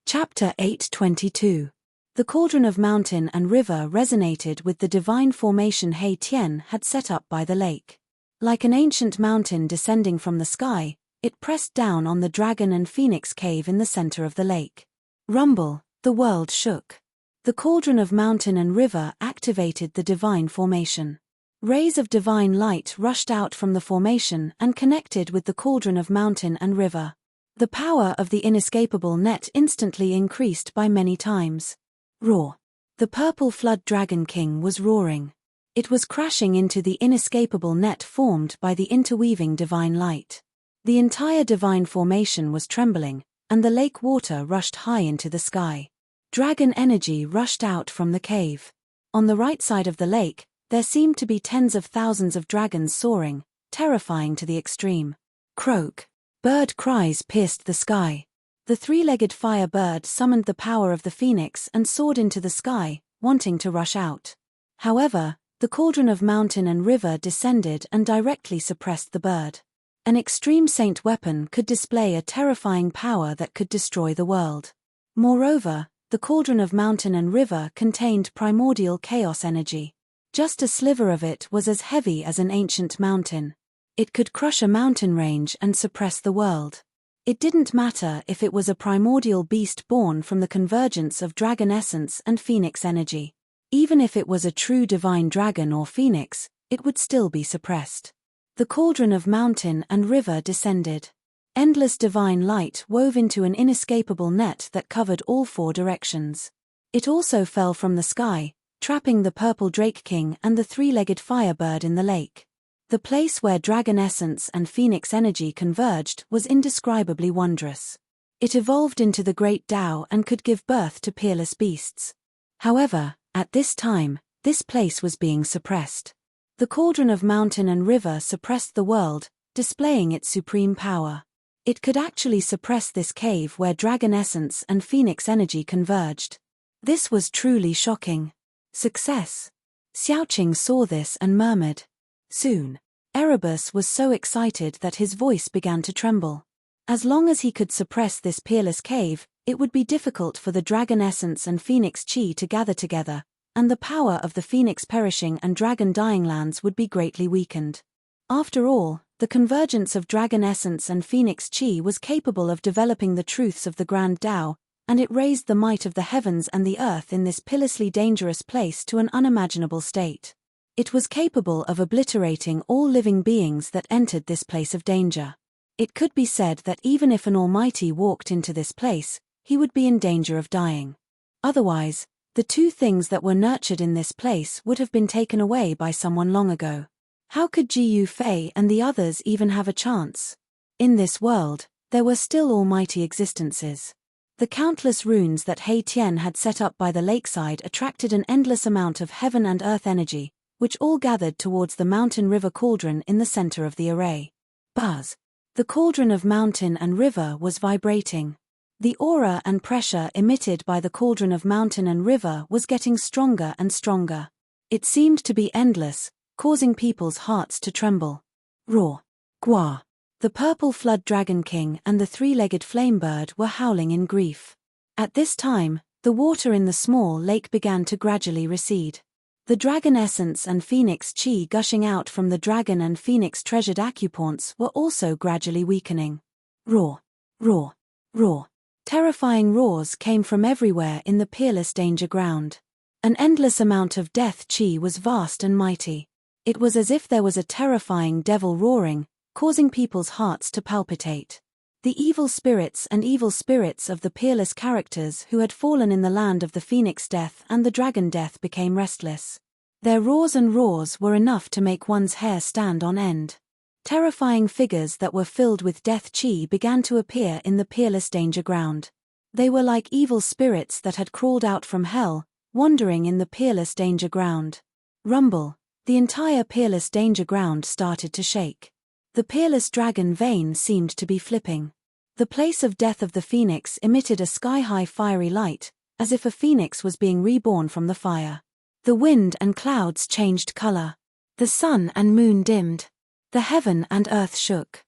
Chapter 8:22. The cauldron of mountain and river resonated with the divine formation He Tian had set up by the lake. Like an ancient mountain descending from the sky, it pressed down on the dragon and phoenix cave in the center of the lake. Rumble, the world shook. The cauldron of mountain and river activated the divine formation. Rays of divine light rushed out from the formation and connected with the cauldron of mountain and river. The power of the inescapable net instantly increased by many times. Roar. The purple flood dragon king was roaring. It was crashing into the inescapable net formed by the interweaving divine light. The entire divine formation was trembling, and the lake water rushed high into the sky. Dragon energy rushed out from the cave. On the right side of the lake, there seemed to be tens of thousands of dragons soaring, terrifying to the extreme. Croak. Bird cries pierced the sky. The three-legged fire bird summoned the power of the phoenix and soared into the sky, wanting to rush out. However, the cauldron of mountain and river descended and directly suppressed the bird. An extreme saint weapon could display a terrifying power that could destroy the world. Moreover, the cauldron of mountain and river contained primordial chaos energy. Just a sliver of it was as heavy as an ancient mountain. It could crush a mountain range and suppress the world. It didn't matter if it was a primordial beast born from the convergence of dragon essence and phoenix energy. Even if it was a true divine dragon or phoenix, it would still be suppressed. The cauldron of mountain and river descended. Endless divine light wove into an inescapable net that covered all four directions. It also fell from the sky, trapping the purple drake king and the three-legged firebird in the lake. The place where dragon essence and phoenix energy converged was indescribably wondrous. It evolved into the great Tao and could give birth to peerless beasts. However, at this time, this place was being suppressed. The cauldron of mountain and river suppressed the world, displaying its supreme power. It could actually suppress this cave where dragon essence and phoenix energy converged. This was truly shocking. Success. Xiaoqing saw this and murmured. Soon, Erebus was so excited that his voice began to tremble. As long as he could suppress this peerless cave, it would be difficult for the dragon essence and phoenix chi to gather together, and the power of the phoenix perishing and dragon dying lands would be greatly weakened. After all, the convergence of dragon essence and phoenix chi was capable of developing the truths of the grand Tao, and it raised the might of the heavens and the earth in this pitilessly dangerous place to an unimaginable state. It was capable of obliterating all living beings that entered this place of danger. It could be said that even if an almighty walked into this place, he would be in danger of dying. Otherwise, the two things that were nurtured in this place would have been taken away by someone long ago. How could Ji Yu Fei and the others even have a chance? In this world, there were still almighty existences. The countless runes that He Tian had set up by the lakeside attracted an endless amount of heaven and earth energy, which all gathered towards the mountain-river cauldron in the center of the array. Buzz. The cauldron of mountain and river was vibrating. The aura and pressure emitted by the cauldron of mountain and river was getting stronger and stronger. It seemed to be endless, causing people's hearts to tremble. Roar. Gua. The purple flood dragon king and the three-legged flame bird were howling in grief. At this time, the water in the small lake began to gradually recede. The dragon essence and phoenix chi gushing out from the dragon and phoenix treasured acupoints were also gradually weakening. Roar. Roar. Roar. Terrifying roars came from everywhere in the peerless danger ground. An endless amount of death chi was vast and mighty. It was as if there was a terrifying devil roaring, causing people's hearts to palpitate. The evil spirits of the peerless characters who had fallen in the land of the phoenix death and the dragon death became restless. Their roars and roars were enough to make one's hair stand on end. Terrifying figures that were filled with death chi began to appear in the peerless danger ground. They were like evil spirits that had crawled out from hell, wandering in the peerless danger ground. Rumble. The entire peerless danger ground started to shake. The peerless dragon vein seemed to be flipping. The place of death of the phoenix emitted a sky-high fiery light, as if a phoenix was being reborn from the fire. The wind and clouds changed color. The sun and moon dimmed. The heaven and earth shook.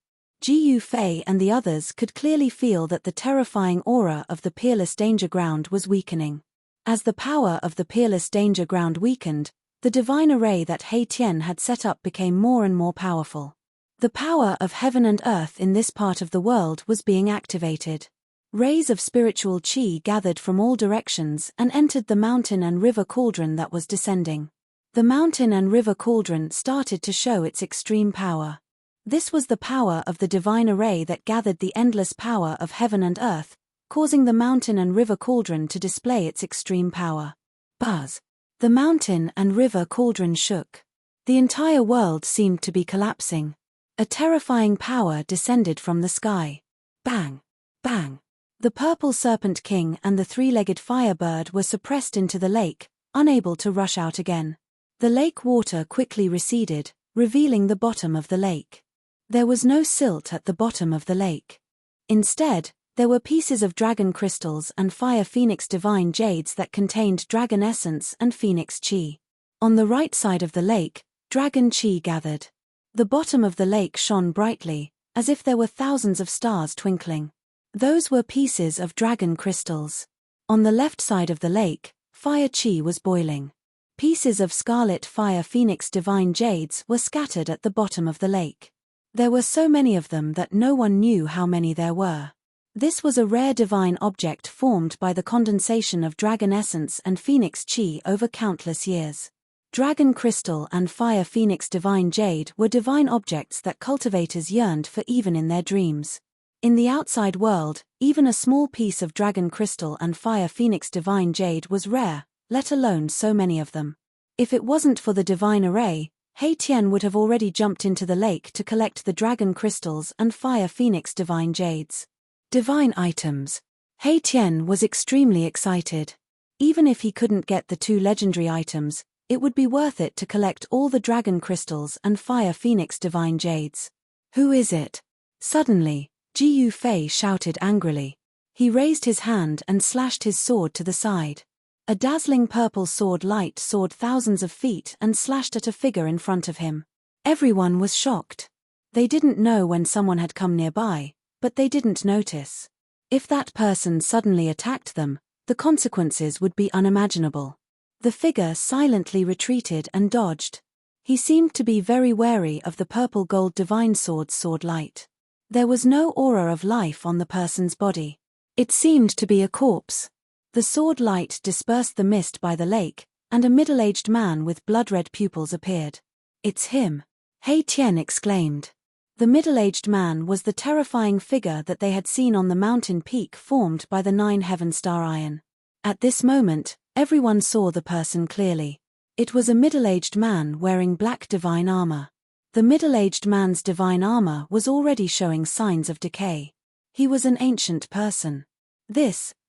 Gu Fei and the others could clearly feel that the terrifying aura of the Peerless Danger Ground was weakening. As the power of the Peerless Danger Ground weakened, the divine array that He Tian had set up became more and more powerful. The power of heaven and earth in this part of the world was being activated. Rays of spiritual qi gathered from all directions and entered the mountain and river cauldron that was descending. The mountain and river cauldron started to show its extreme power. This was the power of the divine array that gathered the endless power of heaven and earth, causing the mountain and river cauldron to display its extreme power. Buzz! The mountain and river cauldron shook. The entire world seemed to be collapsing. A terrifying power descended from the sky. Bang! Bang! The purple serpent king and the three-legged firebird were suppressed into the lake, unable to rush out again. The lake water quickly receded, revealing the bottom of the lake. There was no silt at the bottom of the lake. Instead, there were pieces of dragon crystals and fire phoenix divine jades that contained dragon essence and phoenix chi. On the right side of the lake, dragon chi gathered. The bottom of the lake shone brightly, as if there were thousands of stars twinkling. Those were pieces of dragon crystals. On the left side of the lake, fire chi was boiling. Pieces of scarlet fire phoenix divine jades were scattered at the bottom of the lake. There were so many of them that no one knew how many there were. This was a rare divine object formed by the condensation of dragon essence and phoenix chi over countless years. Dragon crystal and fire phoenix divine jade were divine objects that cultivators yearned for even in their dreams. In the outside world, even a small piece of dragon crystal and fire phoenix divine jade was rare, let alone so many of them. If it wasn't for the divine array, He Tian would have already jumped into the lake to collect the dragon crystals and fire phoenix divine jades. Divine items. He Tian was extremely excited. Even if he couldn't get the two legendary items, it would be worth it to collect all the dragon crystals and fire phoenix divine jades. Who is it? Suddenly, Gu Fei shouted angrily. He raised his hand and slashed his sword to the side. A dazzling purple sword light soared thousands of feet and slashed at a figure in front of him. Everyone was shocked. They didn't know when someone had come nearby, but they didn't notice. If that person suddenly attacked them, the consequences would be unimaginable. The figure silently retreated and dodged. He seemed to be very wary of the purple gold divine sword light. There was no aura of life on the person's body. It seemed to be a corpse. The sword light dispersed the mist by the lake, and a middle-aged man with blood-red pupils appeared. "It's him!" He Tian exclaimed. The middle-aged man was the terrifying figure that they had seen on the mountain peak formed by the 9 heaven star iron. At this moment, everyone saw the person clearly. It was a middle-aged man wearing black divine armor. The middle-aged man's divine armor was already showing signs of decay. He was an ancient person.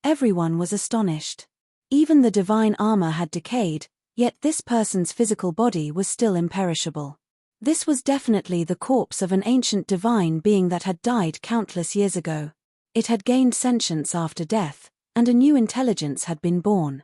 Everyone was astonished. Even the divine armor had decayed, yet this person's physical body was still imperishable. This was definitely the corpse of an ancient divine being that had died countless years ago. It had gained sentience after death, and a new intelligence had been born.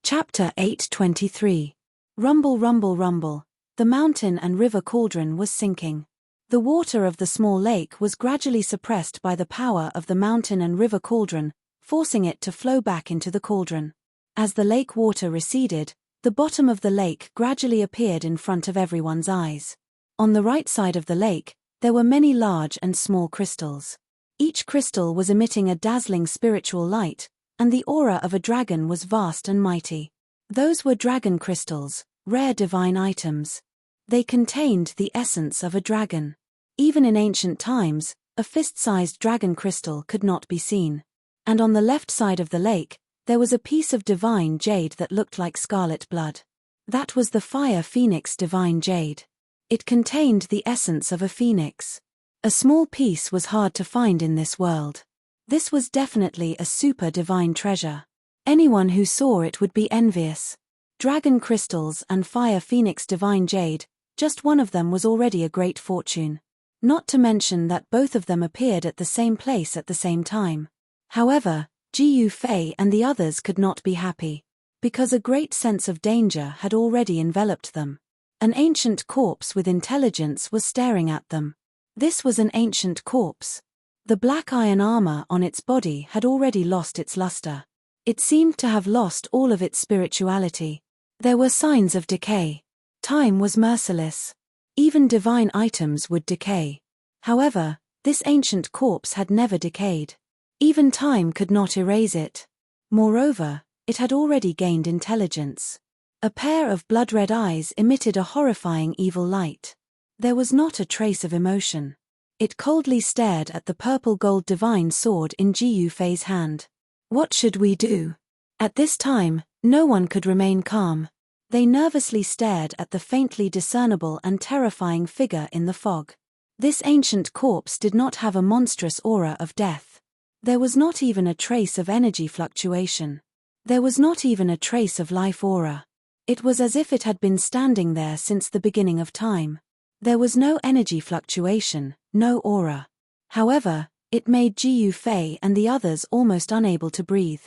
Chapter 8:23. Rumble, rumble, rumble. The mountain and river cauldron was sinking. The water of the small lake was gradually suppressed by the power of the mountain and river cauldron, forcing it to flow back into the cauldron. As the lake water receded, the bottom of the lake gradually appeared in front of everyone's eyes. On the right side of the lake, there were many large and small crystals. Each crystal was emitting a dazzling spiritual light, and the aura of a dragon was vast and mighty. Those were dragon crystals, rare divine items. They contained the essence of a dragon. Even in ancient times, a fist-sized dragon crystal could not be seen. And on the left side of the lake, there was a piece of divine jade that looked like scarlet blood. That was the fire phoenix divine jade. It contained the essence of a phoenix. A small piece was hard to find in this world. This was definitely a super divine treasure. Anyone who saw it would be envious. Dragon crystals and fire phoenix divine jade, just one of them was already a great fortune. Not to mention that both of them appeared at the same place at the same time. However, Gu Fei and the others could not be happy. Because a great sense of danger had already enveloped them. An ancient corpse with intelligence was staring at them. This was an ancient corpse. The black iron armor on its body had already lost its luster. It seemed to have lost all of its spirituality. There were signs of decay. Time was merciless. Even divine items would decay. However, this ancient corpse had never decayed. Even time could not erase it. Moreover, it had already gained intelligence. A pair of blood-red eyes emitted a horrifying evil light. There was not a trace of emotion. It coldly stared at the purple-gold divine sword in Ji Yufei's hand. What should we do? At this time, no one could remain calm. They nervously stared at the faintly discernible and terrifying figure in the fog. This ancient corpse did not have a monstrous aura of death. There was not even a trace of energy fluctuation. There was not even a trace of life aura. It was as if it had been standing there since the beginning of time. There was no energy fluctuation, no aura. However, it made Ji Yufei and the others almost unable to breathe.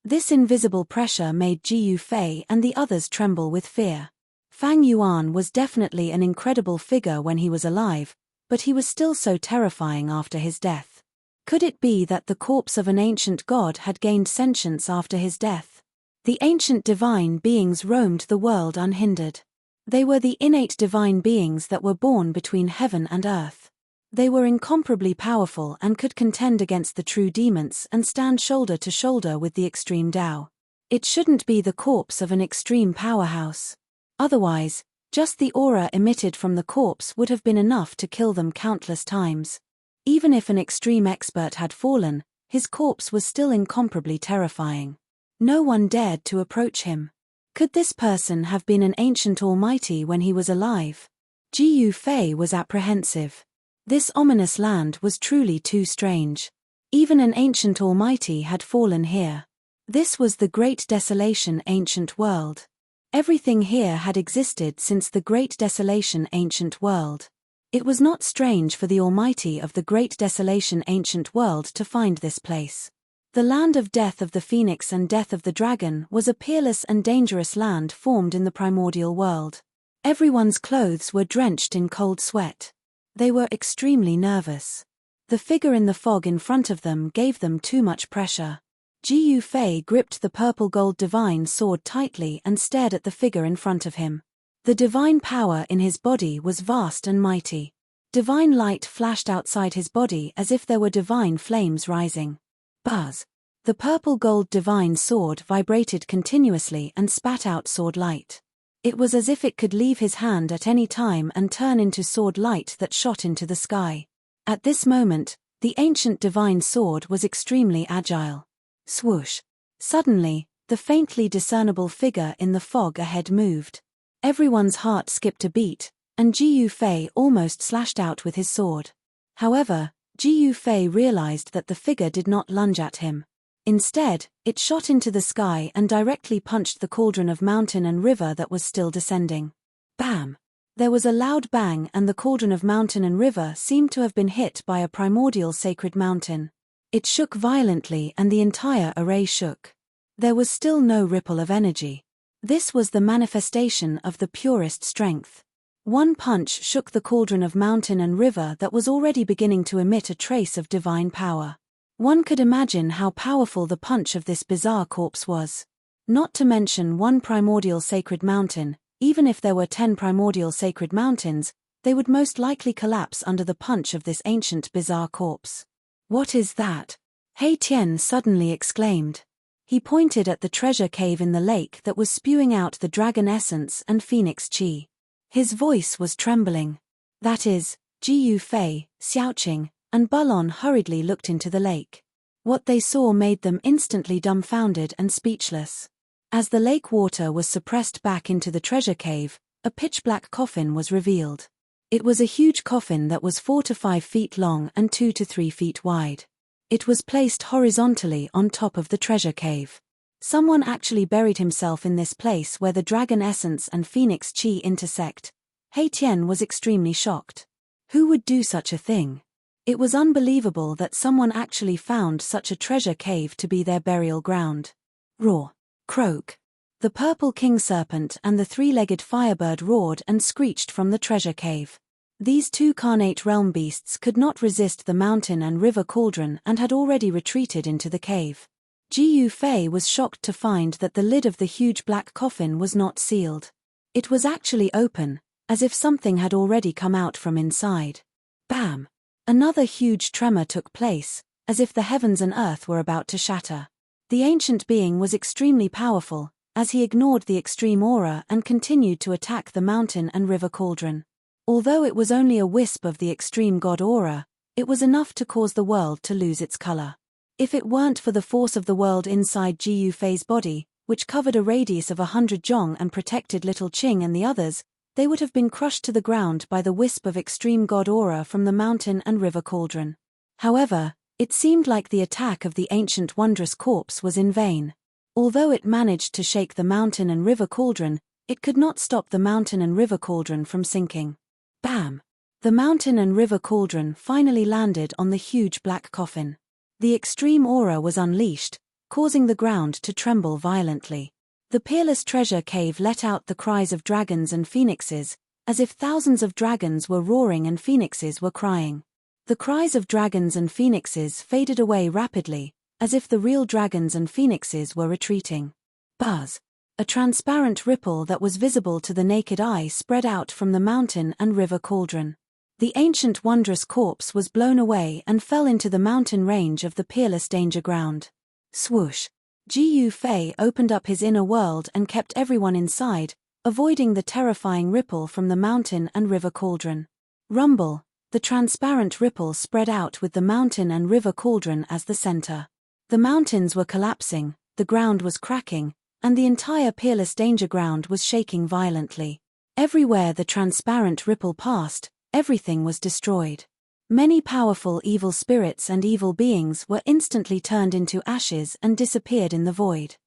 This invisible pressure made Ji Yufei and the others tremble with fear. Fang Yuan was definitely an incredible figure when he was alive, but he was still so terrifying after his death. Could it be that the corpse of an ancient god had gained sentience after his death? The ancient divine beings roamed the world unhindered. They were the innate divine beings that were born between heaven and earth. They were incomparably powerful and could contend against the true demons and stand shoulder to shoulder with the extreme Tao. It shouldn't be the corpse of an extreme powerhouse. Otherwise, just the aura emitted from the corpse would have been enough to kill them countless times. Even if an extreme expert had fallen, his corpse was still incomparably terrifying. No one dared to approach him. Could this person have been an ancient almighty when he was alive? Ji Yufei was apprehensive. This ominous land was truly too strange. Even an ancient almighty had fallen here. This was the Great Desolation ancient world. Everything here had existed since the Great Desolation ancient world. It was not strange for the almighty of the Great Desolation ancient world to find this place. The land of death of the phoenix and death of the dragon was a peerless and dangerous land formed in the primordial world. Everyone's clothes were drenched in cold sweat. They were extremely nervous. The figure in the fog in front of them gave them too much pressure. Ji Yufei gripped the purple-gold divine sword tightly and stared at the figure in front of him. The divine power in his body was vast and mighty. Divine light flashed outside his body as if there were divine flames rising. Buzz! The purple-gold divine sword vibrated continuously and spat out sword light. It was as if it could leave his hand at any time and turn into sword light that shot into the sky. At this moment, the ancient divine sword was extremely agile. Swoosh! Suddenly, the faintly discernible figure in the fog ahead moved. Everyone's heart skipped a beat, and Ji Yufei almost slashed out with his sword. However, Ji Yufei realized that the figure did not lunge at him. Instead, it shot into the sky and directly punched the cauldron of mountain and river that was still descending. Bam! There was a loud bang and the cauldron of mountain and river seemed to have been hit by a primordial sacred mountain. It shook violently and the entire array shook. There was still no ripple of energy. This was the manifestation of the purest strength. One punch shook the cauldron of mountain and river that was already beginning to emit a trace of divine power. One could imagine how powerful the punch of this bizarre corpse was. Not to mention one primordial sacred mountain, even if there were 10 primordial sacred mountains, they would most likely collapse under the punch of this ancient bizarre corpse. What is that? Hei Tian suddenly exclaimed. He pointed at the treasure cave in the lake that was spewing out the dragon essence and phoenix chi. His voice was trembling. That is, Ji Yufei, Xiaoqing, and Bulon hurriedly looked into the lake. What they saw made them instantly dumbfounded and speechless. As the lake water was suppressed back into the treasure cave, a pitch-black coffin was revealed. It was a huge coffin that was 4 to 5 feet long and 2 to 3 feet wide. It was placed horizontally on top of the treasure cave. Someone actually buried himself in this place where the dragon essence and phoenix chi intersect. Hei Tian was extremely shocked. Who would do such a thing? It was unbelievable that someone actually found such a treasure cave to be their burial ground. Roar! Croak! The purple king serpent and the 3-legged firebird roared and screeched from the treasure cave. These two carnate realm beasts could not resist the mountain and river cauldron and had already retreated into the cave. Jiu Fei was shocked to find that the lid of the huge black coffin was not sealed. It was actually open, as if something had already come out from inside. Bam! Another huge tremor took place, as if the heavens and earth were about to shatter. The ancient being was extremely powerful, as he ignored the extreme aura and continued to attack the mountain and river cauldron. Although it was only a wisp of the extreme god aura, it was enough to cause the world to lose its color. If it weren't for the force of the world inside Jiu Fei's body, which covered a radius of 100 zhong and protected little Qing and the others, they would have been crushed to the ground by the wisp of extreme god aura from the mountain and river cauldron. However, it seemed like the attack of the ancient wondrous corpse was in vain. Although it managed to shake the mountain and river cauldron, it could not stop the mountain and river cauldron from sinking. Bam! The mountain and river cauldron finally landed on the huge black coffin. The extreme aura was unleashed, causing the ground to tremble violently. The peerless treasure cave let out the cries of dragons and phoenixes, as if thousands of dragons were roaring and phoenixes were crying. The cries of dragons and phoenixes faded away rapidly, as if the real dragons and phoenixes were retreating. Buzz! A transparent ripple that was visible to the naked eye spread out from the mountain and river cauldron. The ancient wondrous corpse was blown away and fell into the mountain range of the peerless danger ground. Swoosh! Jiu Fei opened up his inner world and kept everyone inside, avoiding the terrifying ripple from the mountain and river cauldron. Rumble! The transparent ripple spread out with the mountain and river cauldron as the center. The mountains were collapsing, the ground was cracking, and the entire peerless danger ground was shaking violently. Everywhere the transparent ripple passed, everything was destroyed. Many powerful evil spirits and evil beings were instantly turned into ashes and disappeared in the void.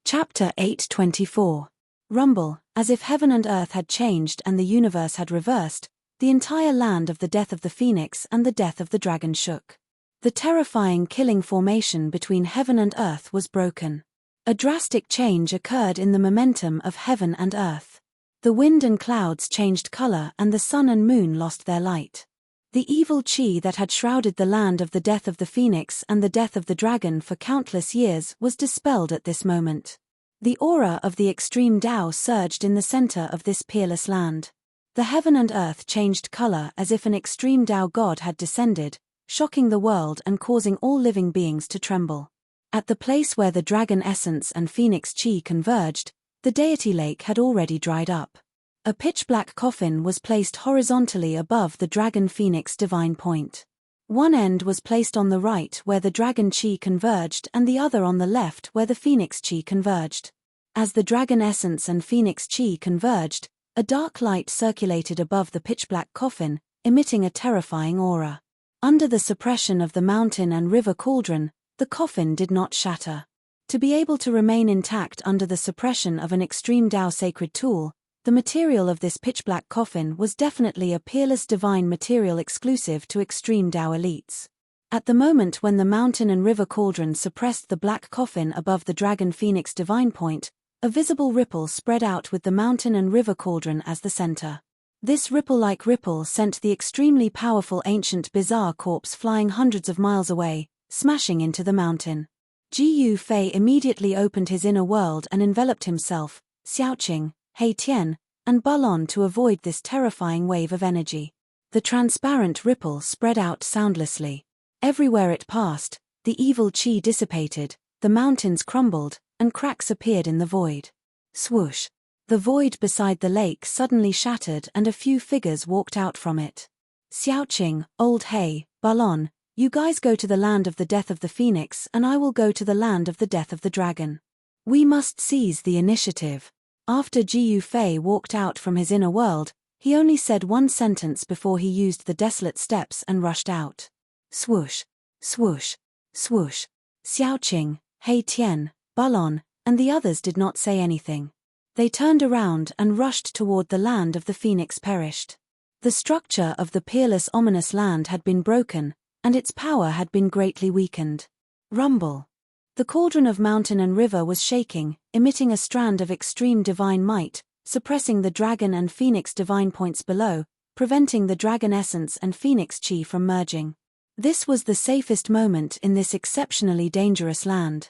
Chapter 824. Rumble. As if heaven and earth had changed and the universe had reversed, the entire land of the death of the phoenix and the death of the dragon shook. The terrifying killing formation between heaven and earth was broken. A drastic change occurred in the momentum of heaven and earth. The wind and clouds changed color and the sun and moon lost their light. The evil qi that had shrouded the land of the death of the phoenix and the death of the dragon for countless years was dispelled at this moment. The aura of the extreme Tao surged in the center of this peerless land. The heaven and earth changed color as if an extreme Tao god had descended, shocking the world and causing all living beings to tremble. At the place where the dragon essence and phoenix qi converged, the deity lake had already dried up. A pitch-black coffin was placed horizontally above the dragon phoenix divine point. One end was placed on the right where the dragon qi converged and the other on the left where the phoenix qi converged. As the dragon essence and phoenix qi converged, a dark light circulated above the pitch-black coffin, emitting a terrifying aura. Under the suppression of the mountain and river cauldron, the coffin did not shatter. To be able to remain intact under the suppression of an extreme Tao sacred tool, the material of this pitch-black coffin was definitely a peerless divine material exclusive to extreme Tao elites. At the moment when the mountain and river cauldron suppressed the black coffin above the dragon phoenix divine point, a visible ripple spread out with the mountain and river cauldron as the center. This ripple-like ripple sent the extremely powerful ancient bizarre corpse flying hundreds of miles away, smashing into the mountain. Jiu Fei immediately opened his inner world and enveloped himself, Xiaoqing, He Tian, and Balon to avoid this terrifying wave of energy. The transparent ripple spread out soundlessly. Everywhere it passed, the evil qi dissipated, the mountains crumbled, and cracks appeared in the void. Swoosh! The void beside the lake suddenly shattered and a few figures walked out from it. Xiaoqing, Old He, Balon, you guys go to the land of the death of the phoenix and I will go to the land of the death of the dragon. We must seize the initiative. After Jiu Fei walked out from his inner world, he only said one sentence before he used the desolate steps and rushed out. Swoosh! Swoosh! Swoosh! Xiaoqing, He Tian, Balon, and the others did not say anything. They turned around and rushed toward the land of the phoenix perished. The structure of the peerless ominous land had been broken, and its power had been greatly weakened. Rumble! The cauldron of mountain and river was shaking, emitting a strand of extreme divine might, suppressing the dragon and phoenix divine points below, preventing the dragon essence and phoenix chi from merging. This was the safest moment in this exceptionally dangerous land.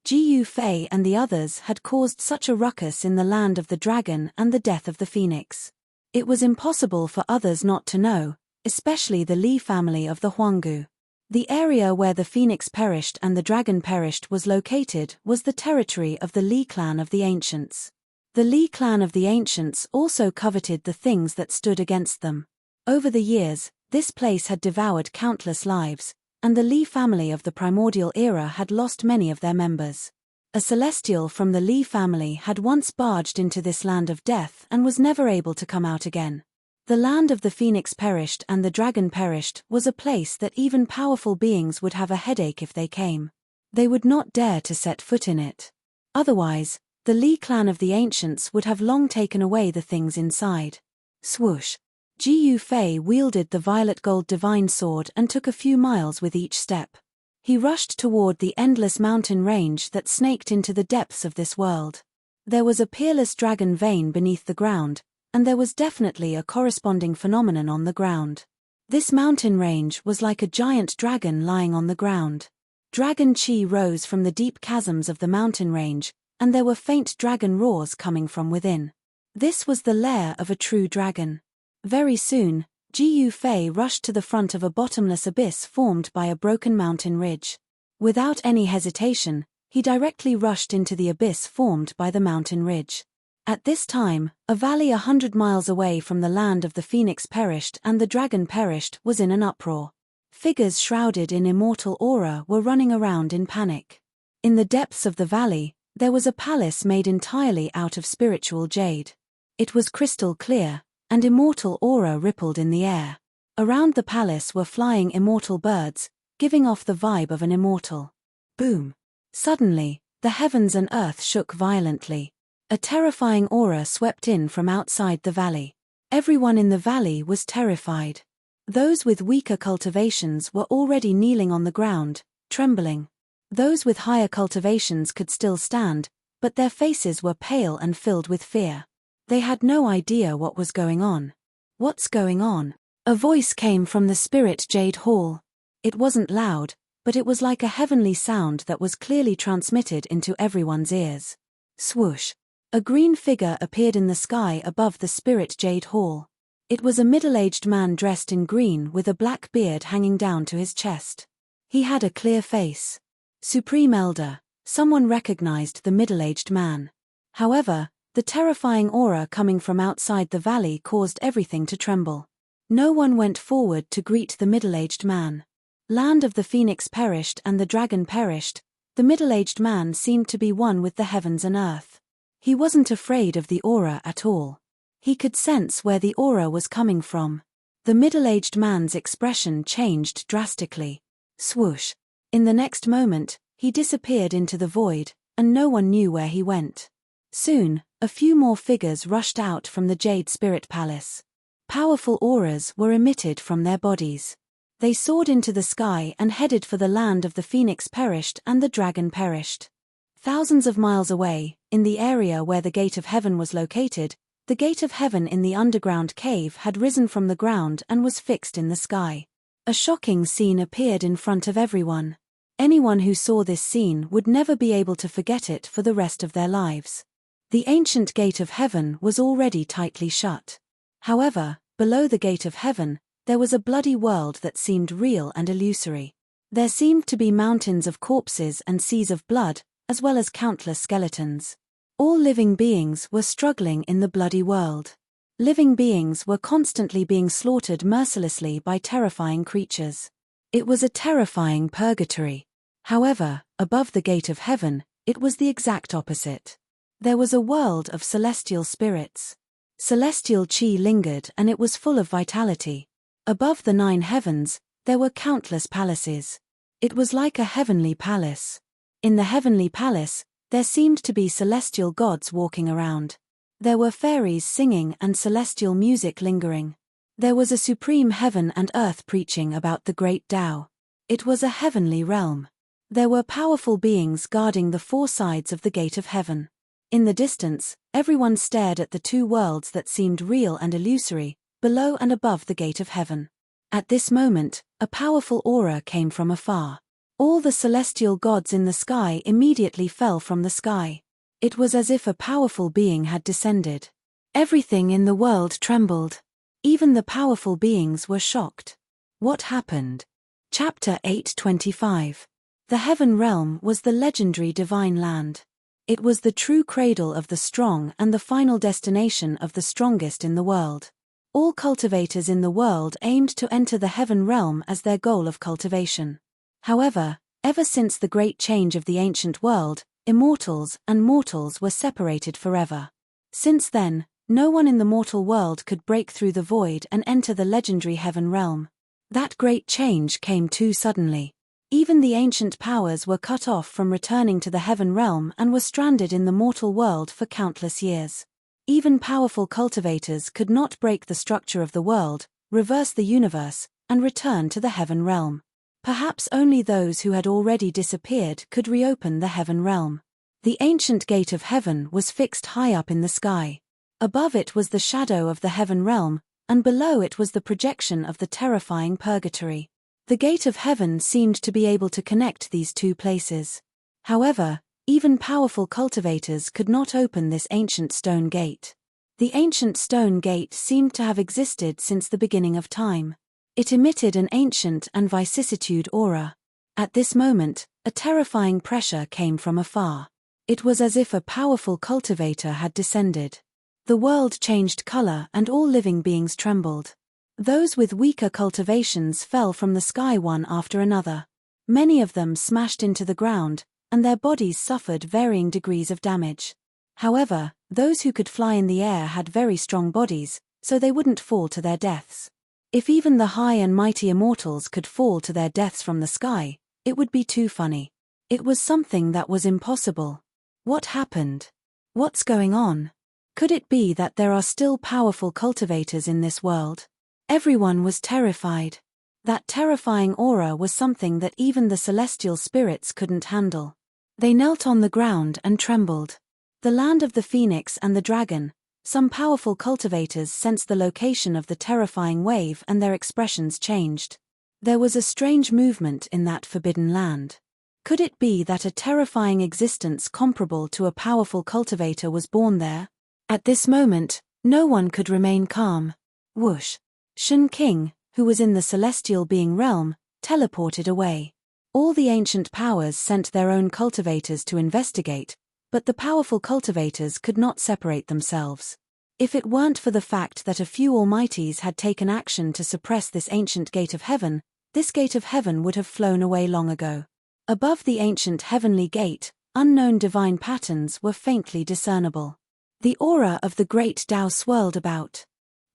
Jiu Fei and the others had caused such a ruckus in the land of the dragon and the death of the phoenix. It was impossible for others not to know, especially the Li family of the Huanggu. The area where the phoenix perished and the dragon perished was located was the territory of the Li clan of the ancients. The Li clan of the ancients also coveted the things that stood against them. Over the years, this place had devoured countless lives, and the Li family of the primordial era had lost many of their members. A celestial from the Li family had once barged into this land of death and was never able to come out again. The land of the phoenix perished and the dragon perished was a place that even powerful beings would have a headache if they came. They would not dare to set foot in it. Otherwise, the Li clan of the ancients would have long taken away the things inside. Swoosh! Jiu Fei wielded the violet gold divine sword and took a few miles with each step. He rushed toward the endless mountain range that snaked into the depths of this world. There was a peerless dragon vein beneath the ground, and there was definitely a corresponding phenomenon on the ground. This mountain range was like a giant dragon lying on the ground. Dragon chi rose from the deep chasms of the mountain range, and there were faint dragon roars coming from within. This was the lair of a true dragon. Very soon, Jiu Fei rushed to the front of a bottomless abyss formed by a broken mountain ridge. Without any hesitation, he directly rushed into the abyss formed by the mountain ridge. At this time, a valley 100 miles away from the land of the phoenix perished and the dragon perished was in an uproar. Figures shrouded in immortal aura were running around in panic. In the depths of the valley, there was a palace made entirely out of spiritual jade. It was crystal clear, and immortal aura rippled in the air. Around the palace were flying immortal birds, giving off the vibe of an immortal. Boom! Suddenly, the heavens and earth shook violently. A terrifying aura swept in from outside the valley. Everyone in the valley was terrified. Those with weaker cultivations were already kneeling on the ground, trembling. Those with higher cultivations could still stand, but their faces were pale and filled with fear. They had no idea what was going on. What's going on? A voice came from the Spirit Jade Hall. It wasn't loud, but it was like a heavenly sound that was clearly transmitted into everyone's ears. Swoosh! A green figure appeared in the sky above the Spirit Jade Hall. It was a middle-aged man dressed in green with a black beard hanging down to his chest. He had a clear face. Supreme Elder, someone recognized the middle-aged man. However, the terrifying aura coming from outside the valley caused everything to tremble. No one went forward to greet the middle-aged man. Land of the phoenix perished and the dragon perished. The middle-aged man seemed to be one with the heavens and earth. He wasn't afraid of the aura at all. He could sense where the aura was coming from. The middle-aged man's expression changed drastically. Swoosh! In the next moment, he disappeared into the void, and no one knew where he went. Soon, a few more figures rushed out from the Jade Spirit Palace. Powerful auras were emitted from their bodies. They soared into the sky and headed for the land of the phoenix perished and the dragon perished. Thousands of miles away, in the area where the Gate of Heaven was located, the Gate of Heaven in the underground cave had risen from the ground and was fixed in the sky. A shocking scene appeared in front of everyone. Anyone who saw this scene would never be able to forget it for the rest of their lives. The ancient Gate of Heaven was already tightly shut. However, below the Gate of Heaven, there was a bloody world that seemed real and illusory. There seemed to be mountains of corpses and seas of blood, as well as countless skeletons. All living beings were struggling in the bloody world. Living beings were constantly being slaughtered mercilessly by terrifying creatures. It was a terrifying purgatory. However, above the Gate of Heaven, it was the exact opposite. There was a world of celestial spirits. Celestial chi lingered and it was full of vitality. Above the 9 heavens, there were countless palaces. It was like a heavenly palace. In the heavenly palace, there seemed to be celestial gods walking around. There were fairies singing and celestial music lingering. There was a supreme heaven and earth preaching about the great Tao. It was a heavenly realm. There were powerful beings guarding the 4 sides of the Gate of Heaven. In the distance, everyone stared at the 2 worlds that seemed real and illusory, below and above the gate of heaven. At this moment, a powerful aura came from afar. All the celestial gods in the sky immediately fell from the sky. It was as if a powerful being had descended. Everything in the world trembled. Even the powerful beings were shocked. What happened? Chapter 8:25. The heaven realm was the legendary divine land. It was the true cradle of the strong and the final destination of the strongest in the world. All cultivators in the world aimed to enter the heaven realm as their goal of cultivation. However, ever since the great change of the ancient world, immortals and mortals were separated forever. Since then, no one in the mortal world could break through the void and enter the legendary heaven realm. That great change came too suddenly. Even the ancient powers were cut off from returning to the heaven realm and were stranded in the mortal world for countless years. Even powerful cultivators could not break the structure of the world, reverse the universe, and return to the heaven realm. Perhaps only those who had already disappeared could reopen the heaven realm. The ancient gate of heaven was fixed high up in the sky. Above it was the shadow of the heaven realm, and below it was the projection of the terrifying purgatory. The gate of heaven seemed to be able to connect these two places. However, even powerful cultivators could not open this ancient stone gate. The ancient stone gate seemed to have existed since the beginning of time. It emitted an ancient and vicissitude aura. At this moment, a terrifying pressure came from afar. It was as if a powerful cultivator had descended. The world changed color and all living beings trembled. Those with weaker cultivations fell from the sky one after another. Many of them smashed into the ground, and their bodies suffered varying degrees of damage. However, those who could fly in the air had very strong bodies, so they wouldn't fall to their deaths. If even the high and mighty immortals could fall to their deaths from the sky, it would be too funny. It was something that was impossible. What happened? What's going on? Could it be that there are still powerful cultivators in this world? Everyone was terrified. That terrifying aura was something that even the celestial spirits couldn't handle. They knelt on the ground and trembled. The land of the phoenix and the dragon, some powerful cultivators sensed the location of the terrifying wave and their expressions changed. There was a strange movement in that forbidden land. Could it be that a terrifying existence comparable to a powerful cultivator was born there? At this moment, no one could remain calm. Whoosh! Shen King, who was in the celestial being realm, teleported away. All the ancient powers sent their own cultivators to investigate, but the powerful cultivators could not separate themselves. If it weren't for the fact that a few almighties had taken action to suppress this ancient gate of heaven, this gate of heaven would have flown away long ago. Above the ancient heavenly gate, unknown divine patterns were faintly discernible. The aura of the great Tao swirled about.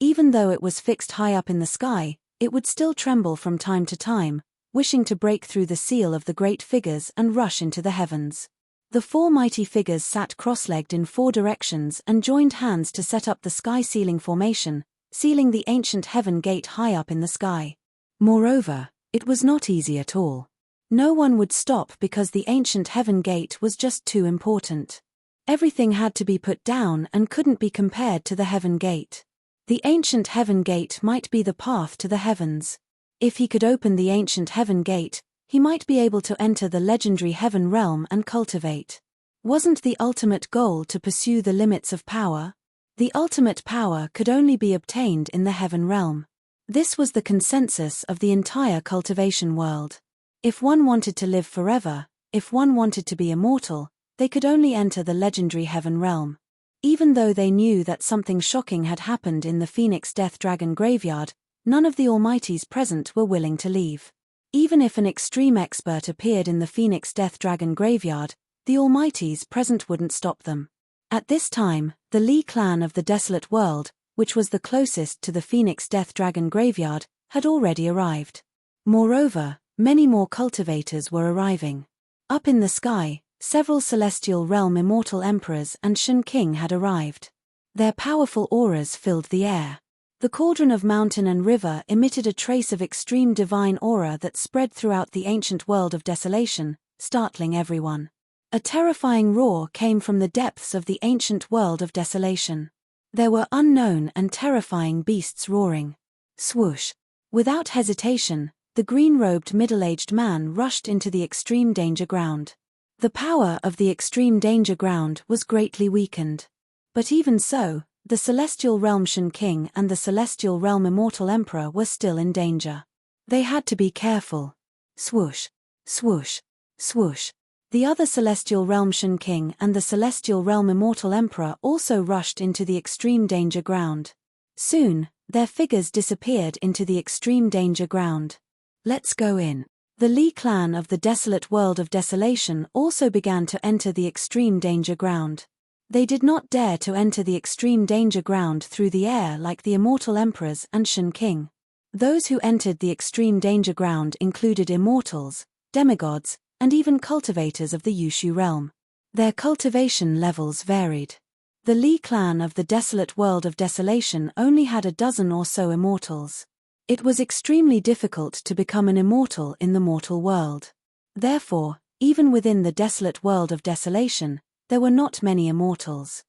Even though it was fixed high up in the sky, it would still tremble from time to time, wishing to break through the seal of the great figures and rush into the heavens. The four mighty figures sat cross-legged in four directions and joined hands to set up the sky-sealing formation, sealing the ancient heaven gate high up in the sky. Moreover, it was not easy at all. No one would stop because the ancient heaven gate was just too important. Everything had to be put down and couldn't be compared to the heaven gate. The ancient heaven gate might be the path to the heavens. If he could open the ancient heaven gate, he might be able to enter the legendary heaven realm and cultivate. Wasn't the ultimate goal to pursue the limits of power? The ultimate power could only be obtained in the heaven realm. This was the consensus of the entire cultivation world. If one wanted to live forever, if one wanted to be immortal, they could only enter the legendary heaven realm. Even though they knew that something shocking had happened in the Phoenix Death Dragon graveyard, none of the Almighties present were willing to leave. Even if an extreme expert appeared in the Phoenix Death Dragon graveyard, the Almighties present wouldn't stop them. At this time, the Li clan of the Desolate World, which was the closest to the Phoenix Death Dragon graveyard, had already arrived. Moreover, many more cultivators were arriving. Up in the sky, several celestial realm immortal emperors and Shen King had arrived. Their powerful auras filled the air. The cauldron of mountain and river emitted a trace of extreme divine aura that spread throughout the ancient world of desolation, startling everyone. A terrifying roar came from the depths of the ancient world of desolation. There were unknown and terrifying beasts roaring. Swoosh! Without hesitation, the green-robed middle-aged man rushed into the extreme danger ground. The power of the extreme danger ground was greatly weakened. But even so, the celestial realm Shen King and the celestial realm immortal emperor were still in danger. They had to be careful. Swoosh! Swoosh! Swoosh! The other celestial realm Shen King and the celestial realm immortal emperor also rushed into the extreme danger ground. Soon, their figures disappeared into the extreme danger ground. Let's go in. The Li clan of the desolate world of desolation also began to enter the extreme danger ground. They did not dare to enter the extreme danger ground through the air like the immortal emperors and Shen King. Those who entered the extreme danger ground included immortals, demigods, and even cultivators of the Yushu realm. Their cultivation levels varied. The Li clan of the desolate world of desolation only had a dozen or so immortals. It was extremely difficult to become an immortal in the mortal world. Therefore, even within the desolate world of desolation, there were not many immortals.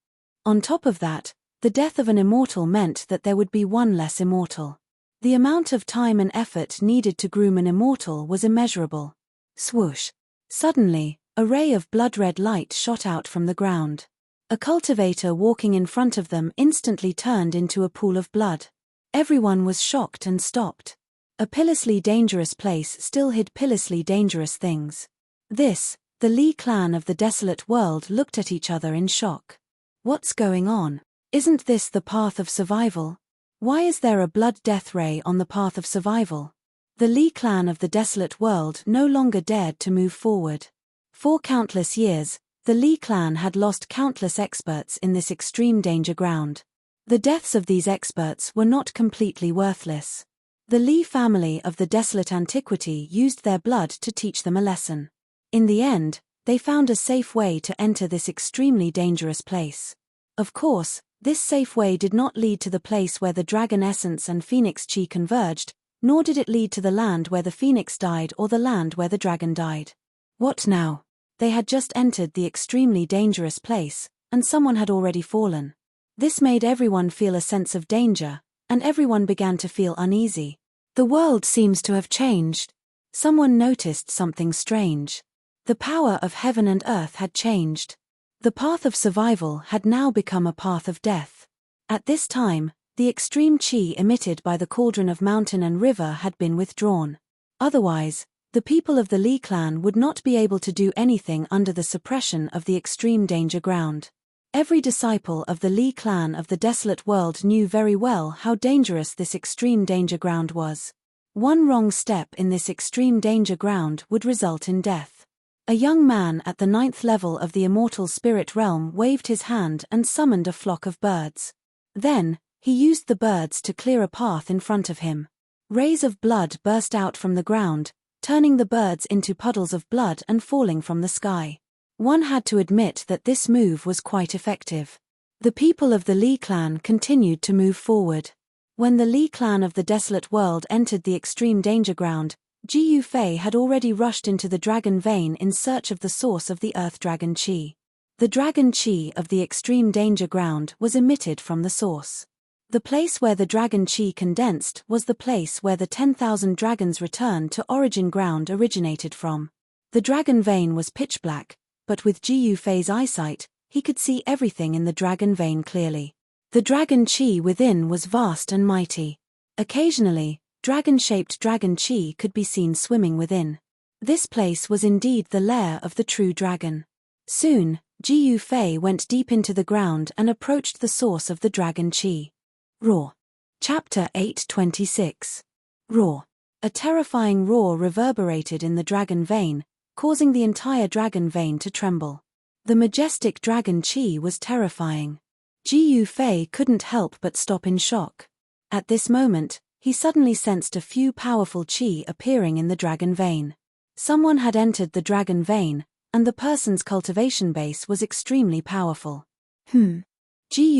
On top of that, the death of an immortal meant that there would be one less immortal. The amount of time and effort needed to groom an immortal was immeasurable. Swoosh! Suddenly, a ray of blood-red light shot out from the ground. A cultivator walking in front of them instantly turned into a pool of blood. Everyone was shocked and stopped. A pitilessly dangerous place still hid pitilessly dangerous things. The Li clan of the desolate world looked at each other in shock. What's going on? Isn't this the path of survival? Why is there a blood death ray on the path of survival? The Li clan of the desolate world no longer dared to move forward. For countless years, the Li clan had lost countless experts in this extreme danger ground. The deaths of these experts were not completely worthless. The Li family of the desolate antiquity used their blood to teach them a lesson. In the end, they found a safe way to enter this extremely dangerous place. Of course, this safe way did not lead to the place where the dragon essence and phoenix chi converged, nor did it lead to the land where the phoenix died or the land where the dragon died. What now? They had just entered the extremely dangerous place, and someone had already fallen. This made everyone feel a sense of danger, and everyone began to feel uneasy. The world seems to have changed. Someone noticed something strange. The power of heaven and earth had changed. The path of survival had now become a path of death. At this time, the extreme chi emitted by the cauldron of mountain and river had been withdrawn. Otherwise, the people of the Li clan would not be able to do anything under the suppression of the extreme danger ground. Every disciple of the Li clan of the desolate world knew very well how dangerous this extreme danger ground was. One wrong step in this extreme danger ground would result in death. A young man at the 9th level of the immortal spirit realm waved his hand and summoned a flock of birds. Then, he used the birds to clear a path in front of him. Rays of blood burst out from the ground, turning the birds into puddles of blood and falling from the sky. One had to admit that this move was quite effective. The people of the Li clan continued to move forward. When the Li clan of the desolate world entered the extreme danger ground, Ji Yufei had already rushed into the dragon vein in search of the source of the earth dragon chi. The dragon chi of the extreme danger ground was emitted from the source. The place where the dragon chi condensed was the place where the 10,000 dragons returned to origin ground originated from. The dragon vein was pitch black, but with Ji Yufei's eyesight, he could see everything in the dragon vein clearly. The dragon chi within was vast and mighty. Occasionally, dragon-shaped dragon chi could be seen swimming within. This place was indeed the lair of the true dragon. Soon, Ji Yufei went deep into the ground and approached the source of the dragon chi. Roar. Chapter 826. Roar. A terrifying roar reverberated in the dragon vein, causing the entire dragon vein to tremble. The majestic dragon chi was terrifying. Ji Yufei couldn't help but stop in shock. At this moment, he suddenly sensed a few powerful chi appearing in the dragon vein. Someone had entered the dragon vein, and the person's cultivation base was extremely powerful. Ji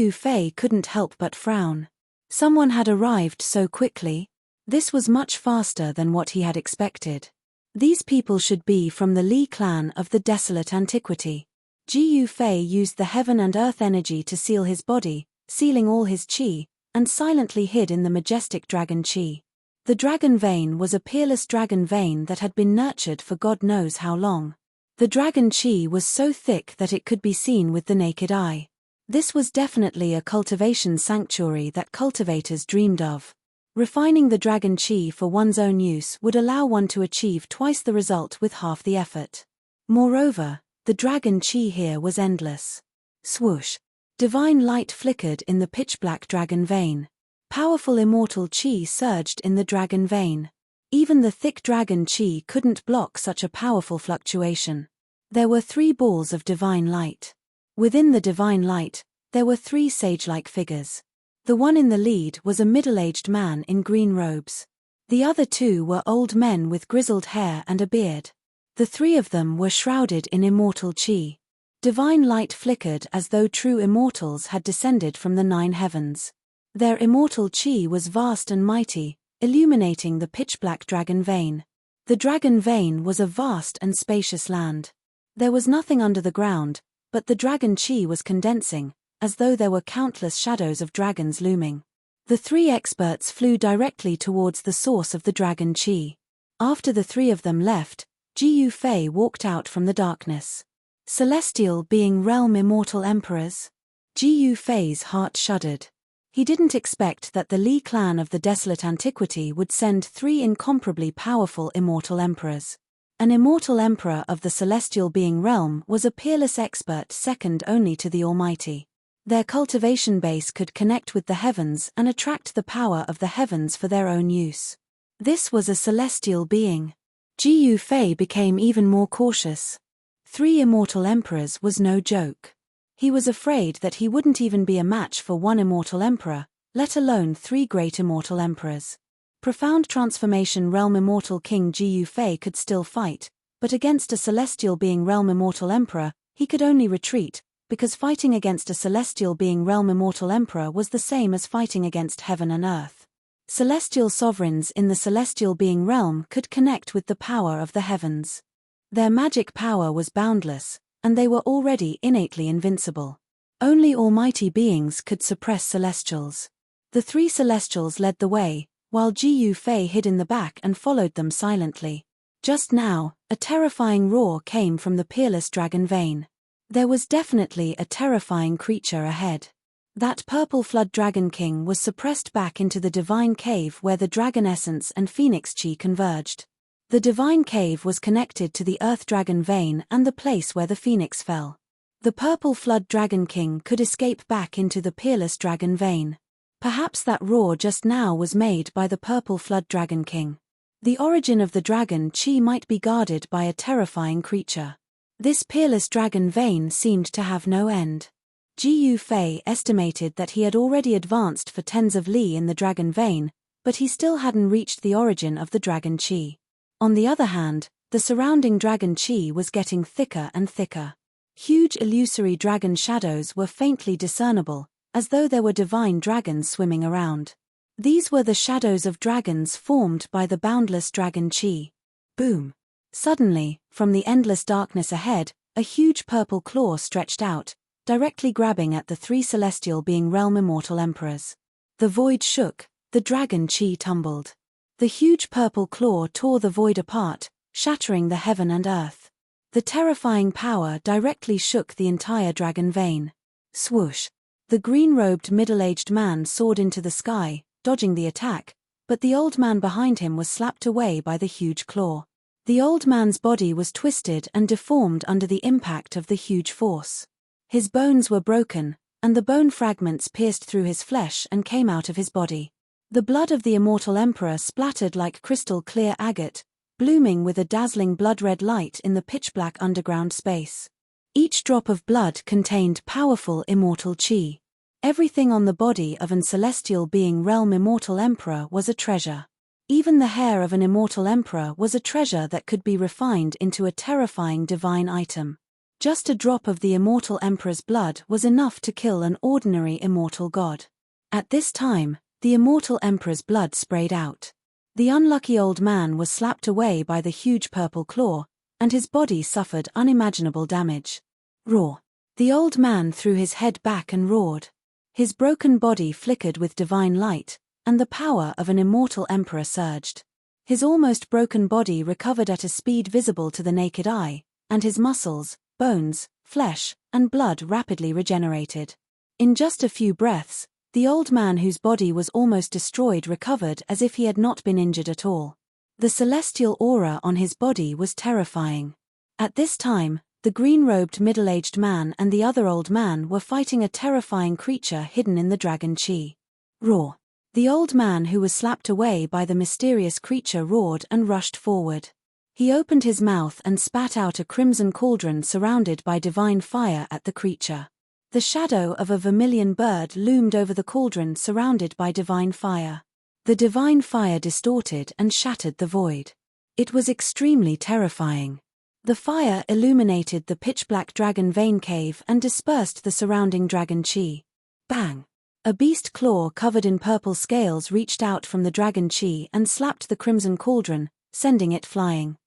Yufei couldn't help but frown. Someone had arrived so quickly. This was much faster than what he had expected. These people should be from the Li clan of the desolate antiquity. Ji Yufei used the heaven and earth energy to seal his body, sealing all his chi, and silently hid in the majestic dragon chi. The dragon vein was a peerless dragon vein that had been nurtured for God knows how long. The dragon chi was so thick that it could be seen with the naked eye. This was definitely a cultivation sanctuary that cultivators dreamed of. Refining the dragon chi for one's own use would allow one to achieve twice the result with half the effort. Moreover, the dragon chi here was endless. Swoosh! Divine light flickered in the pitch-black dragon vein. Powerful immortal chi surged in the dragon vein. Even the thick dragon chi couldn't block such a powerful fluctuation. There were 3 balls of divine light. Within the divine light, there were 3 sage-like figures. The one in the lead was a middle-aged man in green robes. The other 2 were old men with grizzled hair and a beard. The 3 of them were shrouded in immortal chi. Divine light flickered as though true immortals had descended from the 9 heavens. Their immortal chi was vast and mighty, illuminating the pitch-black dragon vein. The dragon vein was a vast and spacious land. There was nothing under the ground, but the dragon chi was condensing, as though there were countless shadows of dragons looming. The 3 experts flew directly towards the source of the dragon chi. After the 3 of them left, Ji Yufei walked out from the darkness. Celestial being realm immortal emperors? Ji Yufei's heart shuddered. He didn't expect that the Li clan of the desolate antiquity would send 3 incomparably powerful immortal emperors. An immortal emperor of the celestial being realm was a peerless expert second only to the Almighty. Their cultivation base could connect with the heavens and attract the power of the heavens for their own use. This was a celestial being. Ji Yufei became even more cautious. 3 immortal emperors was no joke. He was afraid that he wouldn't even be a match for 1 immortal emperor, let alone 3 great immortal emperors. Profound transformation realm immortal King Ji Yufei could still fight, but against a celestial being realm immortal emperor, he could only retreat, because fighting against a celestial being realm immortal emperor was the same as fighting against heaven and earth. Celestial sovereigns in the celestial being realm could connect with the power of the heavens. Their magic power was boundless, and they were already innately invincible. Only almighty beings could suppress celestials. The 3 celestials led the way, while Ji Yufei hid in the back and followed them silently. Just now, a terrifying roar came from the peerless dragon vein. There was definitely a terrifying creature ahead. That purple flood dragon king was suppressed back into the divine cave where the dragon essence and phoenix chi converged. The divine cave was connected to the earth dragon vein and the place where the phoenix fell. The purple flood dragon king could escape back into the peerless dragon vein. Perhaps that roar just now was made by the purple flood dragon king. The origin of the dragon chi might be guarded by a terrifying creature. This peerless dragon vein seemed to have no end. Ji Yufei estimated that he had already advanced for tens of li in the dragon vein, but he still hadn't reached the origin of the dragon chi. On the other hand, the surrounding dragon chi was getting thicker and thicker. Huge illusory dragon shadows were faintly discernible, as though there were divine dragons swimming around. These were the shadows of dragons formed by the boundless dragon chi. Boom! Suddenly, from the endless darkness ahead, a huge purple claw stretched out, directly grabbing at the 3 celestial being realm immortal emperors. The void shook, the dragon chi tumbled. The huge purple claw tore the void apart, shattering the heaven and earth. The terrifying power directly shook the entire dragon vein. Swoosh! The green-robed middle-aged man soared into the sky, dodging the attack, but the old man behind him was slapped away by the huge claw. The old man's body was twisted and deformed under the impact of the huge force. His bones were broken, and the bone fragments pierced through his flesh and came out of his body. The blood of the immortal emperor splattered like crystal-clear agate, blooming with a dazzling blood-red light in the pitch-black underground space. Each drop of blood contained powerful immortal chi. Everything on the body of an celestial being realm immortal emperor was a treasure. Even the hair of an immortal emperor was a treasure that could be refined into a terrifying divine item. Just a drop of the immortal emperor's blood was enough to kill an ordinary immortal god. At this time, the immortal emperor's blood sprayed out. The unlucky old man was slapped away by the huge purple claw, and his body suffered unimaginable damage. Roar! The old man threw his head back and roared. His broken body flickered with divine light, and the power of an immortal emperor surged. His almost broken body recovered at a speed visible to the naked eye, and his muscles, bones, flesh, and blood rapidly regenerated. In just a few breaths, the old man whose body was almost destroyed recovered as if he had not been injured at all. The celestial aura on his body was terrifying. At this time, the green-robed middle-aged man and the other old man were fighting a terrifying creature hidden in the dragon chi. Roar! The old man who was slapped away by the mysterious creature roared and rushed forward. He opened his mouth and spat out a crimson cauldron surrounded by divine fire at the creature. The shadow of a vermilion bird loomed over the cauldron surrounded by divine fire. The divine fire distorted and shattered the void. It was extremely terrifying. The fire illuminated the pitch-black dragon vein cave and dispersed the surrounding dragon chi. Bang! A beast claw covered in purple scales reached out from the dragon chi and slapped the crimson cauldron, sending it flying.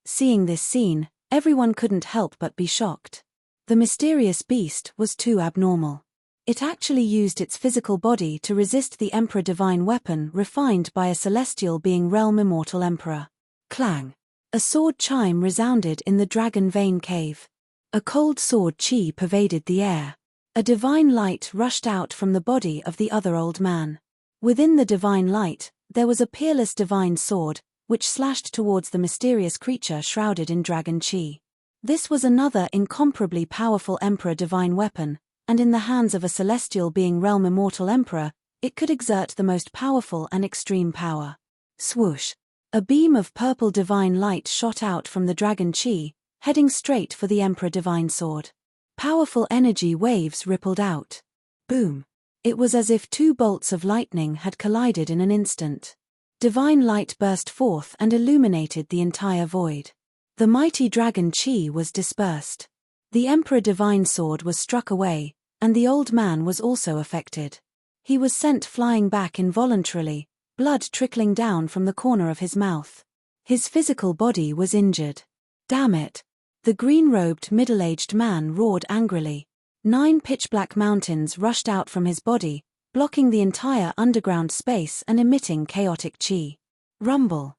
Seeing this scene, everyone couldn't help but be shocked. The mysterious beast was too abnormal. It actually used its physical body to resist the Emperor divine weapon refined by a celestial being realm immortal emperor. Clang! A sword chime resounded in the dragon vein cave. A cold sword chi pervaded the air. A divine light rushed out from the body of the other old man. Within the divine light, there was a peerless divine sword, which slashed towards the mysterious creature shrouded in dragon chi. This was another incomparably powerful emperor divine weapon, and in the hands of a celestial being realm immortal emperor, it could exert the most powerful and extreme power. Swoosh! A beam of purple divine light shot out from the dragon chi, heading straight for the emperor divine sword. Powerful energy waves rippled out. Boom! It was as if two bolts of lightning had collided in an instant. Divine light burst forth and illuminated the entire void. The mighty dragon chi was dispersed. The emperor divine sword was struck away, and the old man was also affected. He was sent flying back involuntarily, blood trickling down from the corner of his mouth. His physical body was injured. Damn it! The green-robed middle-aged man roared angrily. 9 pitch-black mountains rushed out from his body, blocking the entire underground space and emitting chaotic chi. Rumble.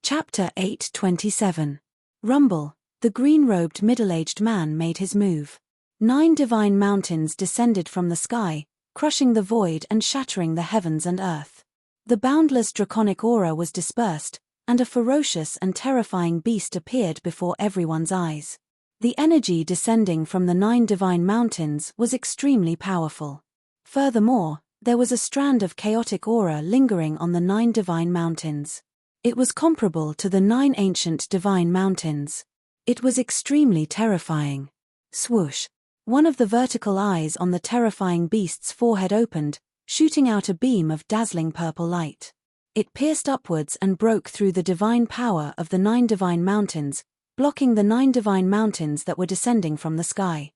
Chapter 8:27. Rumble. The green-robed middle-aged man made his move. 9 divine mountains descended from the sky, crushing the void and shattering the heavens and earth. The boundless draconic aura was dispersed, and a ferocious and terrifying beast appeared before everyone's eyes. The energy descending from the 9 divine mountains was extremely powerful. Furthermore, there was a strand of chaotic aura lingering on the 9 divine mountains. It was comparable to the 9 ancient divine mountains. It was extremely terrifying. Swoosh! One of the vertical eyes on the terrifying beast's forehead opened, shooting out a beam of dazzling purple light. It pierced upwards and broke through the divine power of the 9 divine mountains, blocking the 9 divine mountains that were descending from the sky.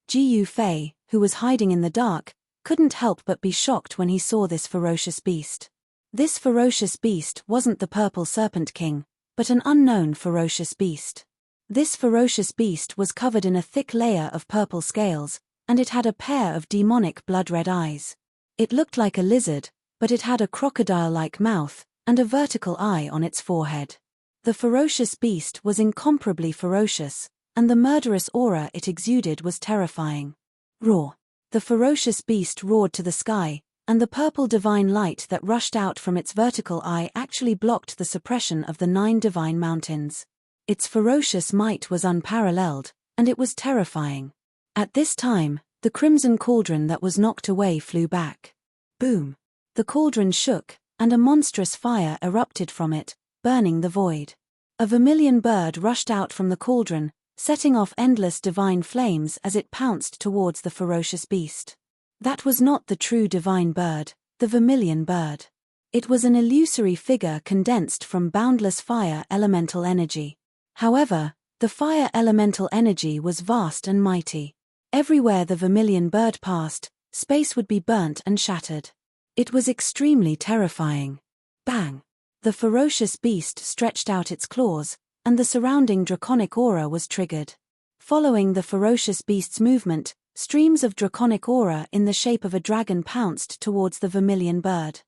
Jiu Fei, who was hiding in the dark, couldn't help but be shocked when he saw this ferocious beast. This ferocious beast wasn't the Purple Serpent King, but an unknown ferocious beast. This ferocious beast was covered in a thick layer of purple scales, and it had a pair of demonic blood-red eyes. It looked like a lizard, but it had a crocodile-like mouth, and a vertical eye on its forehead. The ferocious beast was incomparably ferocious, and the murderous aura it exuded was terrifying. Roar! The ferocious beast roared to the sky, and the purple divine light that rushed out from its vertical eye actually blocked the suppression of the 9 divine mountains. Its ferocious might was unparalleled, and it was terrifying. At this time, the crimson cauldron that was knocked away flew back. Boom! The cauldron shook, and a monstrous fire erupted from it, burning the void. A vermilion bird rushed out from the cauldron, setting off endless divine flames as it pounced towards the ferocious beast. That was not the true divine bird, the vermilion bird. It was an illusory figure condensed from boundless fire elemental energy. However, the fire elemental energy was vast and mighty. Everywhere the vermilion bird passed, space would be burnt and shattered. It was extremely terrifying. Bang! The ferocious beast stretched out its claws, and the surrounding draconic aura was triggered. Following the ferocious beast's movement, Streams of draconic aura in the shape of a dragon pounced towards the vermilion bird.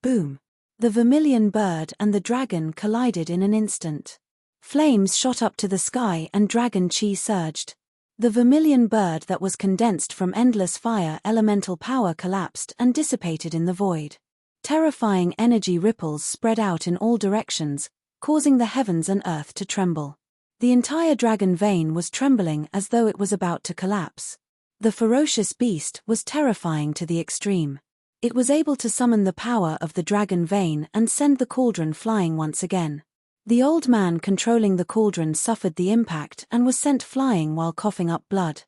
Boom! The vermilion bird and the dragon collided in an instant. Flames shot up to the sky and dragon chi surged. The vermilion bird that was condensed from endless fire elemental power collapsed and dissipated in the void. Terrifying energy ripples spread out in all directions, causing the heavens and earth to tremble. The entire dragon vein was trembling as though it was about to collapse. The ferocious beast was terrifying to the extreme. It was able to summon the power of the dragon vein and send the cauldron flying once again. The old man controlling the cauldron suffered the impact and was sent flying while coughing up blood.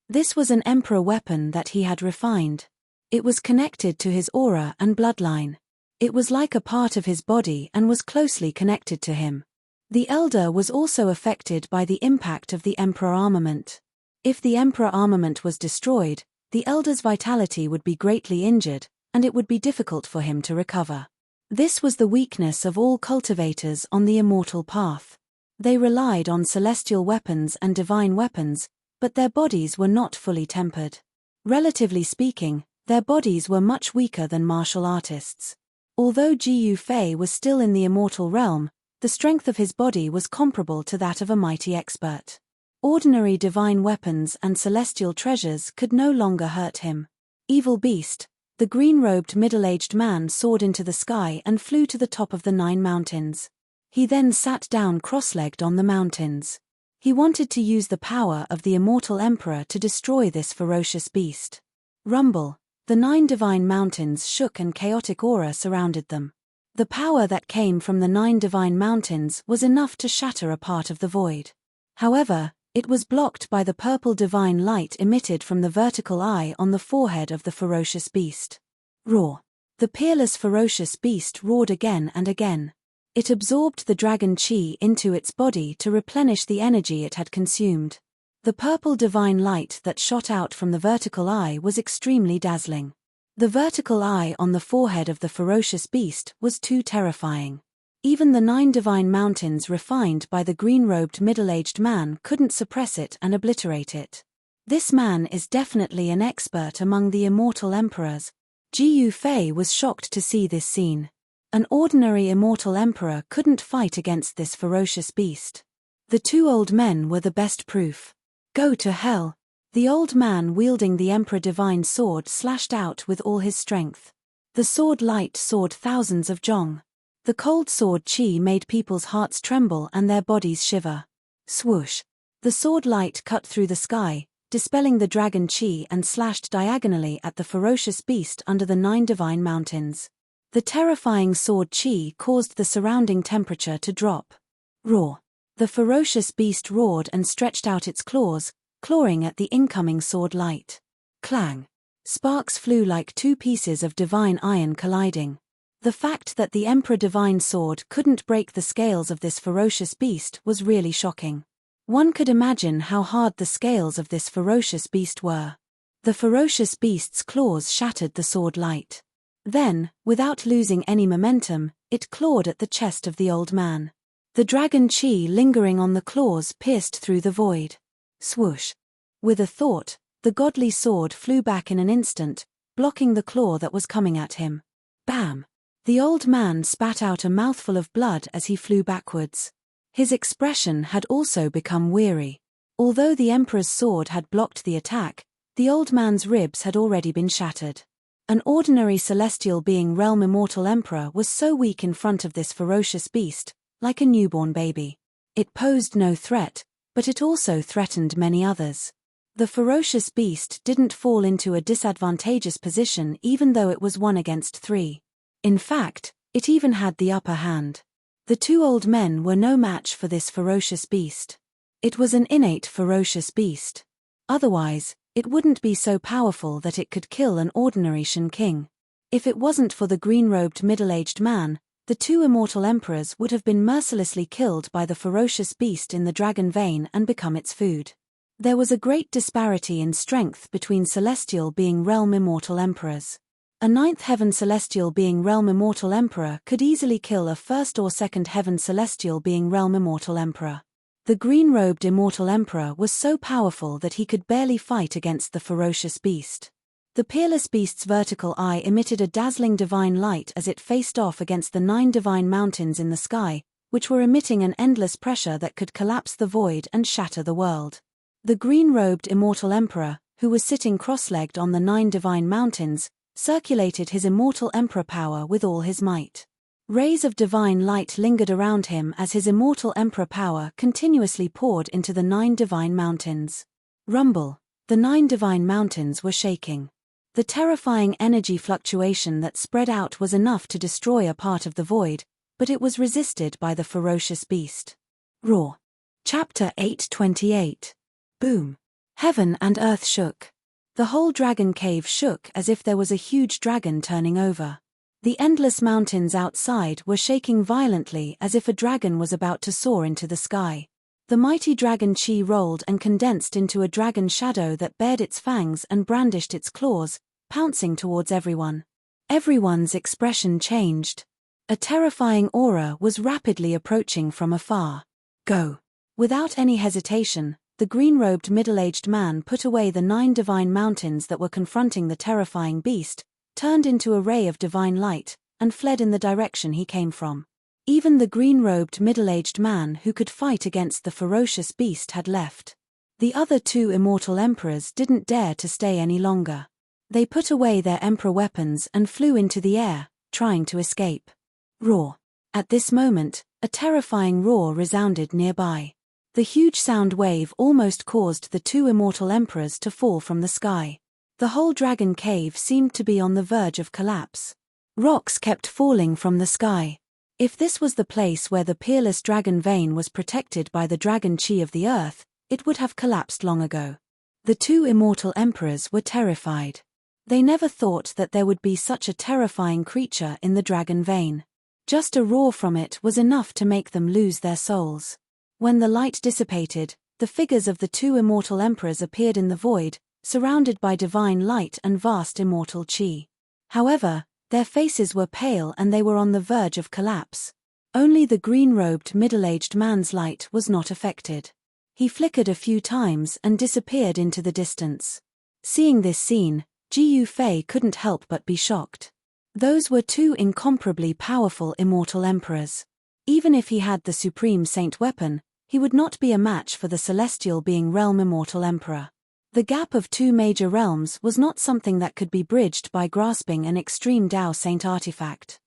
This was an emperor weapon that he had refined. It was connected to his aura and bloodline. It was like a part of his body and was closely connected to him. The elder was also affected by the impact of the emperor armament. If the emperor armament was destroyed, the elder's vitality would be greatly injured, and it would be difficult for him to recover. This was the weakness of all cultivators on the immortal path. They relied on celestial weapons and divine weapons, but their bodies were not fully tempered. Relatively speaking, their bodies were much weaker than martial artists. Although Jiyu Fei was still in the immortal realm, the strength of his body was comparable to that of a mighty expert. Ordinary divine weapons and celestial treasures could no longer hurt him. Evil beast, the green-robed middle-aged man soared into the sky and flew to the top of the 9 mountains. He then sat down cross-legged on the mountains. He wanted to use the power of the immortal emperor to destroy this ferocious beast. Rumble, the 9 divine mountains shook and chaotic aura surrounded them. The power that came from the 9 divine mountains was enough to shatter a part of the void. However, it was blocked by the purple divine light emitted from the vertical eye on the forehead of the ferocious beast. Roar! The peerless ferocious beast roared again and again. It absorbed the dragon chi into its body to replenish the energy it had consumed. The purple divine light that shot out from the vertical eye was extremely dazzling. The vertical eye on the forehead of the ferocious beast was too terrifying. Even the 9 divine mountains refined by the green-robed middle-aged man couldn't suppress it and obliterate it. This man is definitely an expert among the immortal emperors. Jiyu Fei was shocked to see this scene. An ordinary immortal emperor couldn't fight against this ferocious beast. The 2 old men were the best proof. Go to hell! The old man wielding the emperor divine sword slashed out with all his strength. The sword light soared thousands of jong. The cold sword chi made people's hearts tremble and their bodies shiver. Swoosh! The sword light cut through the sky, dispelling the dragon chi and slashed diagonally at the ferocious beast under the 9 divine mountains. The terrifying sword chi caused the surrounding temperature to drop. Roar! The ferocious beast roared and stretched out its claws, clawing at the incoming sword light. Clang! Sparks flew like 2 pieces of divine iron colliding. The fact that the Emperor Divine Sword couldn't break the scales of this ferocious beast was really shocking. One could imagine how hard the scales of this ferocious beast were. The ferocious beast's claws shattered the sword light. Then, without losing any momentum, it clawed at the chest of the old man. The dragon chi lingering on the claws pierced through the void. Swoosh! With a thought, the godly sword flew back in an instant, blocking the claw that was coming at him. Bam! The old man spat out a mouthful of blood as he flew backwards. His expression had also become weary. Although the emperor's sword had blocked the attack, the old man's ribs had already been shattered. An ordinary celestial being realm immortal emperor was so weak in front of this ferocious beast, like a newborn baby. It posed no threat, but it also threatened many others. The ferocious beast didn't fall into a disadvantageous position even though it was 1 against 3. In fact, it even had the upper hand. The 2 old men were no match for this ferocious beast. It was an innate ferocious beast. Otherwise, it wouldn't be so powerful that it could kill an ordinary Shen King. If it wasn't for the green-robed middle-aged man, the 2 immortal emperors would have been mercilessly killed by the ferocious beast in the dragon vein and become its food. There was a great disparity in strength between celestial being realm immortal emperors. A 9th heaven celestial being realm immortal emperor could easily kill a 1st or 2nd heaven celestial being realm immortal emperor. The green-robed immortal emperor was so powerful that he could barely fight against the ferocious beast. The peerless beast's vertical eye emitted a dazzling divine light as it faced off against the 9 divine mountains in the sky, which were emitting an endless pressure that could collapse the void and shatter the world. The green-robed immortal emperor, who was sitting cross-legged on the 9 divine mountains, circulated his immortal emperor power with all his might. Rays of divine light lingered around him as his immortal emperor power continuously poured into the 9 divine mountains. Rumble. The 9 divine mountains were shaking. The terrifying energy fluctuation that spread out was enough to destroy a part of the void, but it was resisted by the ferocious beast. Roar. Chapter 8:28. Boom. Heaven and earth shook. The whole dragon cave shook as if there was a huge dragon turning over. The endless mountains outside were shaking violently as if a dragon was about to soar into the sky. The mighty dragon chi rolled and condensed into a dragon shadow that bared its fangs and brandished its claws, pouncing towards everyone. Everyone's expression changed. A terrifying aura was rapidly approaching from afar. Go. Without any hesitation, the green-robed middle-aged man put away the 9 divine mountains that were confronting the terrifying beast, turned into a ray of divine light, and fled in the direction he came from. Even the green-robed middle-aged man who could fight against the ferocious beast had left. The other 2 immortal emperors didn't dare to stay any longer. They put away their emperor weapons and flew into the air, trying to escape. Roar. At this moment, a terrifying roar resounded nearby. The huge sound wave almost caused the 2 immortal emperors to fall from the sky. The whole dragon cave seemed to be on the verge of collapse. Rocks kept falling from the sky. If this was the place where the peerless dragon vein was protected by the dragon chi of the earth, it would have collapsed long ago. The 2 immortal emperors were terrified. They never thought that there would be such a terrifying creature in the dragon vein. Just a roar from it was enough to make them lose their souls. When the light dissipated, the figures of the 2 immortal emperors appeared in the void, surrounded by divine light and vast immortal chi. However, their faces were pale and they were on the verge of collapse. Only the green-robed middle-aged man's light was not affected. He flickered a few times and disappeared into the distance. Seeing this scene, Jiu Fei couldn't help but be shocked. Those were 2 incomparably powerful immortal emperors. Even if he had the supreme saint weapon, he would not be a match for the celestial being realm immortal emperor. The gap of 2 major realms was not something that could be bridged by grasping an extreme Tao saint artifact.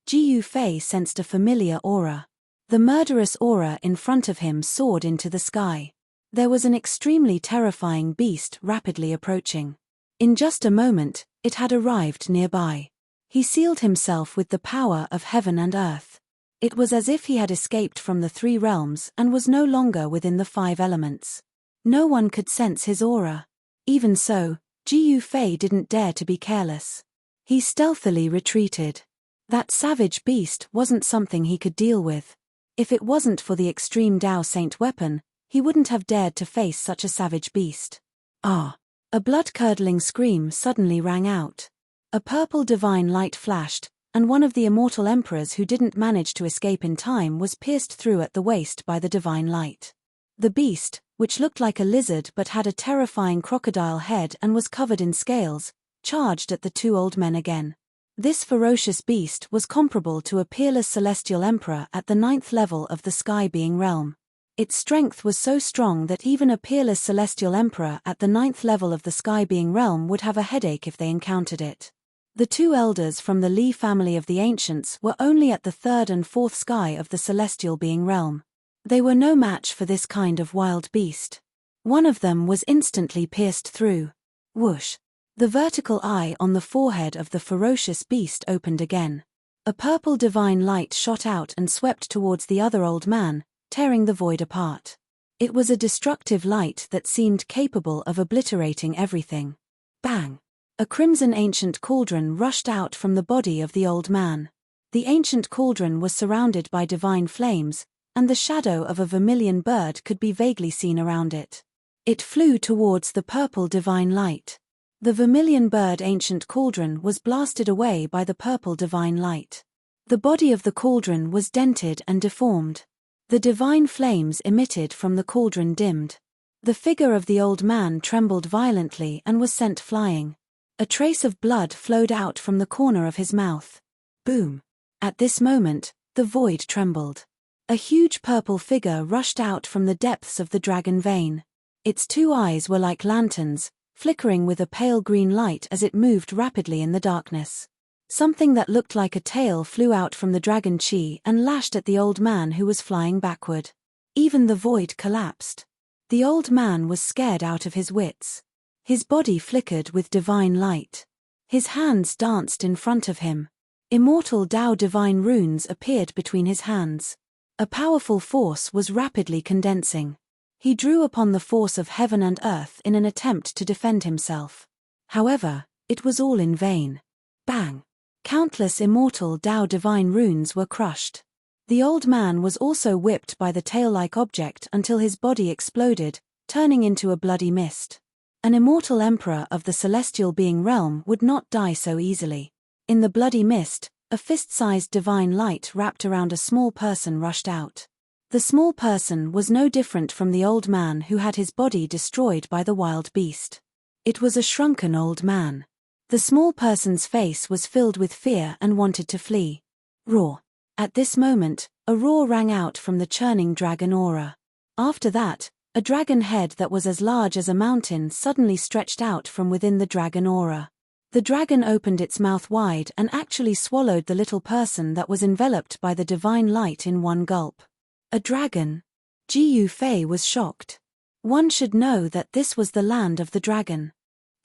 Jiu Fei sensed a familiar aura. The murderous aura in front of him soared into the sky. There was an extremely terrifying beast rapidly approaching. In just a moment, it had arrived nearby. He sealed himself with the power of heaven and earth. It was as if he had escaped from the 3 realms and was no longer within the 5 elements. No one could sense his aura. Even so, Jiu Fei didn't dare to be careless. He stealthily retreated. That savage beast wasn't something he could deal with. If it wasn't for the extreme Tao saint weapon, he wouldn't have dared to face such a savage beast. Ah! A blood-curdling scream suddenly rang out. A purple divine light flashed, and one of the immortal emperors who didn't manage to escape in time was pierced through at the waist by the divine light. The beast, which looked like a lizard but had a terrifying crocodile head and was covered in scales, charged at the 2 old men again. This ferocious beast was comparable to a peerless celestial emperor at the 9th level of the sky-being realm. Its strength was so strong that even a peerless celestial emperor at the 9th level of the sky-being realm would have a headache if they encountered it. The 2 elders from the Li family of the ancients were only at the 3rd and 4th sky of the celestial being realm. They were no match for this kind of wild beast. One of them was instantly pierced through. Whoosh! The vertical eye on the forehead of the ferocious beast opened again. A purple divine light shot out and swept towards the other old man, tearing the void apart. It was a destructive light that seemed capable of obliterating everything. Bang! A crimson ancient cauldron rushed out from the body of the old man. The ancient cauldron was surrounded by divine flames, and the shadow of a vermilion bird could be vaguely seen around it. It flew towards the purple divine light. The vermilion bird ancient cauldron was blasted away by the purple divine light. The body of the cauldron was dented and deformed. The divine flames emitted from the cauldron dimmed. The figure of the old man trembled violently and was sent flying. A trace of blood flowed out from the corner of his mouth. Boom! At this moment, the void trembled. A huge purple figure rushed out from the depths of the dragon vein. Its 2 eyes were like lanterns, flickering with a pale green light as it moved rapidly in the darkness. Something that looked like a tail flew out from the dragon chi and lashed at the old man who was flying backward. Even the void collapsed. The old man was scared out of his wits. His body flickered with divine light. His hands danced in front of him. Immortal Tao divine runes appeared between his hands. A powerful force was rapidly condensing. He drew upon the force of heaven and earth in an attempt to defend himself. However, it was all in vain. Bang! Countless immortal Tao divine runes were crushed. The old man was also whipped by the tail-like object until his body exploded, turning into a bloody mist. An immortal emperor of the celestial being realm would not die so easily. In the bloody mist, a fist-sized divine light wrapped around a small person rushed out. The small person was no different from the old man who had his body destroyed by the wild beast. It was a shrunken old man. The small person's face was filled with fear and wanted to flee. Roar! At this moment, a roar rang out from the churning dragon aura. After that, a dragon head that was as large as a mountain suddenly stretched out from within the dragon aura. The dragon opened its mouth wide and actually swallowed the little person that was enveloped by the divine light in one gulp. A dragon? Ji Yufei was shocked. One should know that this was the land of the dragon.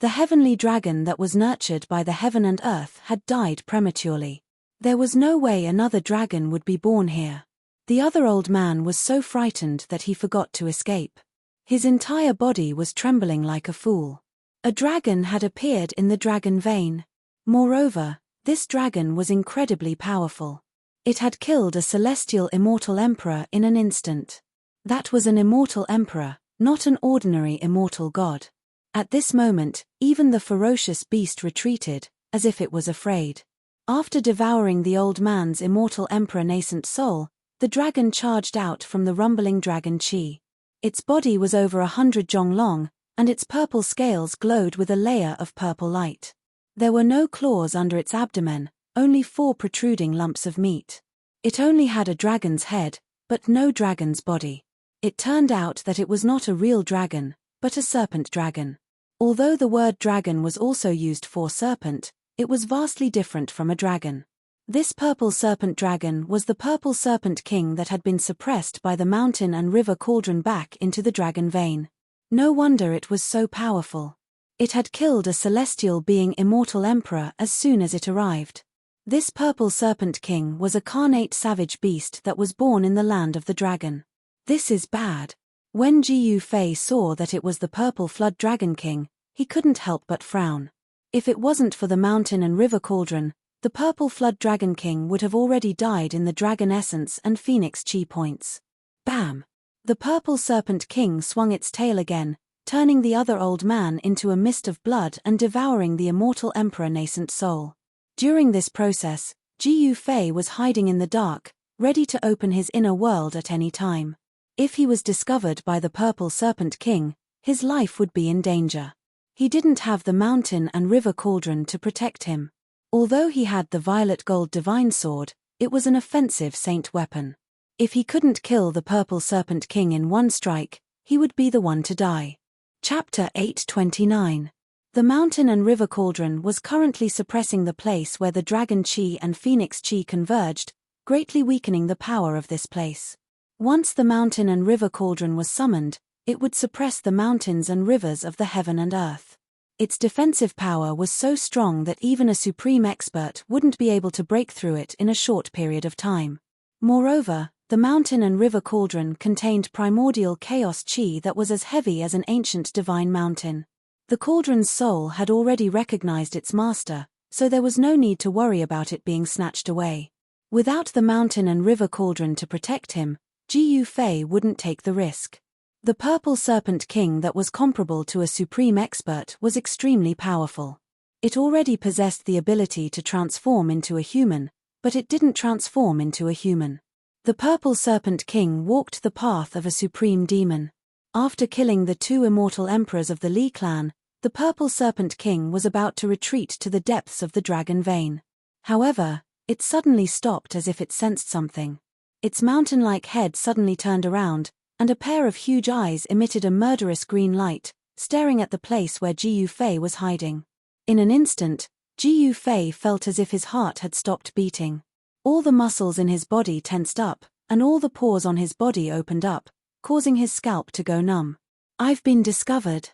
The heavenly dragon that was nurtured by the heaven and earth had died prematurely. There was no way another dragon would be born here. The other old man was so frightened that he forgot to escape. His entire body was trembling like a fool. A dragon had appeared in the dragon vein. Moreover, this dragon was incredibly powerful. It had killed a celestial immortal emperor in an instant. That was an immortal emperor, not an ordinary immortal god. At this moment, even the ferocious beast retreated, as if it was afraid. After devouring the old man's immortal emperor nascent soul, the dragon charged out from the rumbling dragon chi. Its body was over 100 zhong long, and its purple scales glowed with a layer of purple light. There were no claws under its abdomen, only 4 protruding lumps of meat. It only had a dragon's head, but no dragon's body. It turned out that it was not a real dragon, but a serpent dragon. Although the word dragon was also used for serpent, it was vastly different from a dragon. This purple serpent dragon was the purple serpent king that had been suppressed by the mountain and river cauldron back into the dragon vein. No wonder it was so powerful. It had killed a celestial being immortal emperor as soon as it arrived. This purple serpent king was a carnate savage beast that was born in the land of the dragon. This is bad. When Ji Yufei saw that it was the purple flood dragon king, he couldn't help but frown. If it wasn't for the mountain and river cauldron, the purple flood dragon king would have already died in the dragon essence and phoenix chi points. Bam! The purple serpent king swung its tail again, turning the other old man into a mist of blood and devouring the immortal emperor nascent soul. During this process, Ji Yufei was hiding in the dark, ready to open his inner world at any time. If he was discovered by the purple serpent king, his life would be in danger. He didn't have the mountain and river cauldron to protect him. Although he had the violet gold divine sword, it was an offensive saint weapon. If he couldn't kill the purple serpent king in one strike, he would be the one to die. Chapter 829. The mountain and river cauldron was currently suppressing the place where the dragon chi and phoenix chi converged, greatly weakening the power of this place. Once the mountain and river cauldron was summoned, it would suppress the mountains and rivers of the heaven and earth. Its defensive power was so strong that even a supreme expert wouldn't be able to break through it in a short period of time. Moreover, the mountain and river cauldron contained primordial chaos chi that was as heavy as an ancient divine mountain. The cauldron's soul had already recognized its master, so there was no need to worry about it being snatched away. Without the mountain and river cauldron to protect him, Ji Yufei wouldn't take the risk. The purple serpent king that was comparable to a supreme expert was extremely powerful. It already possessed the ability to transform into a human, but it didn't transform into a human. The Purple Serpent King walked the path of a supreme demon. After killing the 2 immortal emperors of the Li clan, the Purple Serpent King was about to retreat to the depths of the dragon vein. However, it suddenly stopped as if it sensed something. Its mountain-like head suddenly turned around, and a pair of huge eyes emitted a murderous green light, staring at the place where Ji Yufei was hiding. In an instant, Ji Yufei felt as if his heart had stopped beating. All the muscles in his body tensed up, and all the pores on his body opened up, causing his scalp to go numb. "I've been discovered."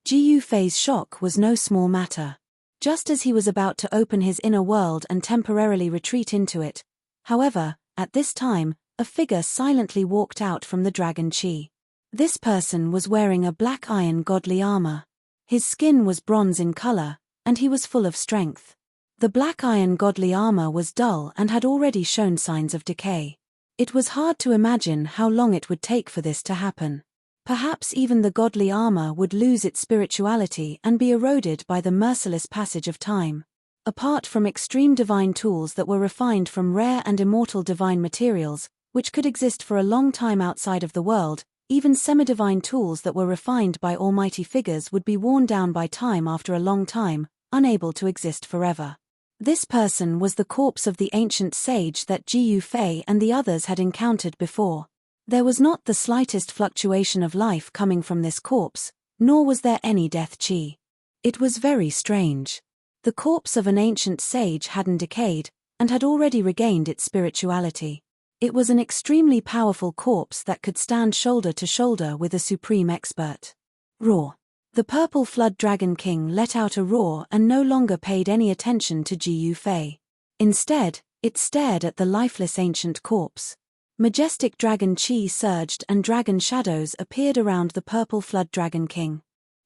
Ji Yufei's shock was no small matter. Just as he was about to open his inner world and temporarily retreat into it, however, at this time, a figure silently walked out from the dragon chi. This person was wearing a black iron godly armor. His skin was bronze in color, and he was full of strength. The black iron godly armor was dull and had already shown signs of decay. It was hard to imagine how long it would take for this to happen. Perhaps even the godly armor would lose its spirituality and be eroded by the merciless passage of time. Apart from extreme divine tools that were refined from rare and immortal divine materials, which could exist for a long time outside of the world, even semi-divine tools that were refined by almighty figures would be worn down by time after a long time, unable to exist forever. This person was the corpse of the ancient sage that Ji Yufei and the others had encountered before. There was not the slightest fluctuation of life coming from this corpse, nor was there any death chi. It was very strange. The corpse of an ancient sage hadn't decayed, and had already regained its spirituality. It was an extremely powerful corpse that could stand shoulder to shoulder with a supreme expert. Roar. The Purple Flood Dragon King let out a roar and no longer paid any attention to Ji Yufei. Instead, it stared at the lifeless ancient corpse. Majestic dragon chi surged and dragon shadows appeared around the Purple Flood Dragon King.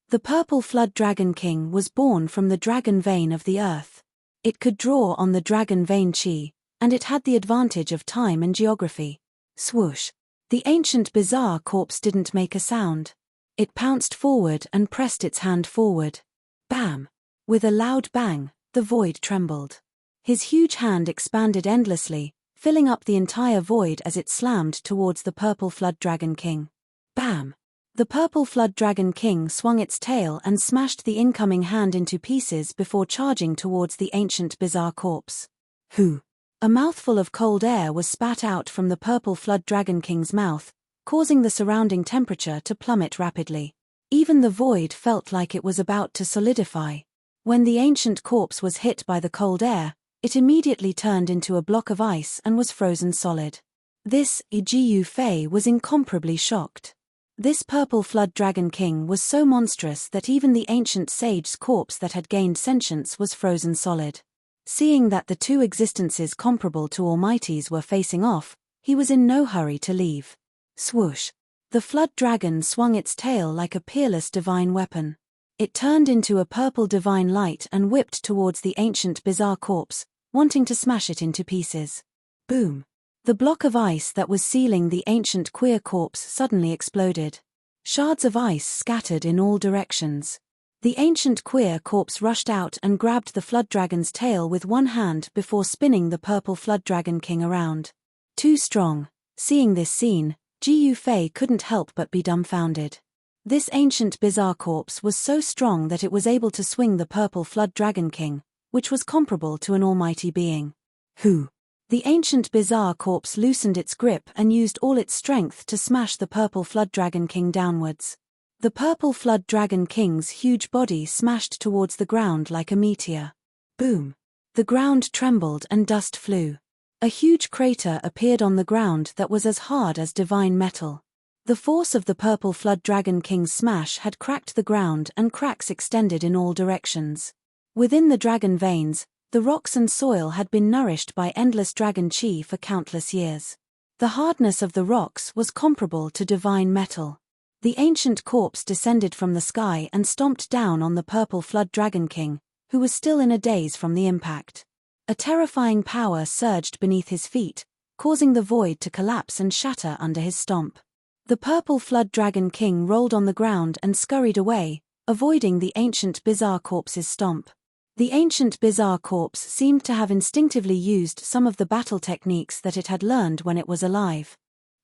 The Purple Flood Dragon King was born from the dragon vein of the earth. It could draw on the dragon vein chi, and it had the advantage of time and geography. Swoosh. The ancient bizarre corpse didn't make a sound. It pounced forward and pressed its hand forward. Bam! With a loud bang, the void trembled. His huge hand expanded endlessly, filling up the entire void as it slammed towards the Purple Flood Dragon King. Bam! The Purple Flood Dragon King swung its tail and smashed the incoming hand into pieces before charging towards the ancient bizarre corpse. Hoo! A mouthful of cold air was spat out from the Purple Flood Dragon King's mouth, causing the surrounding temperature to plummet rapidly. Even the void felt like it was about to solidify. When the ancient corpse was hit by the cold air, it immediately turned into a block of ice and was frozen solid. Ji Yufei was incomparably shocked. This Purple Flood Dragon King was so monstrous that even the ancient sage's corpse that had gained sentience was frozen solid. Seeing that the two existences comparable to Almighty's were facing off, he was in no hurry to leave. Swoosh! The flood dragon swung its tail like a peerless divine weapon. It turned into a purple divine light and whipped towards the ancient bizarre corpse, wanting to smash it into pieces. Boom! The block of ice that was sealing the ancient queer corpse suddenly exploded. Shards of ice scattered in all directions. The ancient queer corpse rushed out and grabbed the flood dragon's tail with one hand before spinning the Purple Flood Dragon King around. Too strong. Seeing this scene, Ji Yufei couldn't help but be dumbfounded. This ancient bizarre corpse was so strong that it was able to swing the Purple Flood Dragon King, which was comparable to an almighty being. Who? The ancient bizarre corpse loosened its grip and used all its strength to smash the Purple Flood Dragon King downwards. The Purple Flood Dragon King's huge body smashed towards the ground like a meteor. Boom! The ground trembled and dust flew. A huge crater appeared on the ground that was as hard as divine metal. The force of the Purple Flood Dragon King's smash had cracked the ground and cracks extended in all directions. Within the dragon veins, the rocks and soil had been nourished by endless dragon chi for countless years. The hardness of the rocks was comparable to divine metal. The ancient corpse descended from the sky and stomped down on the Purple Flood Dragon King, who was still in a daze from the impact. A terrifying power surged beneath his feet, causing the void to collapse and shatter under his stomp. The Purple Flood Dragon King rolled on the ground and scurried away, avoiding the ancient bizarre corpse's stomp. The ancient bizarre corpse seemed to have instinctively used some of the battle techniques that it had learned when it was alive.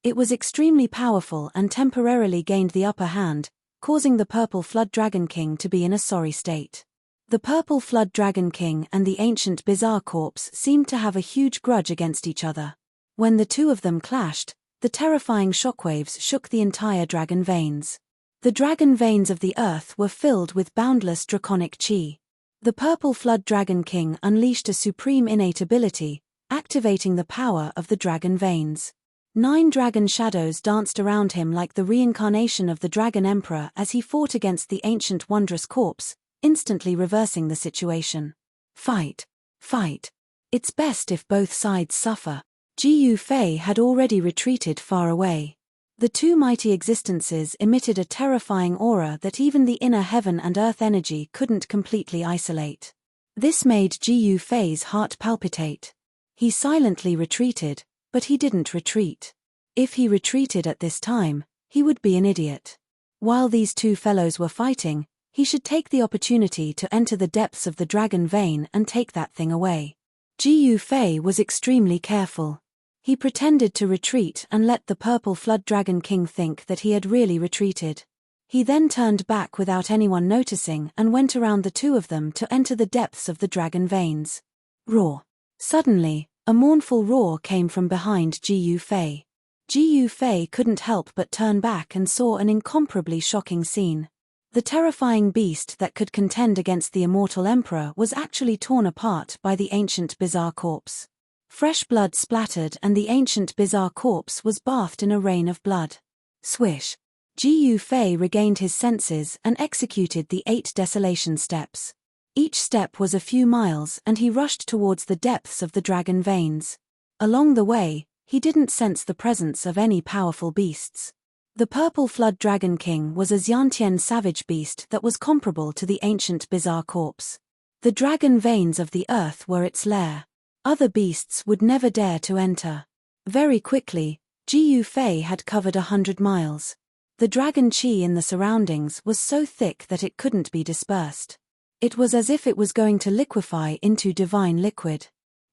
It was extremely powerful and temporarily gained the upper hand, causing the Purple Flood Dragon King to be in a sorry state. The Purple Flood Dragon King and the ancient bizarre corpse seemed to have a huge grudge against each other. When the two of them clashed, the terrifying shockwaves shook the entire dragon veins. The dragon veins of the earth were filled with boundless draconic chi. The Purple Flood Dragon King unleashed a supreme innate ability, activating the power of the dragon veins. 9 dragon shadows danced around him like the reincarnation of the Dragon Emperor as he fought against the ancient wondrous corpse, instantly reversing the situation. Fight. Fight. It's best if both sides suffer. Ji Fei had already retreated far away. The two mighty existences emitted a terrifying aura that even the inner heaven and earth energy couldn't completely isolate. This made Ji Fei's heart palpitate. He silently retreated, but he didn't retreat. If he retreated at this time, he would be an idiot. While these two fellows were fighting, he should take the opportunity to enter the depths of the dragon vein and take that thing away. Ji Fei was extremely careful. He pretended to retreat and let the Purple Flood Dragon King think that he had really retreated. He then turned back without anyone noticing and went around the two of them to enter the depths of the dragon veins. Roar. Suddenly, a mournful roar came from behind Ji Fei. Ji Fei couldn't help but turn back and saw an incomparably shocking scene. The terrifying beast that could contend against the immortal emperor was actually torn apart by the ancient bizarre corpse. Fresh blood splattered and the ancient bizarre corpse was bathed in a rain of blood. Swish. Ji Fei regained his senses and executed the 8 desolation steps. Each step was a few miles and he rushed towards the depths of the dragon veins. Along the way, he didn't sense the presence of any powerful beasts. The Purple Flood Dragon King was a Xiantian savage beast that was comparable to the ancient bizarre corpse. The dragon veins of the earth were its lair. Other beasts would never dare to enter. Very quickly, Ji Fei had covered 100 miles. The dragon chi in the surroundings was so thick that it couldn't be dispersed. It was as if it was going to liquefy into divine liquid.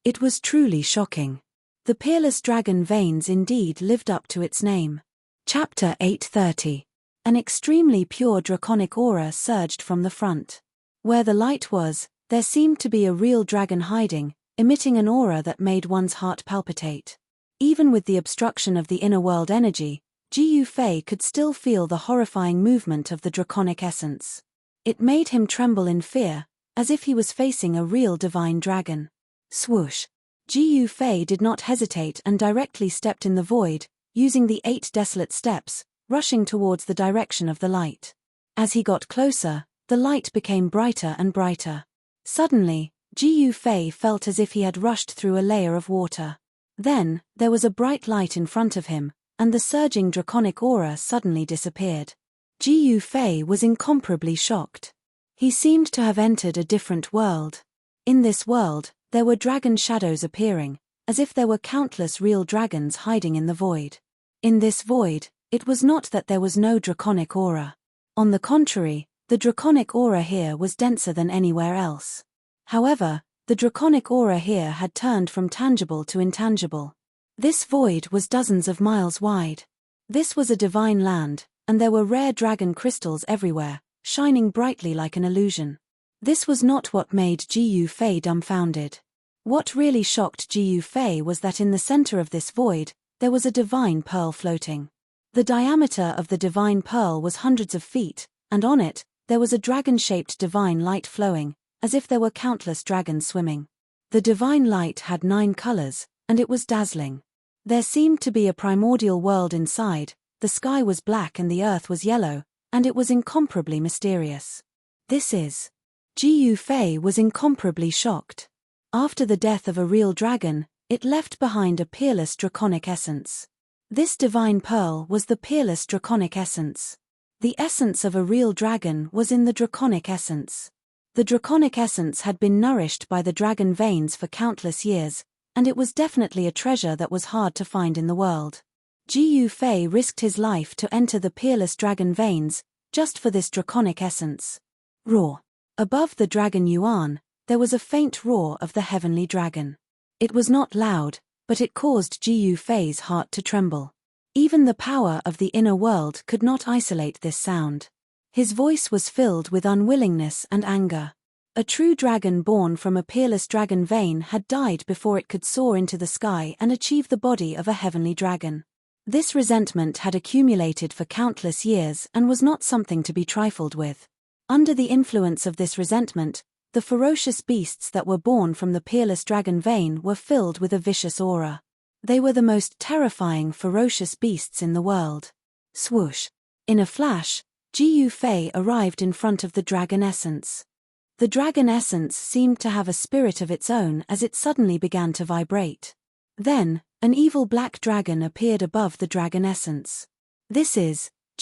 It was truly shocking. The peerless dragon veins indeed lived up to its name. Chapter 830. An extremely pure draconic aura surged from the front. Where the light was, there seemed to be a real dragon hiding, emitting an aura that made one's heart palpitate. Even with the obstruction of the inner world energy, Ji Fei could still feel the horrifying movement of the draconic essence. It made him tremble in fear, as if he was facing a real divine dragon. Swoosh. Ji Fei did not hesitate and directly stepped in the void, using the 8 desolate steps, rushing towards the direction of the light. As he got closer, the light became brighter and brighter. Suddenly, Ji Fei felt as if he had rushed through a layer of water. Then, there was a bright light in front of him, and the surging draconic aura suddenly disappeared. Ji Fei was incomparably shocked. He seemed to have entered a different world. In this world, there were dragon shadows appearing, as if there were countless real dragons hiding in the void. In this void, it was not that there was no draconic aura. On the contrary, the draconic aura here was denser than anywhere else. However, the draconic aura here had turned from tangible to intangible. This void was dozens of miles wide. This was a divine land, and there were rare dragon crystals everywhere, shining brightly like an illusion. This was not what made Ji Fei dumbfounded. What really shocked Ji Fei was that in the center of this void, there was a divine pearl floating. The diameter of the divine pearl was hundreds of feet, and on it, there was a dragon-shaped divine light flowing, as if there were countless dragons swimming. The divine light had 9 colors, and it was dazzling. There seemed to be a primordial world inside, the sky was black and the earth was yellow, and it was incomparably mysterious. This is. Ji Fei was incomparably shocked. After the death of a real dragon, it left behind a peerless draconic essence. This divine pearl was the peerless draconic essence. The essence of a real dragon was in the draconic essence. The draconic essence had been nourished by the dragon veins for countless years, and it was definitely a treasure that was hard to find in the world. Ji Fei risked his life to enter the peerless dragon veins, just for this draconic essence. Roar. Above the dragon Yuan, there was a faint roar of the heavenly dragon. It was not loud, but it caused Ji Yufei's heart to tremble. Even the power of the inner world could not isolate this sound. His voice was filled with unwillingness and anger. A true dragon born from a peerless dragon vein had died before it could soar into the sky and achieve the body of a heavenly dragon. This resentment had accumulated for countless years and was not something to be trifled with. Under the influence of this resentment, the ferocious beasts that were born from the peerless dragon vein were filled with a vicious aura. They were the most terrifying ferocious beasts in the world. Swoosh! In a flash, Ji Yufei arrived in front of the dragon essence. The dragon essence seemed to have a spirit of its own as it suddenly began to vibrate. Then, an evil black dragon appeared above the dragon essence. Ji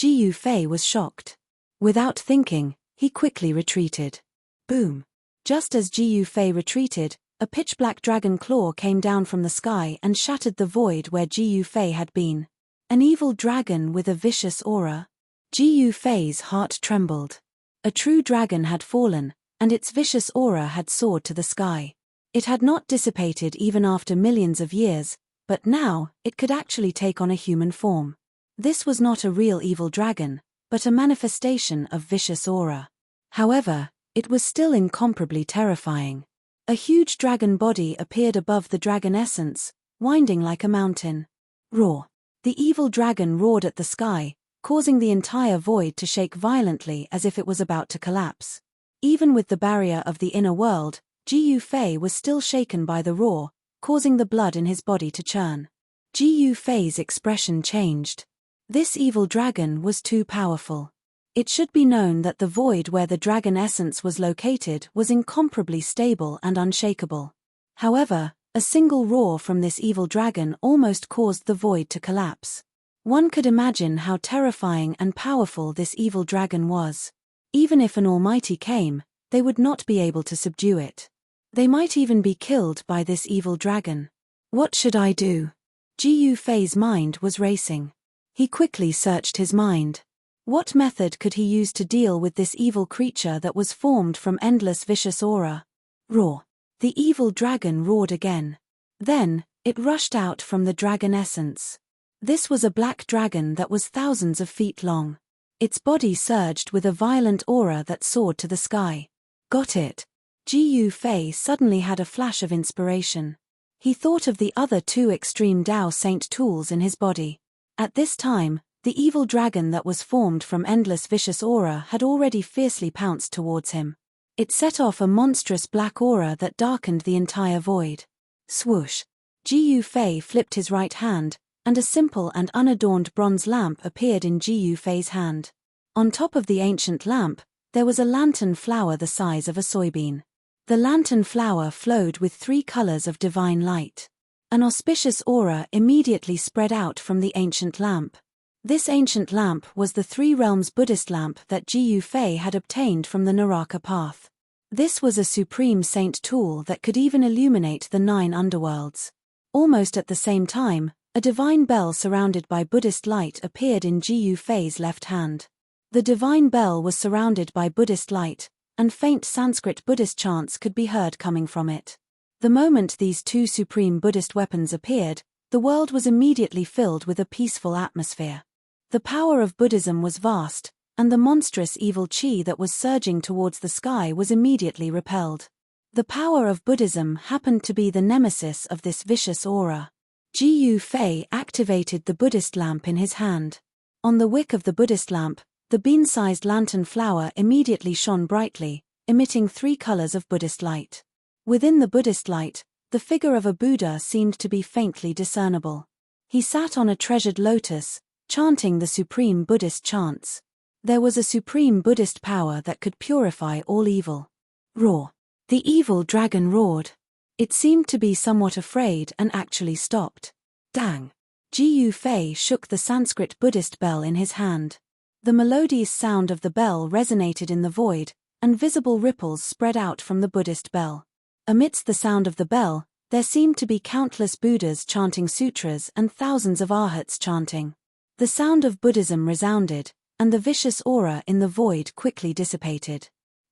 Yufei was shocked. Without thinking, he quickly retreated. Boom! Just as Ji Yufei retreated, a pitch-black dragon claw came down from the sky and shattered the void where Ji Yufei had been. An evil dragon with a vicious aura. Ji Yufei's heart trembled. A true dragon had fallen, and its vicious aura had soared to the sky. It had not dissipated even after millions of years, but now, it could actually take on a human form. This was not a real evil dragon, but a manifestation of vicious aura. However, it was still incomparably terrifying. A huge dragon body appeared above the dragon essence, winding like a mountain. Roar! The evil dragon roared at the sky, causing the entire void to shake violently as if it was about to collapse. Even with the barrier of the inner world, Ji Yufei was still shaken by the roar, causing the blood in his body to churn. Ji Yufei's expression changed. This evil dragon was too powerful. It should be known that the void where the dragon essence was located was incomparably stable and unshakable. However, a single roar from this evil dragon almost caused the void to collapse. One could imagine how terrifying and powerful this evil dragon was. Even if an almighty came, they would not be able to subdue it. They might even be killed by this evil dragon. What should I do? Ji Yufei's mind was racing. He quickly searched his mind. What method could he use to deal with this evil creature that was formed from endless vicious aura? Roar! The evil dragon roared again. Then, it rushed out from the dragon essence. This was a black dragon that was thousands of feet long. Its body surged with a violent aura that soared to the sky. Got it! Ji Yufei suddenly had a flash of inspiration. He thought of the other two extreme Dao Saint tools in his body. At this time, the evil dragon that was formed from endless vicious aura had already fiercely pounced towards him. It set off a monstrous black aura that darkened the entire void. Swoosh! Ji Yufei flipped his right hand, and a simple and unadorned bronze lamp appeared in Ji Yufei's hand. On top of the ancient lamp, there was a lantern flower the size of a soybean. The lantern flower flowed with 3 colors of divine light. An auspicious aura immediately spread out from the ancient lamp. This ancient lamp was the 3 realms Buddhist lamp that Ji Yufei had obtained from the Naraka path. This was a supreme saint tool that could even illuminate the 9 underworlds. Almost at the same time, a divine bell surrounded by Buddhist light appeared in Ji Yufei's left hand. The divine bell was surrounded by Buddhist light, and faint Sanskrit Buddhist chants could be heard coming from it. The moment these 2 supreme Buddhist weapons appeared, the world was immediately filled with a peaceful atmosphere. The power of Buddhism was vast, and the monstrous evil qi that was surging towards the sky was immediately repelled. The power of Buddhism happened to be the nemesis of this vicious aura. Ji Yufei activated the Buddhist lamp in his hand. On the wick of the Buddhist lamp, the bean-sized lantern flower immediately shone brightly, emitting 3 colors of Buddhist light. Within the Buddhist light, the figure of a Buddha seemed to be faintly discernible. He sat on a treasured lotus, chanting the supreme Buddhist chants. There was a supreme Buddhist power that could purify all evil. Roar! The evil dragon roared. It seemed to be somewhat afraid and actually stopped. Dang! Ji Yufei shook the Sanskrit Buddhist bell in his hand. The melodious sound of the bell resonated in the void, and visible ripples spread out from the Buddhist bell. Amidst the sound of the bell, there seemed to be countless Buddhas chanting sutras and thousands of arhats chanting. The sound of Buddhism resounded, and the vicious aura in the void quickly dissipated.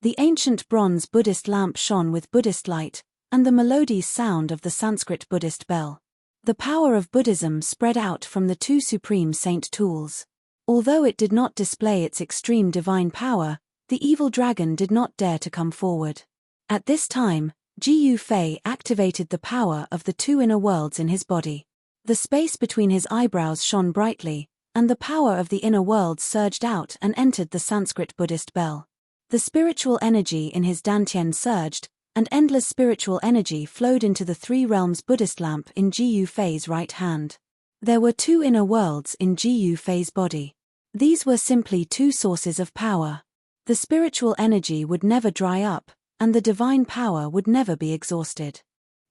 The ancient bronze Buddhist lamp shone with Buddhist light, and the melodious sound of the Sanskrit Buddhist bell. The power of Buddhism spread out from the two supreme saint tools. Although it did not display its extreme divine power, the evil dragon did not dare to come forward. At this time, Jiyu Fei activated the power of the two inner worlds in his body. The space between his eyebrows shone brightly, and the power of the inner world surged out and entered the Sanskrit Buddhist bell. The spiritual energy in his dantian surged, and endless spiritual energy flowed into the three realms Buddhist lamp in Jiyu Fei's right hand. There were two inner worlds in Jiyu Fei's body. These were simply two sources of power. The spiritual energy would never dry up, and the divine power would never be exhausted.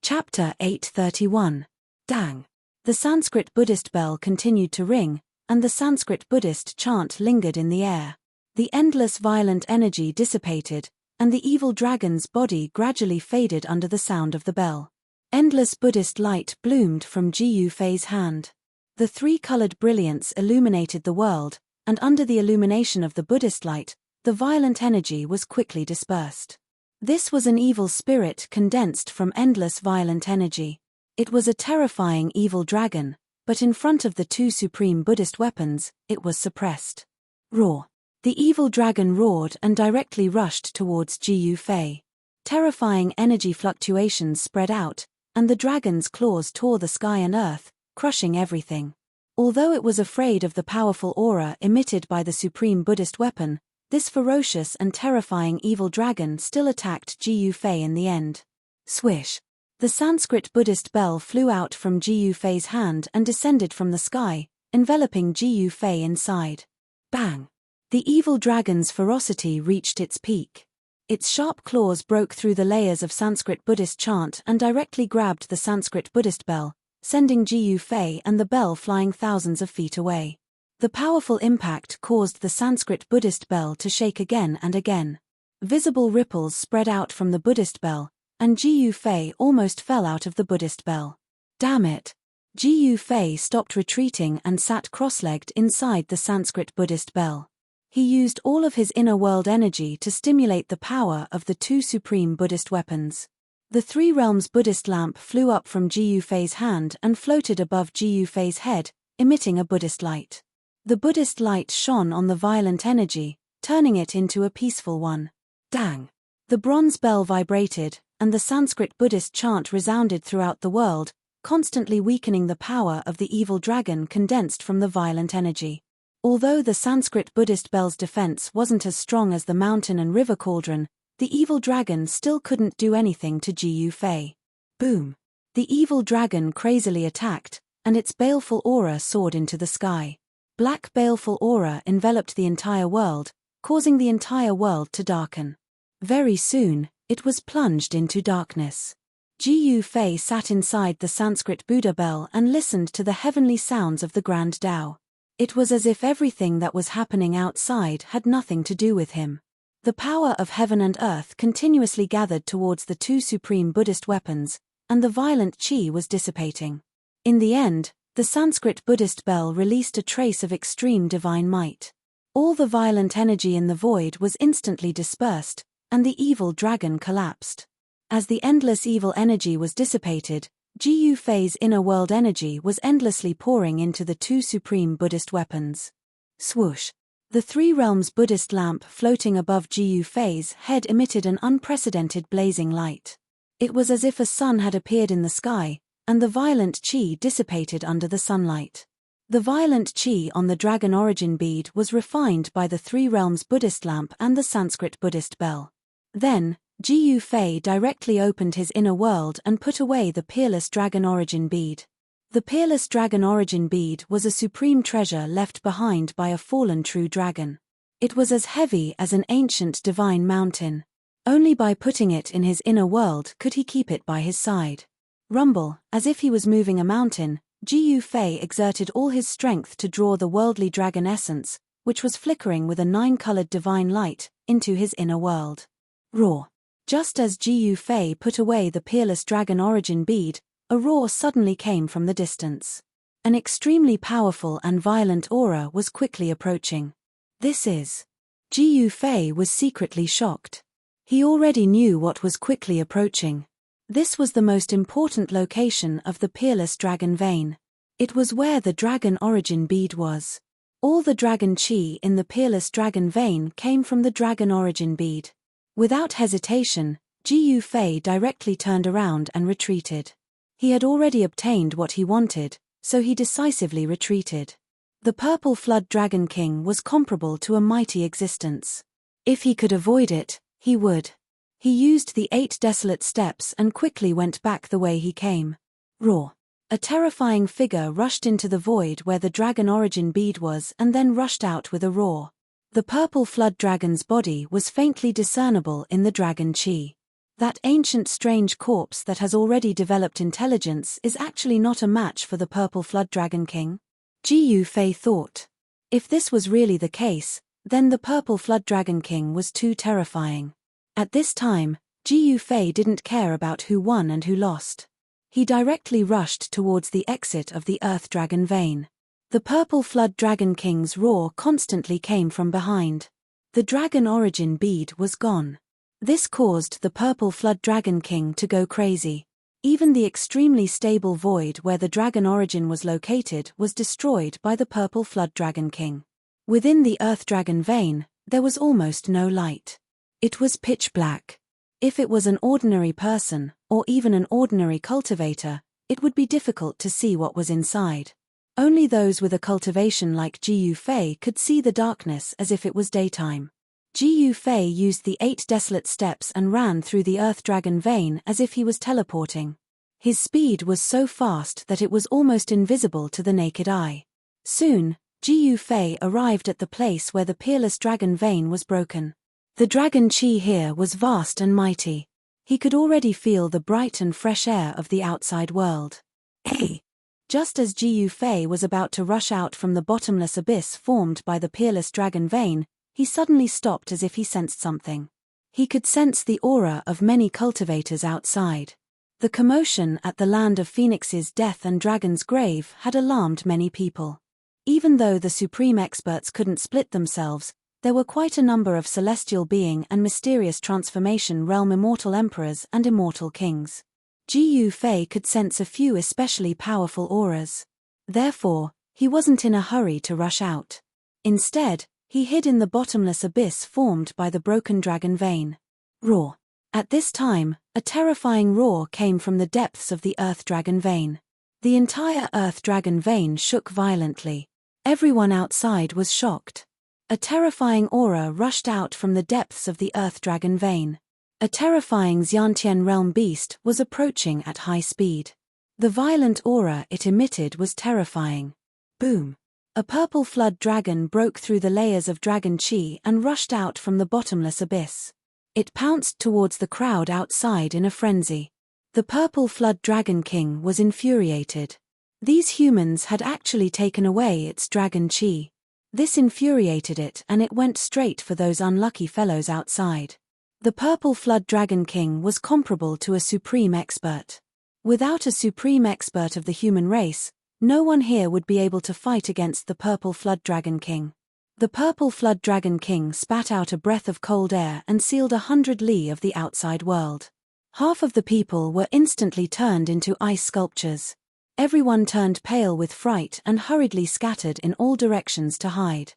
Chapter 831. Dang. The Sanskrit Buddhist bell continued to ring, and the Sanskrit Buddhist chant lingered in the air. The endless violent energy dissipated, and the evil dragon's body gradually faded under the sound of the bell. Endless Buddhist light bloomed from Jiyu Fei's hand. The three-colored brilliance illuminated the world, and under the illumination of the Buddhist light, the violent energy was quickly dispersed. This was an evil spirit condensed from endless violent energy. It was a terrifying evil dragon, but in front of the two supreme Buddhist weapons, it was suppressed. Roar. The evil dragon roared and directly rushed towards Jiyu Fei. Terrifying energy fluctuations spread out, and the dragon's claws tore the sky and earth, crushing everything. Although it was afraid of the powerful aura emitted by the supreme Buddhist weapon, this ferocious and terrifying evil dragon still attacked Jiyu Fei in the end. Swish. The Sanskrit Buddhist bell flew out from Jiyu Fei's hand and descended from the sky, enveloping Jiyu Fei inside. Bang! The evil dragon's ferocity reached its peak. Its sharp claws broke through the layers of Sanskrit Buddhist chant and directly grabbed the Sanskrit Buddhist bell, sending Jiyu Fei and the bell flying thousands of feet away. The powerful impact caused the Sanskrit Buddhist bell to shake again and again. Visible ripples spread out from the Buddhist bell, and Jiyu Fei almost fell out of the Buddhist bell. Damn it! Jiyu Fei stopped retreating and sat cross-legged inside the Sanskrit Buddhist bell. He used all of his inner world energy to stimulate the power of the two supreme Buddhist weapons. The three realms Buddhist lamp flew up from Jiyu Fei's hand and floated above Jiyu Fei's head, emitting a Buddhist light. The Buddhist light shone on the violent energy, turning it into a peaceful one. Dang! The bronze bell vibrated, and the Sanskrit Buddhist chant resounded throughout the world, constantly weakening the power of the evil dragon condensed from the violent energy. Although the Sanskrit Buddhist bell's defense wasn't as strong as the mountain and river cauldron, the evil dragon still couldn't do anything to Jiyu Fei. Boom! The evil dragon crazily attacked, and its baleful aura soared into the sky. Black baleful aura enveloped the entire world, causing the entire world to darken. Very soon, it was plunged into darkness. Jiyu Fei sat inside the Sanskrit Buddha bell and listened to the heavenly sounds of the Grand Tao. It was as if everything that was happening outside had nothing to do with him. The power of heaven and earth continuously gathered towards the two supreme Buddhist weapons, and the violent qi was dissipating. In the end, the Sanskrit Buddhist bell released a trace of extreme divine might. All the violent energy in the void was instantly dispersed, and the evil dragon collapsed. As the endless evil energy was dissipated, Jiyu Fei's inner world energy was endlessly pouring into the two supreme Buddhist weapons. Swoosh! The three realms Buddhist lamp floating above Jiyu Fei's head emitted an unprecedented blazing light. It was as if a sun had appeared in the sky, and the violent qi dissipated under the sunlight. The violent qi on the dragon origin bead was refined by the three realms Buddhist lamp and the Sanskrit Buddhist bell. Then, Jiyu Fei directly opened his inner world and put away the peerless dragon origin bead. The peerless dragon origin bead was a supreme treasure left behind by a fallen true dragon. It was as heavy as an ancient divine mountain. Only by putting it in his inner world could he keep it by his side. Rumble, as if he was moving a mountain, Jiyu Fei exerted all his strength to draw the worldly dragon essence, which was flickering with a 9-colored divine light, into his inner world. Roar! Just as Jiyu Fei put away the peerless dragon origin bead, a roar suddenly came from the distance. An extremely powerful and violent aura was quickly approaching. This is... Jiyu Fei was secretly shocked. He already knew what was quickly approaching. This was the most important location of the peerless dragon vein. It was where the dragon origin bead was. All the dragon chi in the peerless dragon vein came from the dragon origin bead. Without hesitation, Ji Yufei directly turned around and retreated. He had already obtained what he wanted, so he decisively retreated. The purple flood dragon king was comparable to a mighty existence. If he could avoid it, he would. He used the 8 desolate steps and quickly went back the way he came. Roar! A terrifying figure rushed into the void where the dragon origin bead was and then rushed out with a roar. The purple flood dragon's body was faintly discernible in the dragon chi. That ancient strange corpse that has already developed intelligence is actually not a match for the purple flood dragon king? Ji Yufei thought. If this was really the case, then the purple flood dragon king was too terrifying. At this time, Ji Yufei didn't care about who won and who lost. He directly rushed towards the exit of the Earth Dragon vein. The purple flood dragon king's roar constantly came from behind. The dragon origin bead was gone. This caused the purple flood dragon king to go crazy. Even the extremely stable void where the dragon origin was located was destroyed by the purple flood dragon king. Within the Earth Dragon vein, there was almost no light. It was pitch black. If it was an ordinary person, or even an ordinary cultivator, it would be difficult to see what was inside. Only those with a cultivation like Ji Yufei could see the darkness as if it was daytime. Ji Yufei used the 8 desolate steps and ran through the Earth Dragon vein as if he was teleporting. His speed was so fast that it was almost invisible to the naked eye. Soon, Ji Yufei arrived at the place where the peerless dragon vein was broken. The dragon chi here was vast and mighty. He could already feel the bright and fresh air of the outside world. Hey! Just as Ji Yufei was about to rush out from the bottomless abyss formed by the peerless dragon vein, he suddenly stopped as if he sensed something. He could sense the aura of many cultivators outside. The commotion at the land of Phoenix's death and dragon's grave had alarmed many people. Even though the supreme experts couldn't split themselves, there were quite a number of celestial being and mysterious transformation realm immortal emperors and immortal kings. Ji Yufei could sense a few especially powerful auras. Therefore, he wasn't in a hurry to rush out. Instead, he hid in the bottomless abyss formed by the broken dragon vein. Roar! At this time, a terrifying roar came from the depths of the Earth Dragon vein. The entire Earth Dragon vein shook violently. Everyone outside was shocked. A terrifying aura rushed out from the depths of the Earth Dragon vein. A terrifying Xiantian realm beast was approaching at high speed. The violent aura it emitted was terrifying. Boom! A purple flood dragon broke through the layers of dragon chi and rushed out from the bottomless abyss. It pounced towards the crowd outside in a frenzy. The purple flood dragon king was infuriated. These humans had actually taken away its dragon chi. This infuriated it and it went straight for those unlucky fellows outside. The purple flood dragon king was comparable to a supreme expert. Without a supreme expert of the human race, no one here would be able to fight against the purple flood dragon king. The purple flood dragon king spat out a breath of cold air and sealed 100 li of the outside world. Half of the people were instantly turned into ice sculptures. Everyone turned pale with fright and hurriedly scattered in all directions to hide.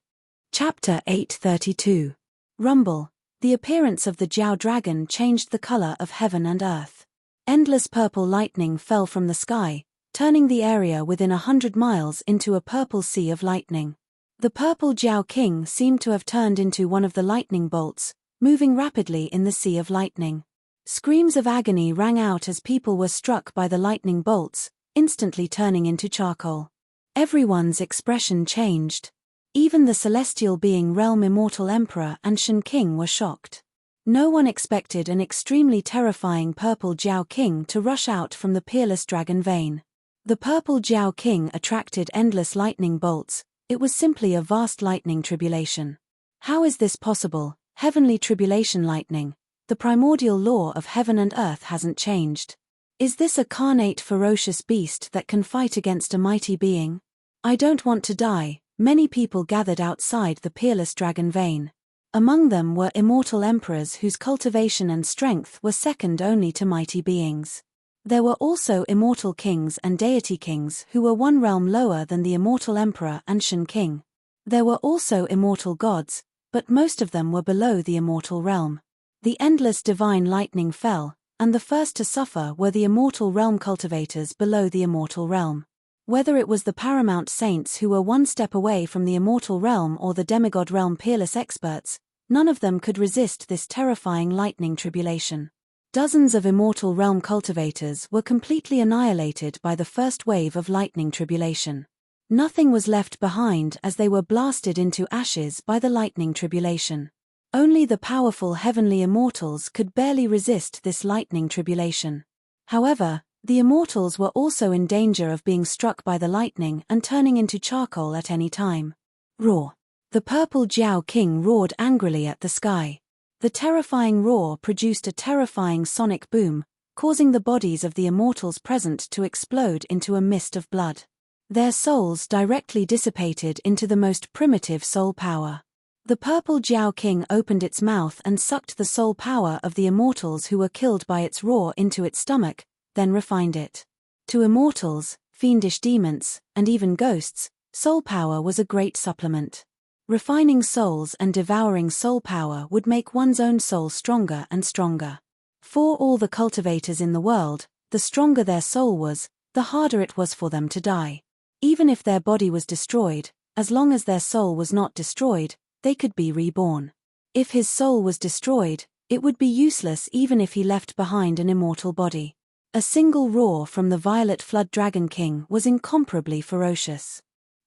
Chapter 832. Rumble. The appearance of the Jiao dragon changed the color of heaven and earth. Endless purple lightning fell from the sky, turning the area within 100 miles into a purple sea of lightning. The purple Jiao king seemed to have turned into one of the lightning bolts, moving rapidly in the sea of lightning. Screams of agony rang out as people were struck by the lightning bolts, instantly turning into charcoal. Everyone's expression changed. Even the celestial being realm immortal emperor and Shen king were shocked. No one expected an extremely terrifying purple Jiao king to rush out from the peerless dragon vein. The purple Jiao king attracted endless lightning bolts. It was simply a vast lightning tribulation. How is this possible? Heavenly tribulation lightning. The primordial law of heaven and earth hasn't changed. Is this a carnate ferocious beast that can fight against a mighty being? I don't want to die. Many people gathered outside the peerless dragon vein. Among them were immortal emperors whose cultivation and strength were second only to mighty beings. There were also immortal kings and deity kings who were one realm lower than the immortal emperor and Shen king. There were also immortal gods, but most of them were below the immortal realm. The endless divine lightning fell, and the first to suffer were the immortal realm cultivators below the immortal realm. Whether it was the paramount saints who were one step away from the immortal realm or the demigod realm peerless experts, none of them could resist this terrifying lightning tribulation. Dozens of immortal realm cultivators were completely annihilated by the first wave of lightning tribulation. Nothing was left behind as they were blasted into ashes by the lightning tribulation. Only the powerful heavenly immortals could barely resist this lightning tribulation. However, the immortals were also in danger of being struck by the lightning and turning into charcoal at any time. Roar. The purple Jiao King roared angrily at the sky. The terrifying roar produced a terrifying sonic boom, causing the bodies of the immortals present to explode into a mist of blood. Their souls directly dissipated into the most primitive soul power. The purple Jiao King opened its mouth and sucked the soul power of the immortals who were killed by its roar into its stomach, then refined it. To immortals, fiendish demons, and even ghosts, soul power was a great supplement. Refining souls and devouring soul power would make one's own soul stronger and stronger. For all the cultivators in the world, the stronger their soul was, the harder it was for them to die. Even if their body was destroyed, as long as their soul was not destroyed, they could be reborn. If his soul was destroyed, it would be useless even if he left behind an immortal body. A single roar from the Violet Flood Dragon King was incomparably ferocious.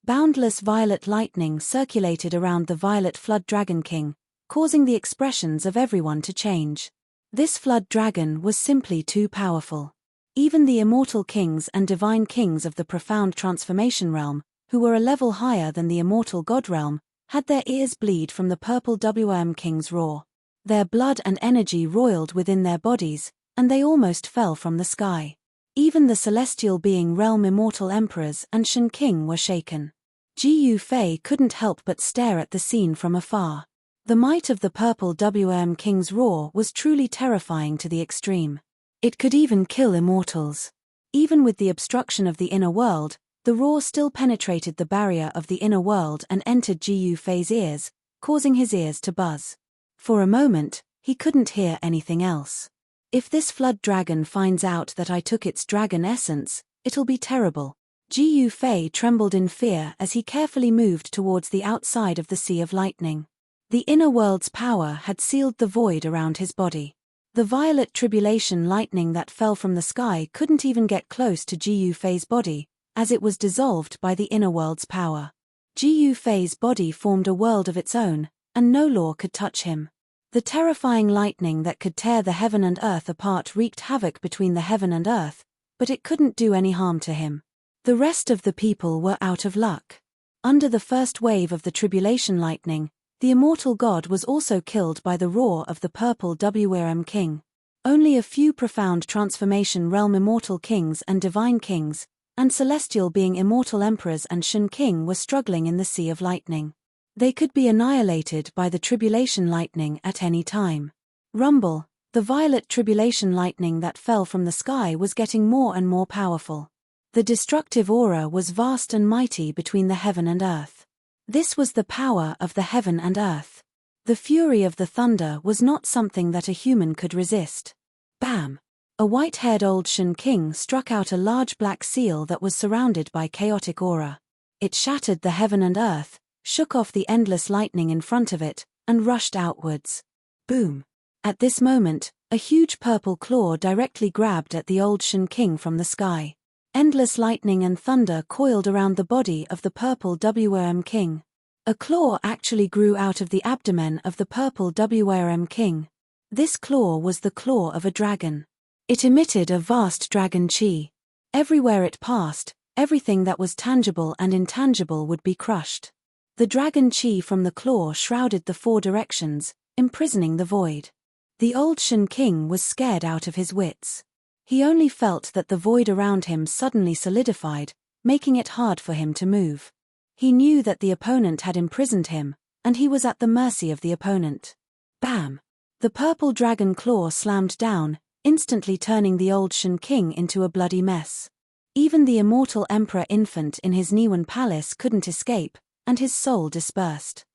Boundless violet lightning circulated around the Violet Flood Dragon King, causing the expressions of everyone to change. This flood dragon was simply too powerful. Even the immortal kings and divine kings of the profound transformation realm, who were a level higher than the immortal god realm, had their ears bleed from the purple WM King's roar. Their blood and energy roiled within their bodies, and they almost fell from the sky. Even the celestial being realm immortal emperors and Shen King were shaken. Ji Fei couldn't help but stare at the scene from afar. The might of the purple WM King's roar was truly terrifying to the extreme. It could even kill immortals. Even with the obstruction of the inner world, the roar still penetrated the barrier of the inner world and entered Ji Fei's ears, causing his ears to buzz. For a moment, he couldn't hear anything else. If this flood dragon finds out that I took its dragon essence, it'll be terrible. Ji Fei trembled in fear as he carefully moved towards the outside of the Sea of Lightning. The inner world's power had sealed the void around his body. The violet tribulation lightning that fell from the sky couldn't even get close to Ji Fei's body, as it was dissolved by the inner world's power. Ji Fei's body formed a world of its own, and no law could touch him. The terrifying lightning that could tear the heaven and earth apart wreaked havoc between the heaven and earth, but it couldn't do any harm to him. The rest of the people were out of luck. Under the first wave of the tribulation lightning, the immortal god was also killed by the roar of the purple WM King. Only a few profound transformation realm immortal kings and divine kings, and celestial being immortal emperors and Shen King were struggling in the Sea of Lightning. They could be annihilated by the tribulation lightning at any time. Rumble, the violet tribulation lightning that fell from the sky was getting more and more powerful. The destructive aura was vast and mighty between the heaven and earth. This was the power of the heaven and earth. The fury of the thunder was not something that a human could resist. Bam! A white-haired old Shen King struck out a large black seal that was surrounded by chaotic aura. It shattered the heaven and earth, shook off the endless lightning in front of it, and rushed outwards. Boom! At this moment, a huge purple claw directly grabbed at the old Shen King from the sky. Endless lightning and thunder coiled around the body of the purple WM King. A claw actually grew out of the abdomen of the purple WM King. This claw was the claw of a dragon. It emitted a vast dragon chi. Everywhere it passed, everything that was tangible and intangible would be crushed. The dragon chi from the claw shrouded the four directions, imprisoning the void. The old Shen King was scared out of his wits. He only felt that the void around him suddenly solidified, making it hard for him to move. He knew that the opponent had imprisoned him, and he was at the mercy of the opponent. Bam! The purple dragon claw slammed down, instantly turning the old Shen King into a bloody mess. Even the immortal emperor infant in his Niwen palace couldn't escape, and his soul dispersed.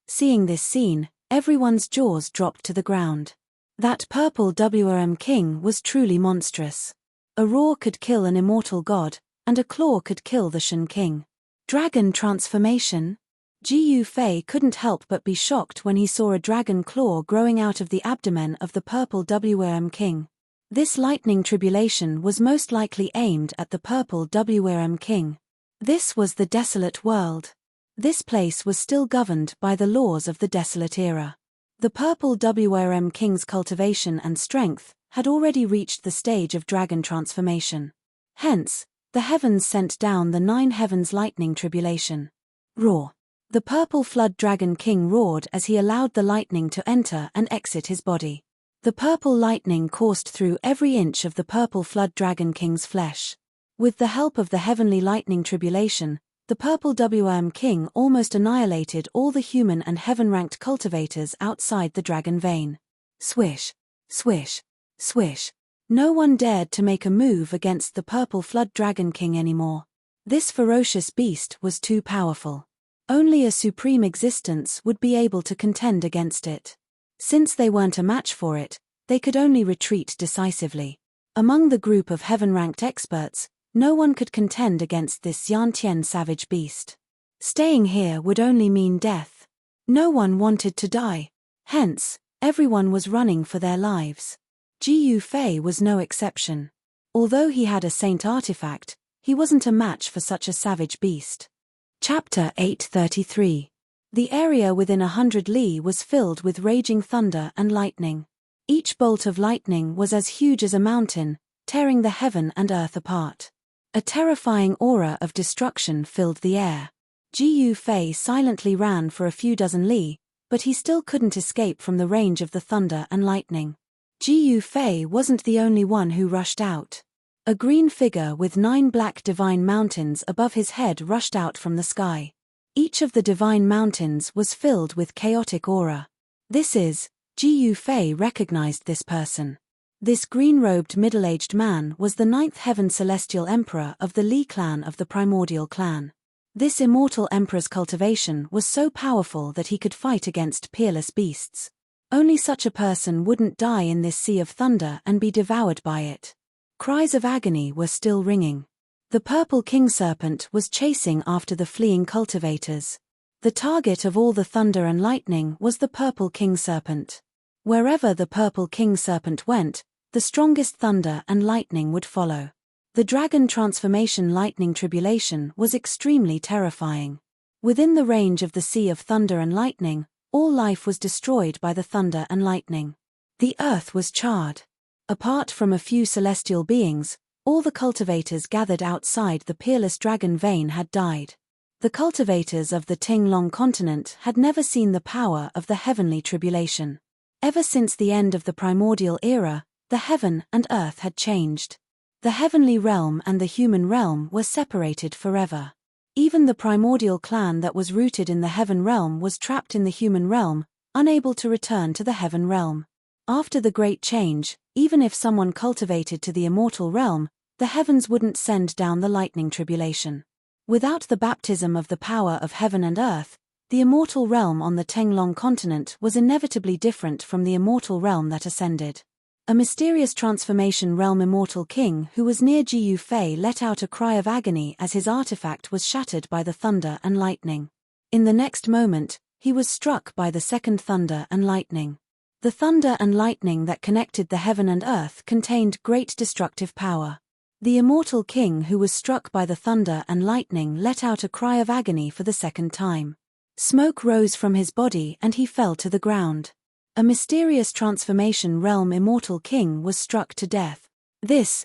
Seeing this scene, everyone's jaws dropped to the ground. That purple WRM king was truly monstrous. A roar could kill an immortal god, and a claw could kill the Shen King. Dragon transformation? Ji Yufei couldn't help but be shocked when he saw a dragon claw growing out of the abdomen of the purple WRM king. This lightning tribulation was most likely aimed at the purple WRM king. This was the desolate world. This place was still governed by the laws of the desolate era. The purple WRM king's cultivation and strength had already reached the stage of dragon transformation. Hence, the heavens sent down the 9 heavens lightning tribulation. Roar. The purple flood dragon king roared as he allowed the lightning to enter and exit his body. The purple lightning coursed through every inch of the purple flood dragon king's flesh. With the help of the heavenly lightning tribulation, the purple WRM king almost annihilated all the human and heaven-ranked cultivators outside the dragon vein. Swish, swish, swish. No one dared to make a move against the purple flood dragon king anymore. This ferocious beast was too powerful. Only a supreme existence would be able to contend against it. Since they weren't a match for it, they could only retreat decisively. Among the group of heaven-ranked experts, no one could contend against this Yantian savage beast. Staying here would only mean death. No one wanted to die. Hence, everyone was running for their lives. Ji Yufei was no exception. Although he had a saint artifact, he wasn't a match for such a savage beast. Chapter 833. The area within 100 li was filled with raging thunder and lightning. Each bolt of lightning was as huge as a mountain, tearing the heaven and earth apart. A terrifying aura of destruction filled the air. Ji Yufei silently ran for a few dozen li, but he still couldn't escape from the range of the thunder and lightning. Ji Yufei wasn't the only one who rushed out. A green figure with 9 black divine mountains above his head rushed out from the sky. Each of the divine mountains was filled with chaotic aura. Ji Yufei recognized this person. This green-robed middle-aged man was the 9th heaven celestial emperor of the Li clan of the primordial clan. This immortal emperor's cultivation was so powerful that he could fight against peerless beasts. Only such a person wouldn't die in this sea of thunder and be devoured by it. Cries of agony were still ringing. The purple king serpent was chasing after the fleeing cultivators. The target of all the thunder and lightning was the purple king serpent. Wherever the purple king serpent went, the strongest thunder and lightning would follow. The dragon transformation lightning tribulation was extremely terrifying. Within the range of the sea of thunder and lightning, all life was destroyed by the thunder and lightning. The earth was charred. Apart from a few celestial beings, all the cultivators gathered outside the peerless dragon vein had died. The cultivators of the Tinglong continent had never seen the power of the heavenly tribulation. Ever since the end of the primordial era, the heaven and earth had changed. The heavenly realm and the human realm were separated forever. Even the primordial clan that was rooted in the heaven realm was trapped in the human realm, unable to return to the heaven realm. After the great change, even if someone cultivated to the immortal realm, the heavens wouldn't send down the lightning tribulation. Without the baptism of the power of heaven and earth, the immortal realm on the Tinglong continent was inevitably different from the immortal realm that ascended. A mysterious transformation realm immortal king who was near Ji Yufei let out a cry of agony as his artifact was shattered by the thunder and lightning. In the next moment, he was struck by the second thunder and lightning. The thunder and lightning that connected the heaven and earth contained great destructive power. The immortal king who was struck by the thunder and lightning let out a cry of agony for the second time. Smoke rose from his body and he fell to the ground. A mysterious transformation realm immortal king was struck to death. Ji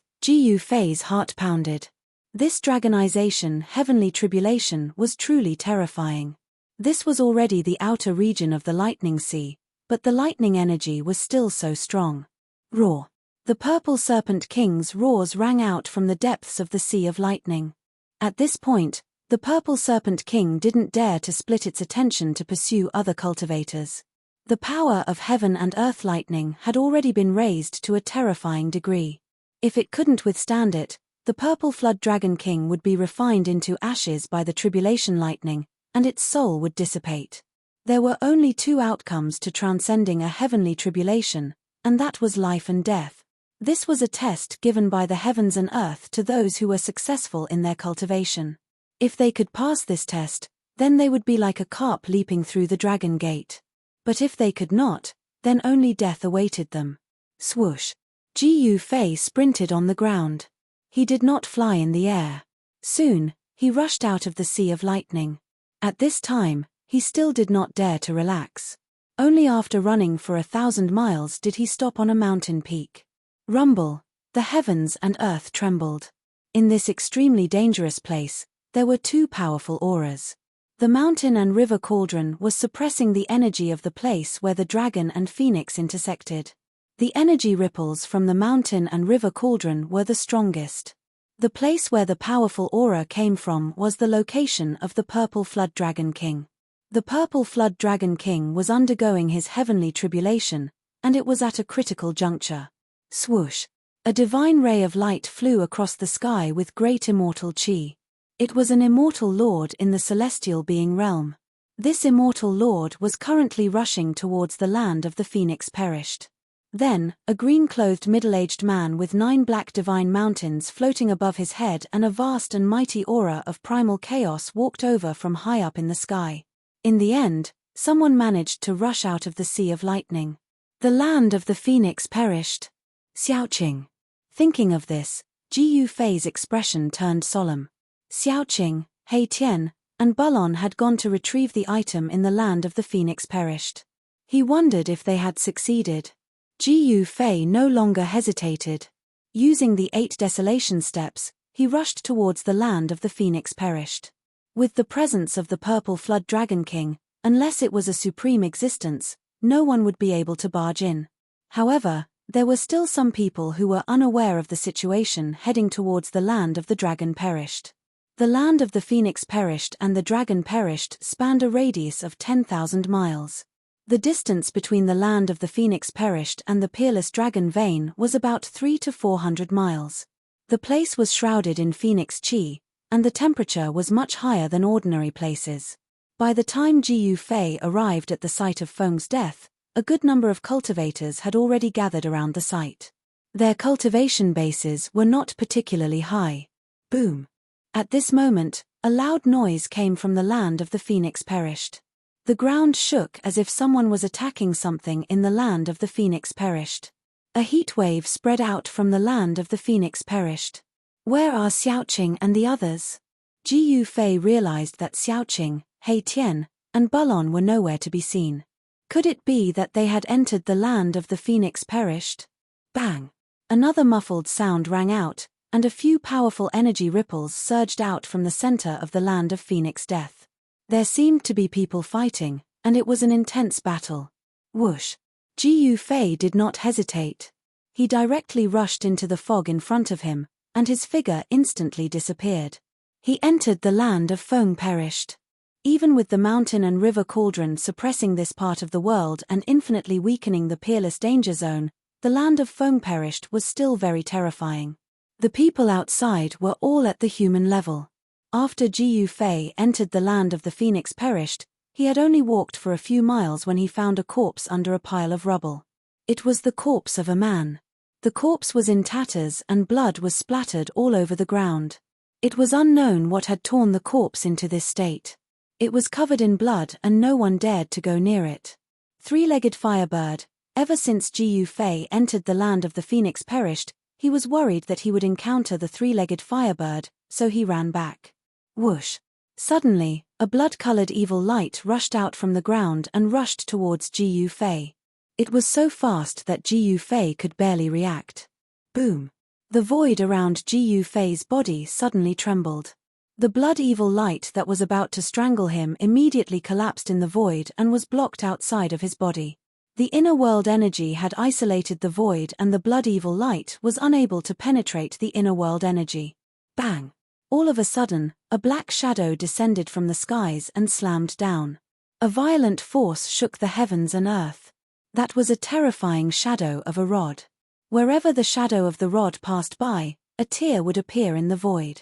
Yufei's heart pounded. This dragonization heavenly tribulation was truly terrifying. This was already the outer region of the lightning sea, but the lightning energy was still so strong. Roar. The purple serpent king's roars rang out from the depths of the sea of lightning. At this point, The Purple Serpent King didn't dare to split its attention to pursue other cultivators. The power of heaven and earth lightning had already been raised to a terrifying degree. If it couldn't withstand it, the Purple Flood Dragon King would be refined into ashes by the tribulation lightning, and its soul would dissipate. There were only two outcomes to transcending a heavenly tribulation, and that was life and death. This was a test given by the heavens and earth to those who were successful in their cultivation. If they could pass this test, then they would be like a carp leaping through the dragon gate. But if they could not, then only death awaited them. Swoosh! Jiyu Fei sprinted on the ground. He did not fly in the air. Soon, he rushed out of the sea of lightning. At this time, he still did not dare to relax. Only after running for 1,000 miles did he stop on a mountain peak. Rumble! The heavens and earth trembled. In this extremely dangerous place, there were two powerful auras. The mountain and river cauldron was suppressing the energy of the place where the dragon and phoenix intersected. The energy ripples from the mountain and river cauldron were the strongest. The place where the powerful aura came from was the location of the Purple Flood Dragon King. The Purple Flood Dragon King was undergoing his heavenly tribulation, and it was at a critical juncture. Swoosh! A divine ray of light flew across the sky with great immortal chi. It was an immortal lord in the celestial being realm. This immortal lord was currently rushing towards the land of the phoenix perished. Then, a green-clothed middle-aged man with 9 black divine mountains floating above his head and a vast and mighty aura of primal chaos walked over from high up in the sky. In the end, someone managed to rush out of the sea of lightning. The land of the phoenix perished. Xiaoqing. Thinking of this, Jiyu Fei's expression turned solemn. Xiaoqing, He Tian, and Bulon had gone to retrieve the item in the land of the phoenix perished. He wondered if they had succeeded. Jiyu Fei no longer hesitated. Using the 8 desolation steps, he rushed towards the land of the phoenix perished. With the presence of the Purple Flood Dragon King, unless it was a supreme existence, no one would be able to barge in. However, there were still some people who were unaware of the situation heading towards the land of the dragon perished. The land of the phoenix perished and the dragon perished spanned a radius of 10,000 miles. The distance between the land of the phoenix perished and the peerless dragon vein was about 300 to 400 miles. The place was shrouded in phoenix chi, and the temperature was much higher than ordinary places. By the time Jiyu Fei arrived at the site of Feng's death, a good number of cultivators had already gathered around the site. Their cultivation bases were not particularly high. Boom! At this moment, a loud noise came from the land of the phoenix perished. The ground shook as if someone was attacking something in the land of the phoenix perished. A heat wave spread out from the land of the phoenix perished. Where are Xiaoqing and the others? Jiyu Fei realized that Xiaoqing, He Tian, and Bulon were nowhere to be seen. Could it be that they had entered the land of the phoenix perished? Bang! Another muffled sound rang out, and a few powerful energy ripples surged out from the center of the land of phoenix death. There seemed to be people fighting, and it was an intense battle. Whoosh! Jiyu Fei did not hesitate. He directly rushed into the fog in front of him, and his figure instantly disappeared. He entered the land of Feng perished. Even with the mountain and river cauldron suppressing this part of the world and infinitely weakening the peerless danger zone, the land of Feng perished was still very terrifying. The people outside were all at the human level. After Jiyu Fei entered the land of the phoenix perished, he had only walked for a few miles when he found a corpse under a pile of rubble. It was the corpse of a man. The corpse was in tatters and blood was splattered all over the ground. It was unknown what had torn the corpse into this state. It was covered in blood and no one dared to go near it. Three-legged firebird. Ever since Jiyu Fei entered the land of the phoenix perished, he was worried that he would encounter the three-legged firebird, so he ran back. Whoosh! Suddenly, a blood-colored evil light rushed out from the ground and rushed towards Jiyu Fei. It was so fast that Jiyu Fei could barely react. Boom! The void around Jiyu Fei's body suddenly trembled. The blood-evil light that was about to strangle him immediately collapsed in the void and was blocked outside of his body. The inner world energy had isolated the void and the blood-evil light was unable to penetrate the inner world energy. Bang! All of a sudden, a black shadow descended from the skies and slammed down. A violent force shook the heavens and earth. That was a terrifying shadow of a rod. Wherever the shadow of the rod passed by, a tear would appear in the void.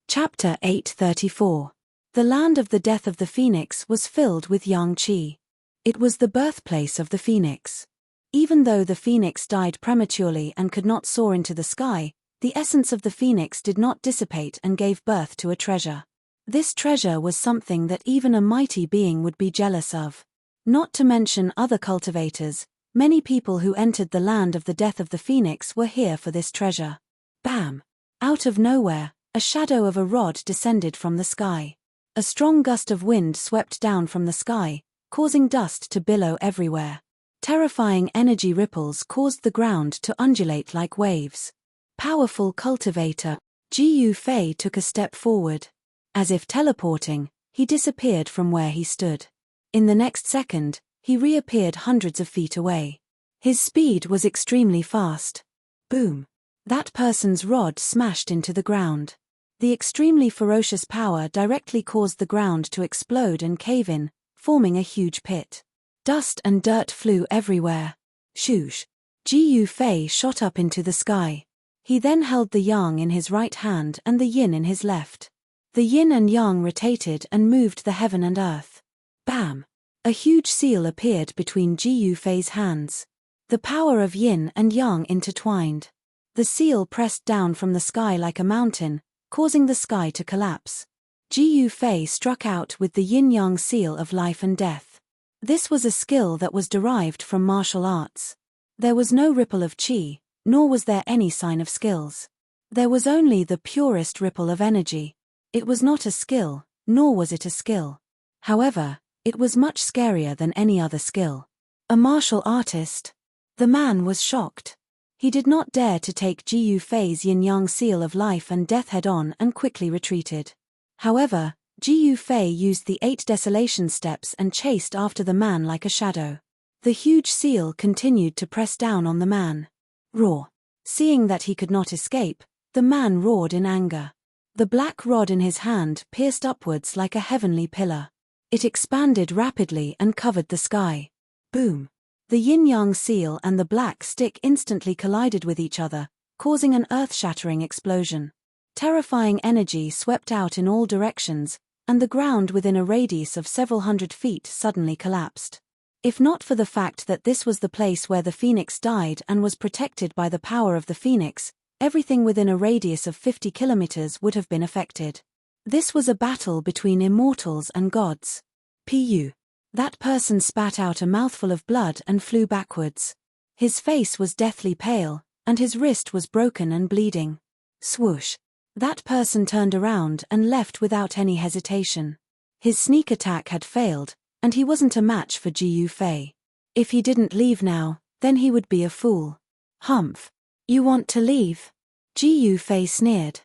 Chapter 834. The land of the death of the phoenix was filled with young chi. It was the birthplace of the phoenix. Even though the phoenix died prematurely and could not soar into the sky, the essence of the phoenix did not dissipate and gave birth to a treasure. This treasure was something that even a mighty being would be jealous of. Not to mention other cultivators, many people who entered the land of the death of the phoenix were here for this treasure. Bam! Out of nowhere, a shadow of a rod descended from the sky. A strong gust of wind swept down from the sky, causing dust to billow everywhere. Terrifying energy ripples caused the ground to undulate like waves. Powerful cultivator, Ji Fei took a step forward. As if teleporting, he disappeared from where he stood. In the next second, he reappeared hundreds of feet away. His speed was extremely fast. Boom! That person's rod smashed into the ground. The extremely ferocious power directly caused the ground to explode and cave in, forming a huge pit. Dust and dirt flew everywhere. Shoosh! Ji Fei shot up into the sky. He then held the yang in his right hand and the yin in his left. The yin and yang rotated and moved the heaven and earth. Bam! A huge seal appeared between Ji Fei's hands. The power of yin and yang intertwined. The seal pressed down from the sky like a mountain, causing the sky to collapse. Ji Fei struck out with the yin-yang seal of life and death. This was a skill that was derived from martial arts. There was no ripple of chi, nor was there any sign of skills. There was only the purest ripple of energy. It was not a skill, nor was it a skill. However, it was much scarier than any other skill. A martial artist? The man was shocked. He did not dare to take Ji Fei's yin-yang seal of life and death head-on and quickly retreated. However, Ji Fei used the 8 desolation steps and chased after the man like a shadow. The huge seal continued to press down on the man. Roar! Seeing that he could not escape, the man roared in anger. The black rod in his hand pierced upwards like a heavenly pillar. It expanded rapidly and covered the sky. Boom! The yin-yang seal and the black stick instantly collided with each other, causing an earth-shattering explosion. Terrifying energy swept out in all directions, and the ground within a radius of several hundred feet suddenly collapsed. If not for the fact that this was the place where the phoenix died and was protected by the power of the phoenix, everything within a radius of 50 kilometers would have been affected. This was a battle between immortals and gods. Pu. That person spat out a mouthful of blood and flew backwards. His face was deathly pale, and his wrist was broken and bleeding. Swoosh! That person turned around and left without any hesitation. His sneak attack had failed, and he wasn't a match for Ji Fei. If he didn't leave now, then he would be a fool. Humph! You want to leave? Ji Fei sneered.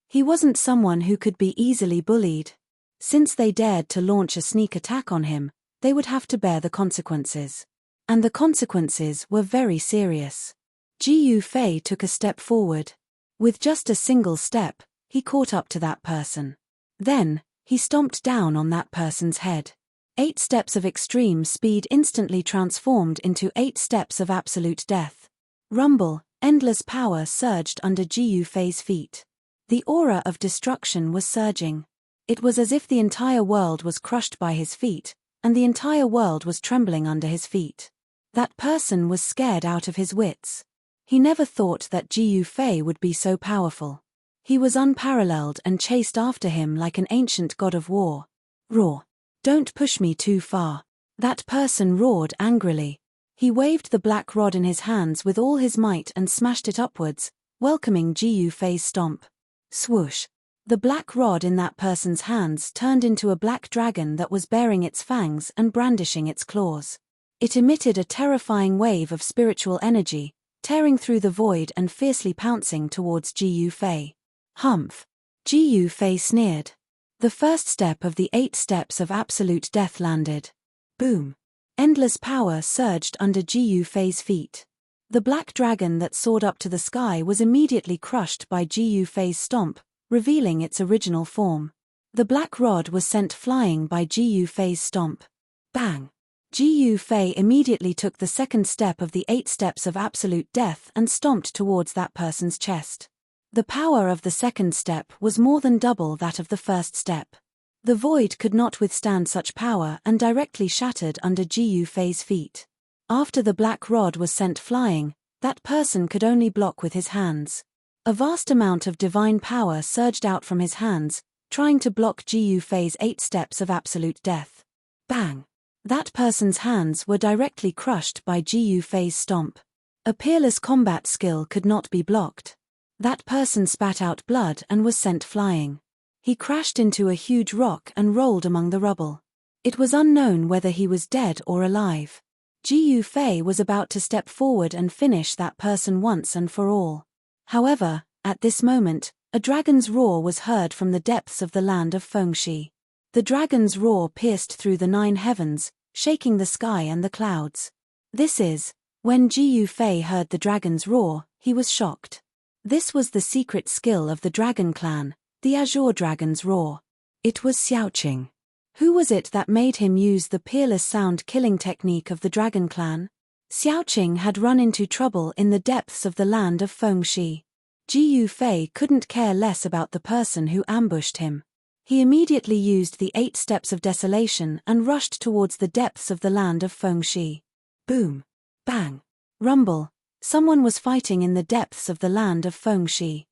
He wasn't someone who could be easily bullied. Since they dared to launch a sneak attack on him, they would have to bear the consequences. And the consequences were very serious. Ji Fei took a step forward. With just a single step, he caught up to that person. Then, he stomped down on that person's head. 8 steps of extreme speed instantly transformed into 8 steps of absolute death. Rumble, endless power surged under Ji Fei's feet. The aura of destruction was surging. It was as if the entire world was crushed by his feet, and the entire world was trembling under his feet. That person was scared out of his wits. He never thought that Ji Fei would be so powerful. He was unparalleled and chased after him like an ancient god of war. Roar! Don't push me too far. That person roared angrily. He waved the black rod in his hands with all his might and smashed it upwards, welcoming Ji Fei's stomp. Swoosh! The black rod in that person's hands turned into a black dragon that was baring its fangs and brandishing its claws. It emitted a terrifying wave of spiritual energy, tearing through the void and fiercely pouncing towards Ji Fei. Humph! Ji Fei sneered. The first step of the 8 steps of absolute death landed. Boom! Endless power surged under Ji Fei's feet. The black dragon that soared up to the sky was immediately crushed by Ji Fei's stomp, revealing its original form. The black rod was sent flying by Gu Fei's stomp. Bang! Gu Fei immediately took the second step of the 8 steps of absolute death and stomped towards that person's chest. The power of the second step was more than double that of the first step. The void could not withstand such power and directly shattered under Gu Fei's feet. After the black rod was sent flying, that person could only block with his hands. A vast amount of divine power surged out from his hands, trying to block Gu Fei's 8 steps of absolute death. Bang! That person's hands were directly crushed by Gu Fei's stomp. A peerless combat skill could not be blocked. That person spat out blood and was sent flying. He crashed into a huge rock and rolled among the rubble. It was unknown whether he was dead or alive. Gu Fei was about to step forward and finish that person once and for all. However, at this moment, a dragon's roar was heard from the depths of the land of Fengxi. The dragon's roar pierced through the 9 heavens, shaking the sky and the clouds. When Gu Fei heard the dragon's roar, he was shocked. This was the secret skill of the dragon clan, the Azure Dragon's roar. It was Xiaoqing. Who was it that made him use the peerless sound-killing technique of the dragon clan? Xiaoqing had run into trouble in the depths of the land of Fengxi. Gu Fei couldn't care less about the person who ambushed him. He immediately used the 8 steps of desolation and rushed towards the depths of the land of Fengxi. Boom! Bang! Rumble! Someone was fighting in the depths of the land of Fengxi.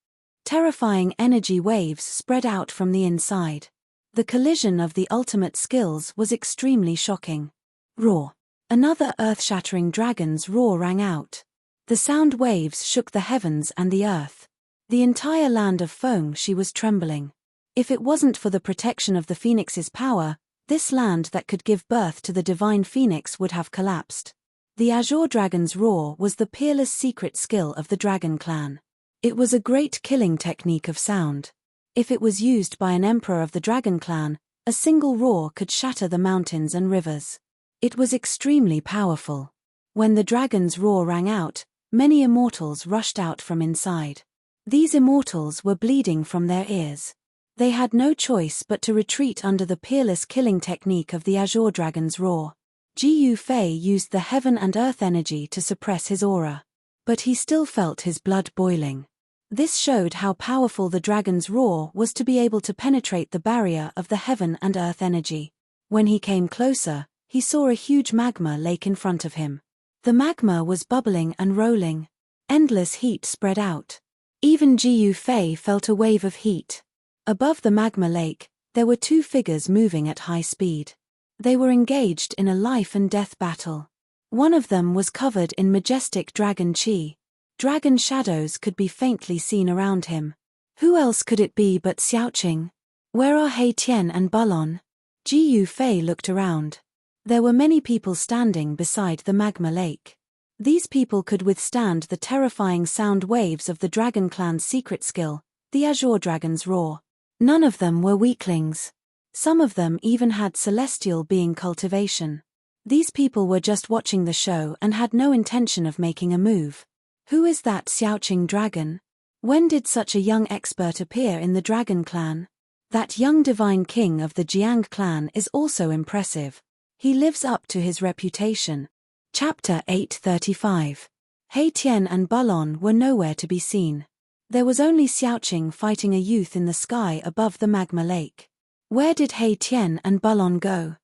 Terrifying energy waves spread out from the inside. The collision of the ultimate skills was extremely shocking. Roar! Another earth-shattering dragon's roar rang out. The sound waves shook the heavens and the earth. The entire land of Fengxi was trembling. If it wasn't for the protection of the phoenix's power, this land that could give birth to the divine phoenix would have collapsed. The Azure Dragon's roar was the peerless secret skill of the dragon clan. It was a great killing technique of sound. If it was used by an emperor of the dragon clan, a single roar could shatter the mountains and rivers. It was extremely powerful. When the dragon's roar rang out, many immortals rushed out from inside. These immortals were bleeding from their ears. They had no choice but to retreat under the peerless killing technique of the Azure Dragon's roar. Gu Fei used the heaven and earth energy to suppress his aura. But he still felt his blood boiling. This showed how powerful the dragon's roar was to be able to penetrate the barrier of the heaven and earth energy. When he came closer, he saw a huge magma lake in front of him. The magma was bubbling and rolling. Endless heat spread out. Even Gu Fei felt a wave of heat. Above the magma lake, there were 2 figures moving at high speed. They were engaged in a life-and-death battle. One of them was covered in majestic dragon chi. Dragon shadows could be faintly seen around him. Who else could it be but Xiaoqing? Where are He Tian and Bulon? Gu Fei looked around. There were many people standing beside the magma lake. These people could withstand the terrifying sound waves of the dragon clan's secret skill, the Azure Dragon's roar. None of them were weaklings. Some of them even had celestial being cultivation. These people were just watching the show and had no intention of making a move. Who is that Xiaoqing dragon? When did such a young expert appear in the dragon clan? That young divine king of the Jiang clan is also impressive. He lives up to his reputation. Chapter 835. He Tian and Bulon were nowhere to be seen. There was only Xiaoqing fighting a youth in the sky above the magma lake. Where did He Tian and Bulon go?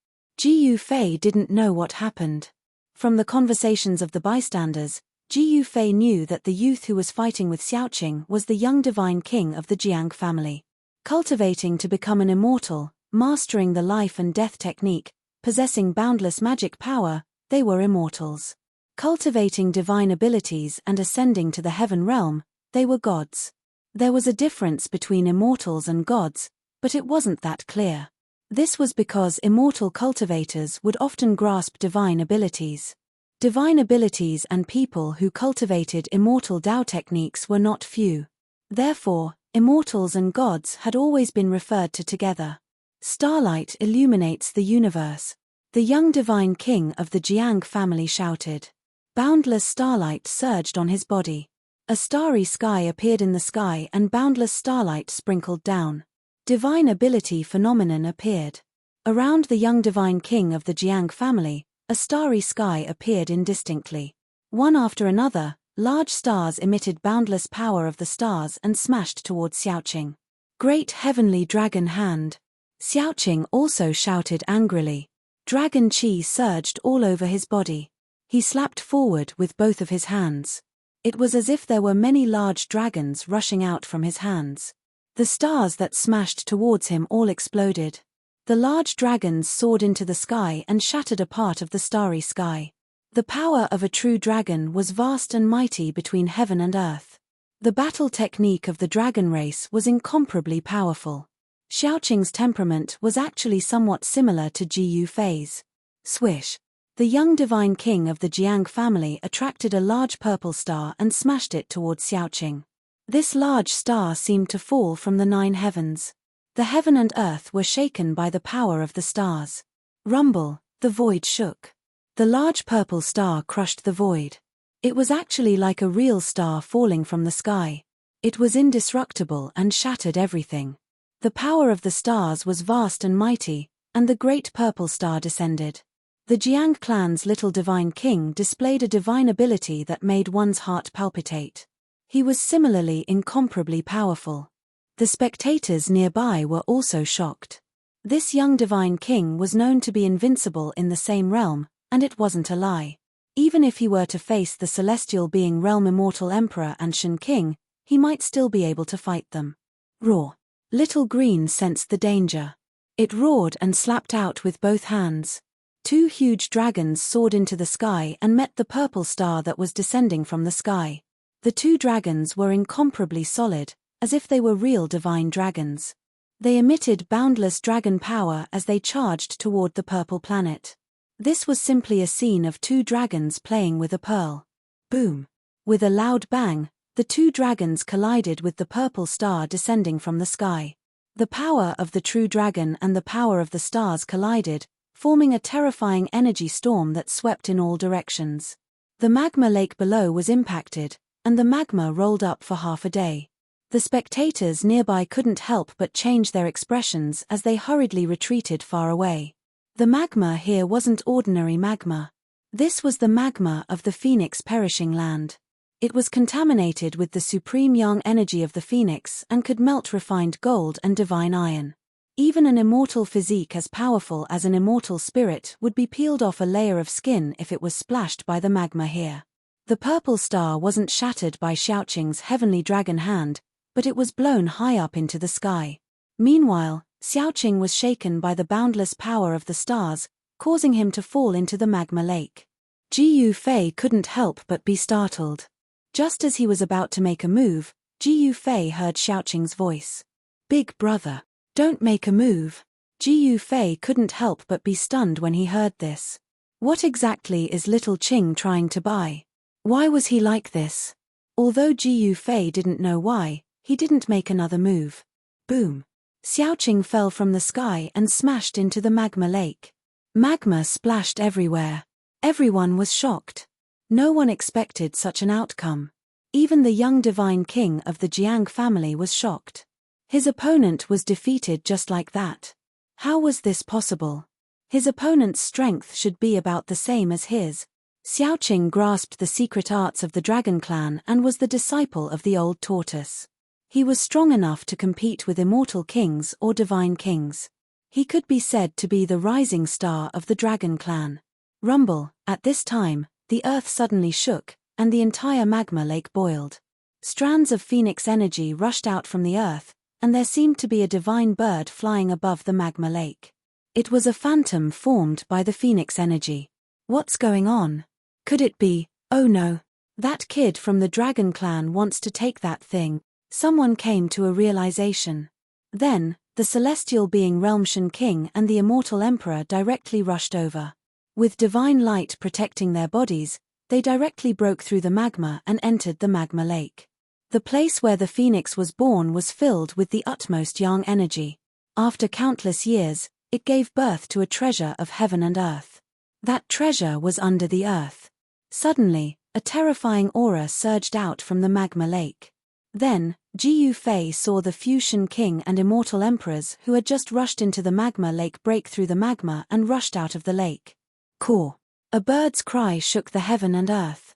Gu Fei didn't know what happened. From the conversations of the bystanders, Gu Fei knew that the youth who was fighting with Xiaoqing was the young divine king of the Jiang family. Cultivating to become an immortal, mastering the life and death technique, possessing boundless magic power, they were immortals. Cultivating divine abilities and ascending to the heaven realm, they were gods. There was a difference between immortals and gods, but it wasn't that clear. This was because immortal cultivators would often grasp divine abilities. Divine abilities and people who cultivated immortal Dao techniques were not few. Therefore, immortals and gods had always been referred to together. Starlight illuminates the universe. The young divine king of the Jiang family shouted. Boundless starlight surged on his body. A starry sky appeared in the sky and boundless starlight sprinkled down. Divine ability phenomenon appeared. Around the young divine king of the Jiang family, a starry sky appeared indistinctly. One after another, large stars emitted boundless power of the stars and smashed toward Xiaoqing. Great heavenly dragon hand. Xiaoqing also shouted angrily. Dragon chi surged all over his body. He slapped forward with both of his hands. It was as if there were many large dragons rushing out from his hands. The stars that smashed towards him all exploded. The large dragons soared into the sky and shattered a part of the starry sky. The power of a true dragon was vast and mighty between heaven and earth. The battle technique of the dragon race was incomparably powerful. Xiaoqing's temperament was actually somewhat similar to Ji Yufei's. Swish. The young divine king of the Jiang family attracted a large purple star and smashed it towards Xiaoqing. This large star seemed to fall from the 9 heavens. The heaven and earth were shaken by the power of the stars. Rumble, the void shook. The large purple star crushed the void. It was actually like a real star falling from the sky. It was indestructible and shattered everything. The power of the stars was vast and mighty, and the great purple star descended. The Jiang clan's little divine king displayed a divine ability that made one's heart palpitate. He was similarly incomparably powerful. The spectators nearby were also shocked. This young divine king was known to be invincible in the same realm, and it wasn't a lie. Even if he were to face the celestial being realm immortal emperor and Shen king, he might still be able to fight them. Roar. Little Green sensed the danger. It roared and slapped out with both hands. 2 huge dragons soared into the sky and met the purple star that was descending from the sky. The 2 dragons were incomparably solid, as if they were real divine dragons. They emitted boundless dragon power as they charged toward the purple planet. This was simply a scene of 2 dragons playing with a pearl. Boom! With a loud bang, the 2 dragons collided with the purple star descending from the sky. The power of the true dragon and the power of the stars collided, forming a terrifying energy storm that swept in all directions. The magma lake below was impacted, and the magma rolled up for half a day. The spectators nearby couldn't help but change their expressions as they hurriedly retreated far away. The magma here wasn't ordinary magma. This was the magma of the Phoenix perishing land. It was contaminated with the supreme yang energy of the Phoenix and could melt refined gold and divine iron. Even an immortal physique as powerful as an immortal spirit would be peeled off a layer of skin if it was splashed by the magma here. The purple star wasn't shattered by Xiaoqing's heavenly dragon hand, but it was blown high up into the sky. Meanwhile, Xiaoqing was shaken by the boundless power of the stars, causing him to fall into the magma lake. Ji Yufei couldn't help but be startled. Just as he was about to make a move, Ji Yufei heard Xiaoqing's voice. "Big brother, don't make a move." Ji Yufei couldn't help but be stunned when he heard this. What exactly is little Qing trying to buy? Why was he like this? Although Ji Yufei didn't know why, he didn't make another move. Boom! Xiaoqing fell from the sky and smashed into the magma lake. Magma splashed everywhere. Everyone was shocked. No one expected such an outcome. Even the young divine king of the Jiang family was shocked. His opponent was defeated just like that. How was this possible? His opponent's strength should be about the same as his. Xiaoqing grasped the secret arts of the dragon clan and was the disciple of the old tortoise. He was strong enough to compete with immortal kings or divine kings. He could be said to be the rising star of the dragon clan. Rumble. At this time, the earth suddenly shook, and the entire magma lake boiled. Strands of phoenix energy rushed out from the earth, and there seemed to be a divine bird flying above the magma lake. It was a phantom formed by the phoenix energy. What's going on? Could it be, oh no, that kid from the dragon clan wants to take that thing? Someone came to a realization. Then, the celestial being Realm Shen King and the immortal emperor directly rushed over. With divine light protecting their bodies, they directly broke through the magma and entered the magma lake. The place where the phoenix was born was filled with the utmost yang energy. After countless years, it gave birth to a treasure of heaven and earth. That treasure was under the earth. Suddenly, A terrifying aura surged out from the magma lake. Then, Jiu Fei saw the Fusion King and Immortal Emperors who had just rushed into the magma lake break through the magma and rushed out of the lake. Caw! A bird's cry shook the heaven and earth.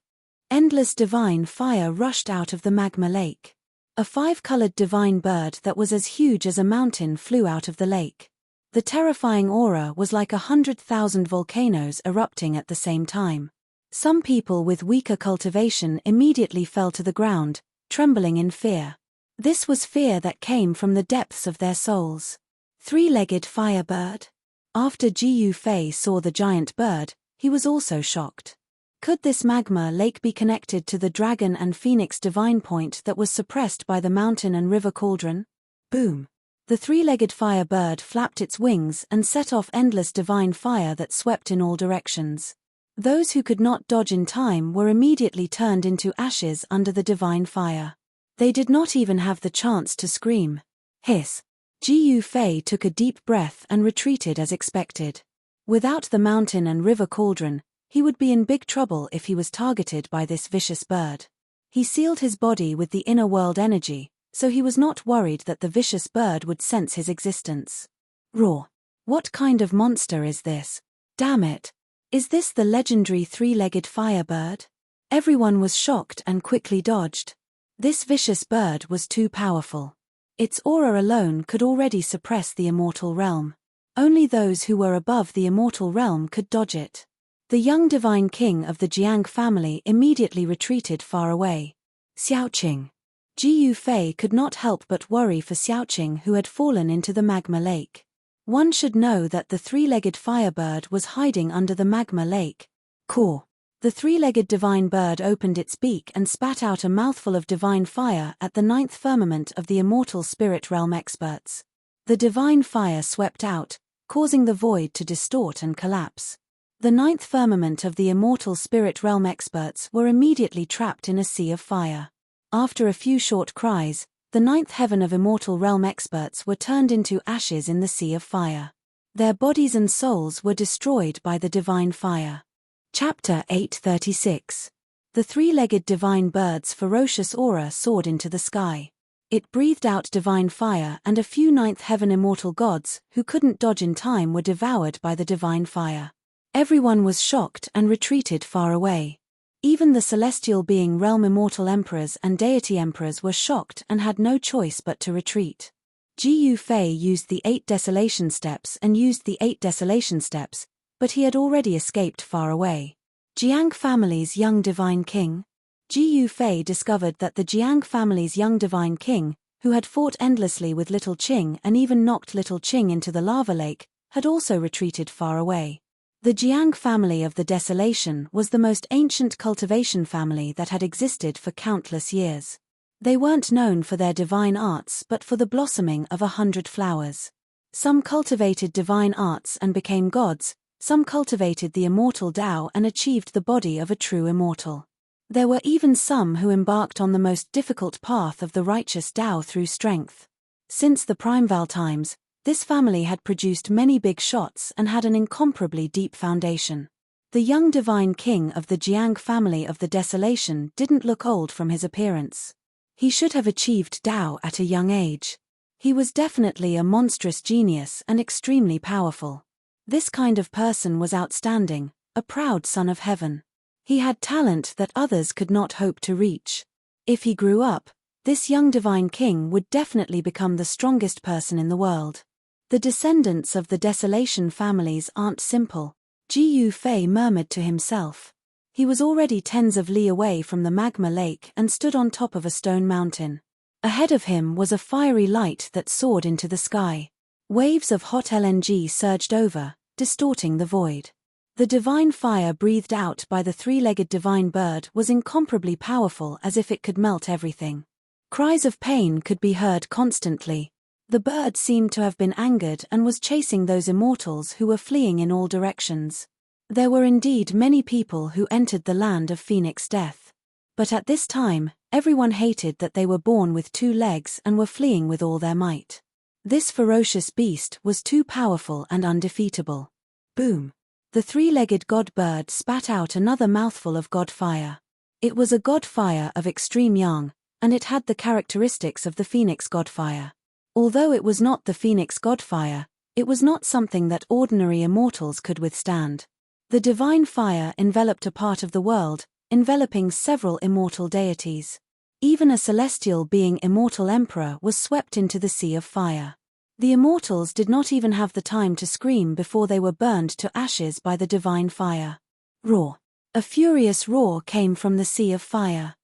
Endless divine fire rushed out of the magma lake. A 5-colored divine bird that was as huge as a mountain flew out of the lake. The terrifying aura was like 100,000 volcanoes erupting at the same time. Some people with weaker cultivation immediately fell to the ground, trembling in fear. This was fear that came from the depths of their souls. 3-legged firebird. After Jiu Fei saw the giant bird, he was also shocked. Could this magma lake be connected to the dragon and phoenix divine point that was suppressed by the mountain and river cauldron? Boom! The 3-legged firebird flapped its wings and set off endless divine fire that swept in all directions. Those who could not dodge in time were immediately turned into ashes under the divine fire. They did not even have the chance to scream. Hiss! Jiu Fei took a deep breath and retreated as expected. Without the mountain and river cauldron, he would be in big trouble if he was targeted by this vicious bird. He sealed his body with the inner world energy, so he was not worried that the vicious bird would sense his existence. Roar! What kind of monster is this? Damn it! Is this the legendary 3-legged firebird? Everyone was shocked and quickly dodged. This vicious bird was too powerful. Its aura alone could already suppress the immortal realm. Only those who were above the immortal realm could dodge it. The young divine king of the Jiang family immediately retreated far away. Xiaoqing. Jiu Fei could not help but worry for Xiaoqing, who had fallen into the magma lake. One should know that the 3-legged firebird was hiding under the magma lake. Caw! The 3-legged divine bird opened its beak and spat out a mouthful of divine fire at the 9th firmament of the immortal spirit realm experts. The divine fire swept out, causing the void to distort and collapse. The 9th firmament of the immortal spirit realm experts were immediately trapped in a sea of fire. After a few short cries, the 9th heaven of immortal realm experts were turned into ashes in the sea of fire. Their bodies and souls were destroyed by the divine fire. Chapter 836. The 3-legged divine bird's ferocious aura soared into the sky. It breathed out divine fire, and a few 9th heaven immortal gods, who couldn't dodge in time, were devoured by the divine fire. Everyone was shocked and retreated far away. Even the celestial being realm immortal emperors and deity emperors were shocked and had no choice but to retreat. Jiu Fei used the 8 desolation steps and used the 8 desolation steps, but he had already escaped far away. Jiang family's young divine king. Jiu Fei discovered that the Jiang family's young divine king, who had fought endlessly with Little Qing and even knocked Little Qing into the lava lake, had also retreated far away. The Jiang family of the Desolation was the most ancient cultivation family that had existed for countless years. They weren't known for their divine arts but for the blossoming of 100 flowers. Some cultivated divine arts and became gods, some cultivated the immortal Tao and achieved the body of a true immortal. There were even some who embarked on the most difficult path of the righteous Tao through strength. Since the Primeval times, this family had produced many big shots and had an incomparably deep foundation. The young divine king of the Jiang family of the Desolation didn't look old from his appearance. He should have achieved Tao at a young age. He was definitely a monstrous genius and extremely powerful. This kind of person was outstanding, a proud son of heaven. He had talent that others could not hope to reach. If he grew up, this young divine king would definitely become the strongest person in the world. The descendants of the Desolation families aren't simple, Jiu Fei murmured to himself. He was already tens of li away from the magma lake and stood on top of a stone mountain. Ahead of him was a fiery light that soared into the sky. Waves of hot LNG surged over, distorting the void. The divine fire breathed out by the 3-legged divine bird was incomparably powerful, as if it could melt everything. Cries of pain could be heard constantly. The bird seemed to have been angered and was chasing those immortals who were fleeing in all directions. There were indeed many people who entered the land of Phoenix Death. But at this time, everyone hated that they were born with 2 legs and were fleeing with all their might. This ferocious beast was too powerful and undefeatable. Boom! The 3-legged god bird spat out another mouthful of god fire. It was a god fire of extreme yang, and it had the characteristics of the phoenix god fire. Although it was not the phoenix god fire, it was not something that ordinary immortals could withstand. The divine fire enveloped a part of the world, enveloping several immortal deities. Even a celestial being immortal emperor was swept into the sea of fire. The immortals did not even have the time to scream before they were burned to ashes by the divine fire. Roar. A furious roar came from the sea of fire.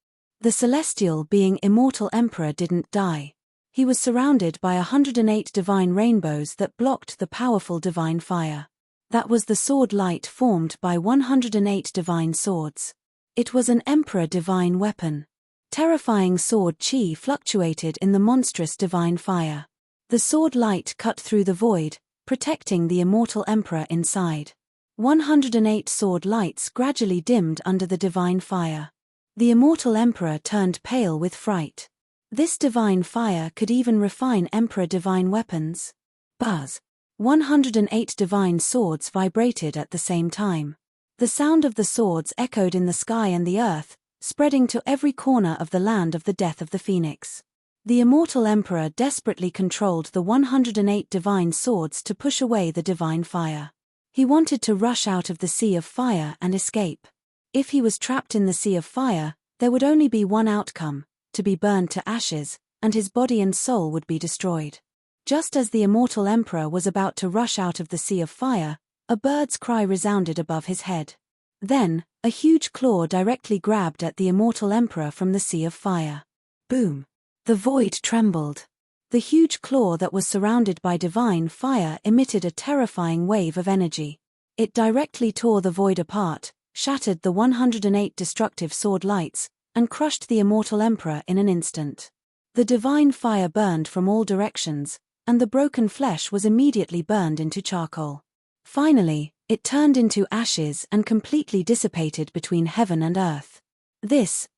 The celestial being immortal emperor didn't die. He was surrounded by 108 divine rainbows that blocked the powerful divine fire. That was the sword light formed by 108 divine swords. It was an emperor divine weapon. Terrifying sword chi fluctuated in the monstrous divine fire. The sword light cut through the void, protecting the immortal emperor inside. 108 sword lights gradually dimmed under the divine fire. The immortal emperor turned pale with fright. This divine fire could even refine emperor divine weapons. Buzz. 108 divine swords vibrated at the same time. The sound of the swords echoed in the sky and the earth, spreading to every corner of the land of the death of the phoenix. The immortal emperor desperately controlled the 108 divine swords to push away the divine fire. He wanted to rush out of the sea of fire and escape. If he was trapped in the sea of fire, there would only be one outcome: to be burned to ashes, and his body and soul would be destroyed. Just as the immortal emperor was about to rush out of the sea of fire, a bird's cry resounded above his head. Then, a huge claw directly grabbed at the immortal emperor from the sea of fire. Boom! The void trembled. The huge claw that was surrounded by divine fire emitted a terrifying wave of energy. It directly tore the void apart, shattered the 108 destructive sword lights, and crushed the immortal emperor in an instant. The divine fire burned from all directions, and the broken flesh was immediately burned into charcoal. Finally, it turned into ashes and completely dissipated between heaven and earth.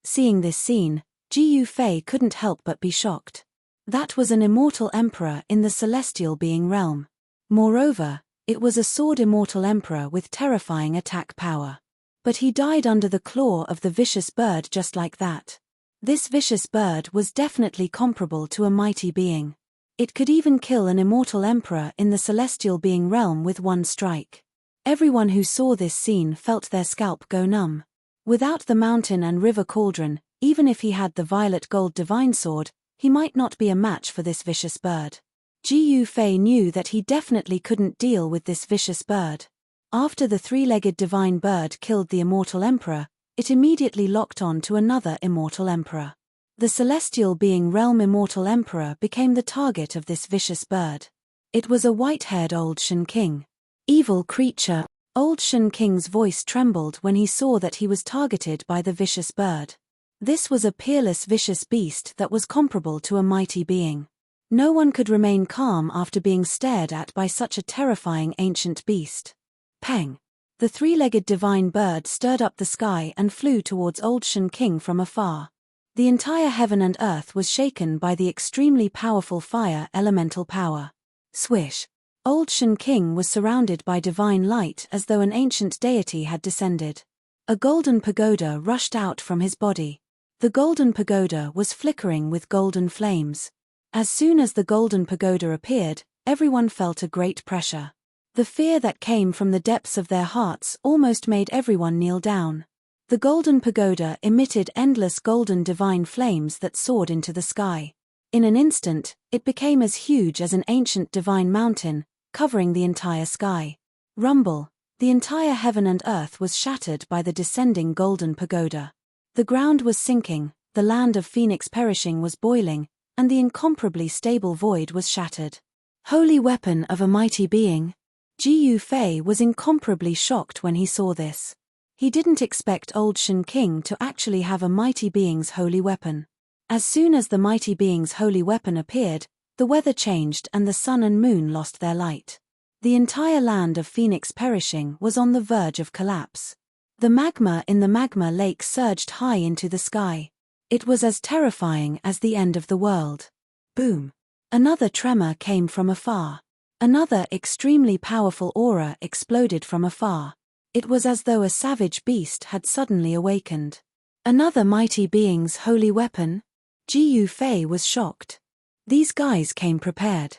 Seeing this scene, Ji Yufei couldn't help but be shocked. That was an immortal emperor in the celestial being realm. Moreover, it was a sword immortal emperor with terrifying attack power. But he died under the claw of the vicious bird just like that. This vicious bird was definitely comparable to a mighty being. It could even kill an immortal emperor in the celestial being realm with one strike. Everyone who saw this scene felt their scalp go numb. Without the mountain and river cauldron, even if he had the violet gold divine sword, he might not be a match for this vicious bird. Ji Yufei knew that he definitely couldn't deal with this vicious bird. After the three-legged divine bird killed the immortal emperor, it immediately locked on to another immortal emperor. The celestial being realm immortal emperor became the target of this vicious bird. It was a white-haired old Shen King. Evil creature! Old Shen King's voice trembled when he saw that he was targeted by the vicious bird. This was a peerless vicious beast that was comparable to a mighty being. No one could remain calm after being stared at by such a terrifying ancient beast. Pang! The three-legged divine bird stirred up the sky and flew towards old Shen King from afar. The entire heaven and earth was shaken by the extremely powerful fire elemental power. Swish! Old Shen King was surrounded by divine light as though an ancient deity had descended. A golden pagoda rushed out from his body. The golden pagoda was flickering with golden flames. As soon as the golden pagoda appeared, everyone felt a great pressure. The fear that came from the depths of their hearts almost made everyone kneel down. The golden pagoda emitted endless golden divine flames that soared into the sky. In an instant, it became as huge as an ancient divine mountain, covering the entire sky. Rumble! The entire heaven and earth was shattered by the descending golden pagoda. The ground was sinking, the land of Phoenix perishing was boiling, and the incomparably stable void was shattered. Holy weapon of a mighty being! Ji Yufei was incomparably shocked when he saw this. He didn't expect old Shen King to actually have a mighty being's holy weapon. As soon as the mighty being's holy weapon appeared, the weather changed and the sun and moon lost their light. The entire land of Phoenix perishing was on the verge of collapse. The magma in the magma lake surged high into the sky. It was as terrifying as the end of the world. Boom! Another tremor came from afar. Another extremely powerful aura exploded from afar. It was as though a savage beast had suddenly awakened. Another mighty being's holy weapon? Ji Fei was shocked. These guys came prepared.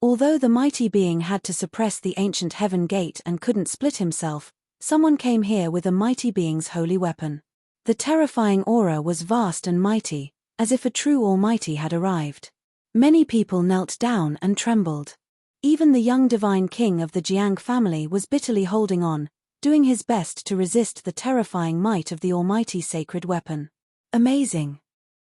Although the mighty being had to suppress the ancient heaven gate and couldn't split himself, someone came here with a mighty being's holy weapon. The terrifying aura was vast and mighty, as if a true almighty had arrived. Many people knelt down and trembled. Even the young divine king of the Jiang family was bitterly holding on, doing his best to resist the terrifying might of the almighty sacred weapon. Amazing.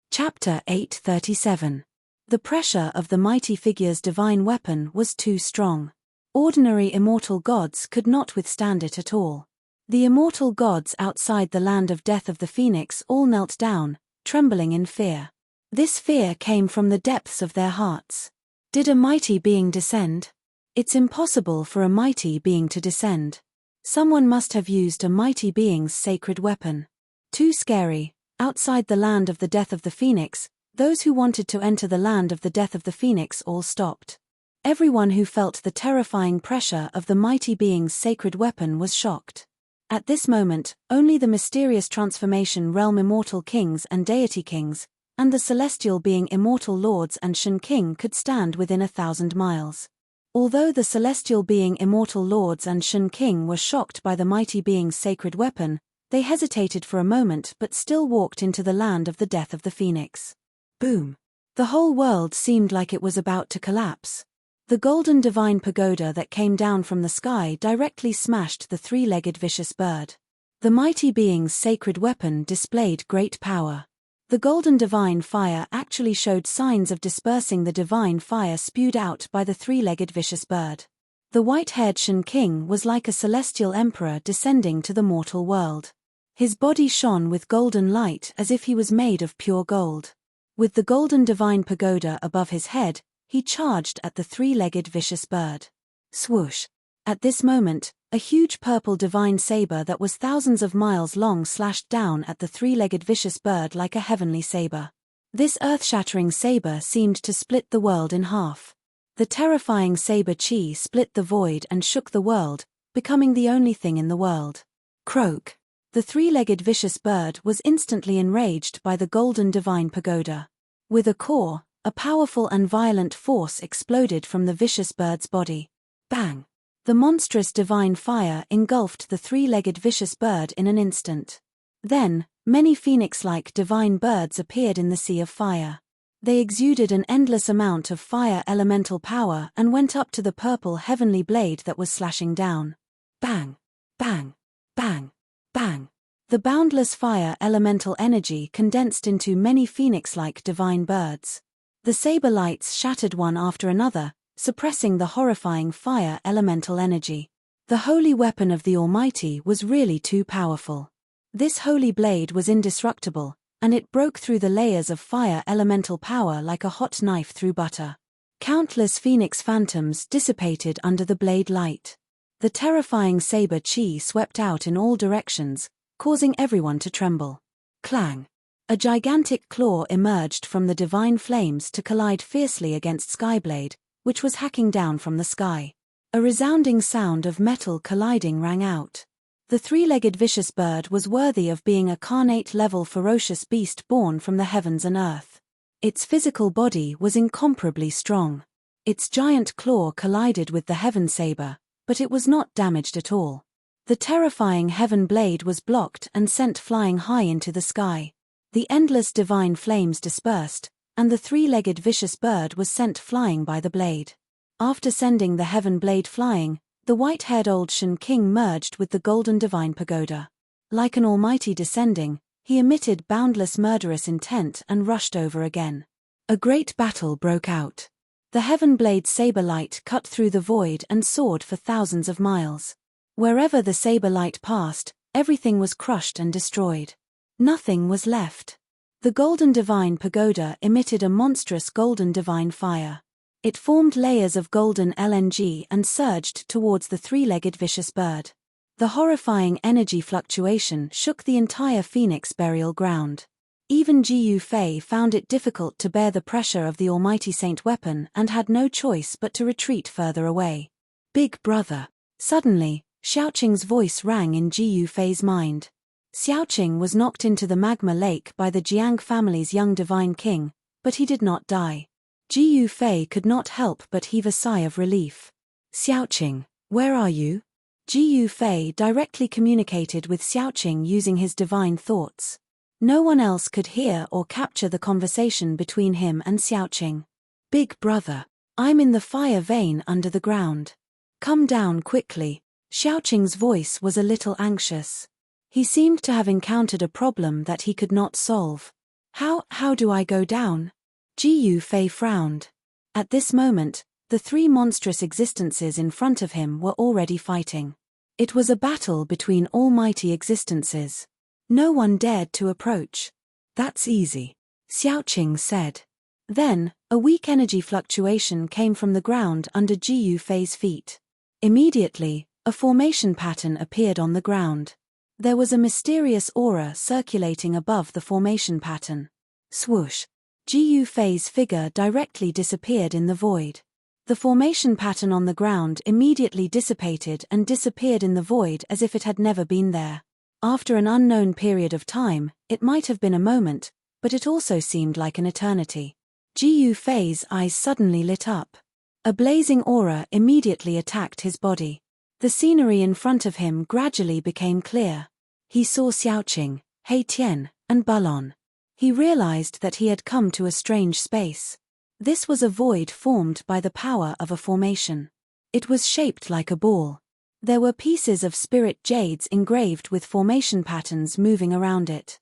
Chapter 837. The pressure of the mighty figure's divine weapon was too strong. Ordinary immortal gods could not withstand it at all. The immortal gods outside the land of death of the Phoenix all knelt down, trembling in fear. This fear came from the depths of their hearts. Did a mighty being descend? It's impossible for a mighty being to descend. Someone must have used a mighty being's sacred weapon. Too scary. Outside the land of the death of the Phoenix, those who wanted to enter the land of the death of the Phoenix all stopped. Everyone who felt the terrifying pressure of the mighty being's sacred weapon was shocked. At this moment, only the mysterious transformation realm immortal kings and deity kings, and the celestial being immortal lords and Shen King could stand within 1,000 miles. Although the celestial being immortal lords and Shen King were shocked by the mighty being's sacred weapon, they hesitated for a moment but still walked into the land of the death of the Phoenix. Boom! The whole world seemed like it was about to collapse. The golden divine pagoda that came down from the sky directly smashed the three-legged vicious bird. The mighty being's sacred weapon displayed great power. The golden divine fire actually showed signs of dispersing the divine fire spewed out by the three-legged vicious bird. The white-haired Shen King was like a celestial emperor descending to the mortal world. His body shone with golden light as if he was made of pure gold. With the golden divine pagoda above his head, he charged at the three-legged vicious bird. Swoosh! At this moment, a huge purple divine saber that was thousands of miles long slashed down at the three-legged vicious bird like a heavenly saber. This earth-shattering saber seemed to split the world in half. The terrifying saber chi split the void and shook the world, becoming the only thing in the world. Croak! The three-legged vicious bird was instantly enraged by the golden divine pagoda. With a core, a powerful and violent force exploded from the vicious bird's body. Bang! The monstrous divine fire engulfed the three-legged vicious bird in an instant. Then, many phoenix-like divine birds appeared in the sea of fire. They exuded an endless amount of fire elemental power and went up to the purple heavenly blade that was slashing down. Bang! Bang! Bang! Bang! The boundless fire elemental energy condensed into many phoenix-like divine birds. The saber lights shattered one after another, suppressing the horrifying fire elemental energy. The holy weapon of the Almighty was really too powerful. This holy blade was indestructible, and it broke through the layers of fire elemental power like a hot knife through butter. Countless phoenix phantoms dissipated under the blade light. The terrifying saber chi swept out in all directions, causing everyone to tremble. Clang! A gigantic claw emerged from the divine flames to collide fiercely against Skyblade, which was hacking down from the sky. A resounding sound of metal colliding rang out. The three-legged vicious bird was worthy of being a carnate-level ferocious beast born from the heavens and earth. Its physical body was incomparably strong. Its giant claw collided with the heaven saber, but it was not damaged at all. The terrifying heaven blade was blocked and sent flying high into the sky. The endless divine flames dispersed, and the three-legged vicious bird was sent flying by the blade. After sending the heaven blade flying, the white-haired old Shen King merged with the golden divine pagoda. Like an almighty descending, he emitted boundless murderous intent and rushed over again. A great battle broke out. The heaven blade saber light cut through the void and soared for thousands of miles. Wherever the saber light passed, everything was crushed and destroyed. Nothing was left. The golden divine pagoda emitted a monstrous golden divine fire. It formed layers of golden LNG and surged towards the three-legged vicious bird. The horrifying energy fluctuation shook the entire Phoenix burial ground. Even Ji Fei found it difficult to bear the pressure of the almighty saint weapon and had no choice but to retreat further away. Big brother. Suddenly, Xiaoqing's voice rang in Ji Fei's mind. Xiaoqing was knocked into the magma lake by the Jiang family's young divine king, but he did not die. Ji Yufei could not help but heave a sigh of relief. Xiaoqing, where are you? Ji Yufei directly communicated with Xiaoqing using his divine thoughts. No one else could hear or capture the conversation between him and Xiaoqing. Big brother, I'm in the fire vein under the ground. Come down quickly. Xiaoqing's voice was a little anxious. He seemed to have encountered a problem that he could not solve. How do I go down? Ji Yufei frowned. At this moment, the three monstrous existences in front of him were already fighting. It was a battle between almighty existences. No one dared to approach. That's easy, Xiaoqing said. Then, a weak energy fluctuation came from the ground under Ji Yufei's feet. Immediately, a formation pattern appeared on the ground. There was a mysterious aura circulating above the formation pattern. Swoosh! Ji Yufei's figure directly disappeared in the void. The formation pattern on the ground immediately dissipated and disappeared in the void as if it had never been there. After an unknown period of time, it might have been a moment, but it also seemed like an eternity. Ji Yufei's eyes suddenly lit up. A blazing aura immediately attacked his body. The scenery in front of him gradually became clear. He saw Xiaoqing, He Tian, and Balon. He realized that he had come to a strange space. This was a void formed by the power of a formation. It was shaped like a ball. There were pieces of spirit jades engraved with formation patterns moving around it.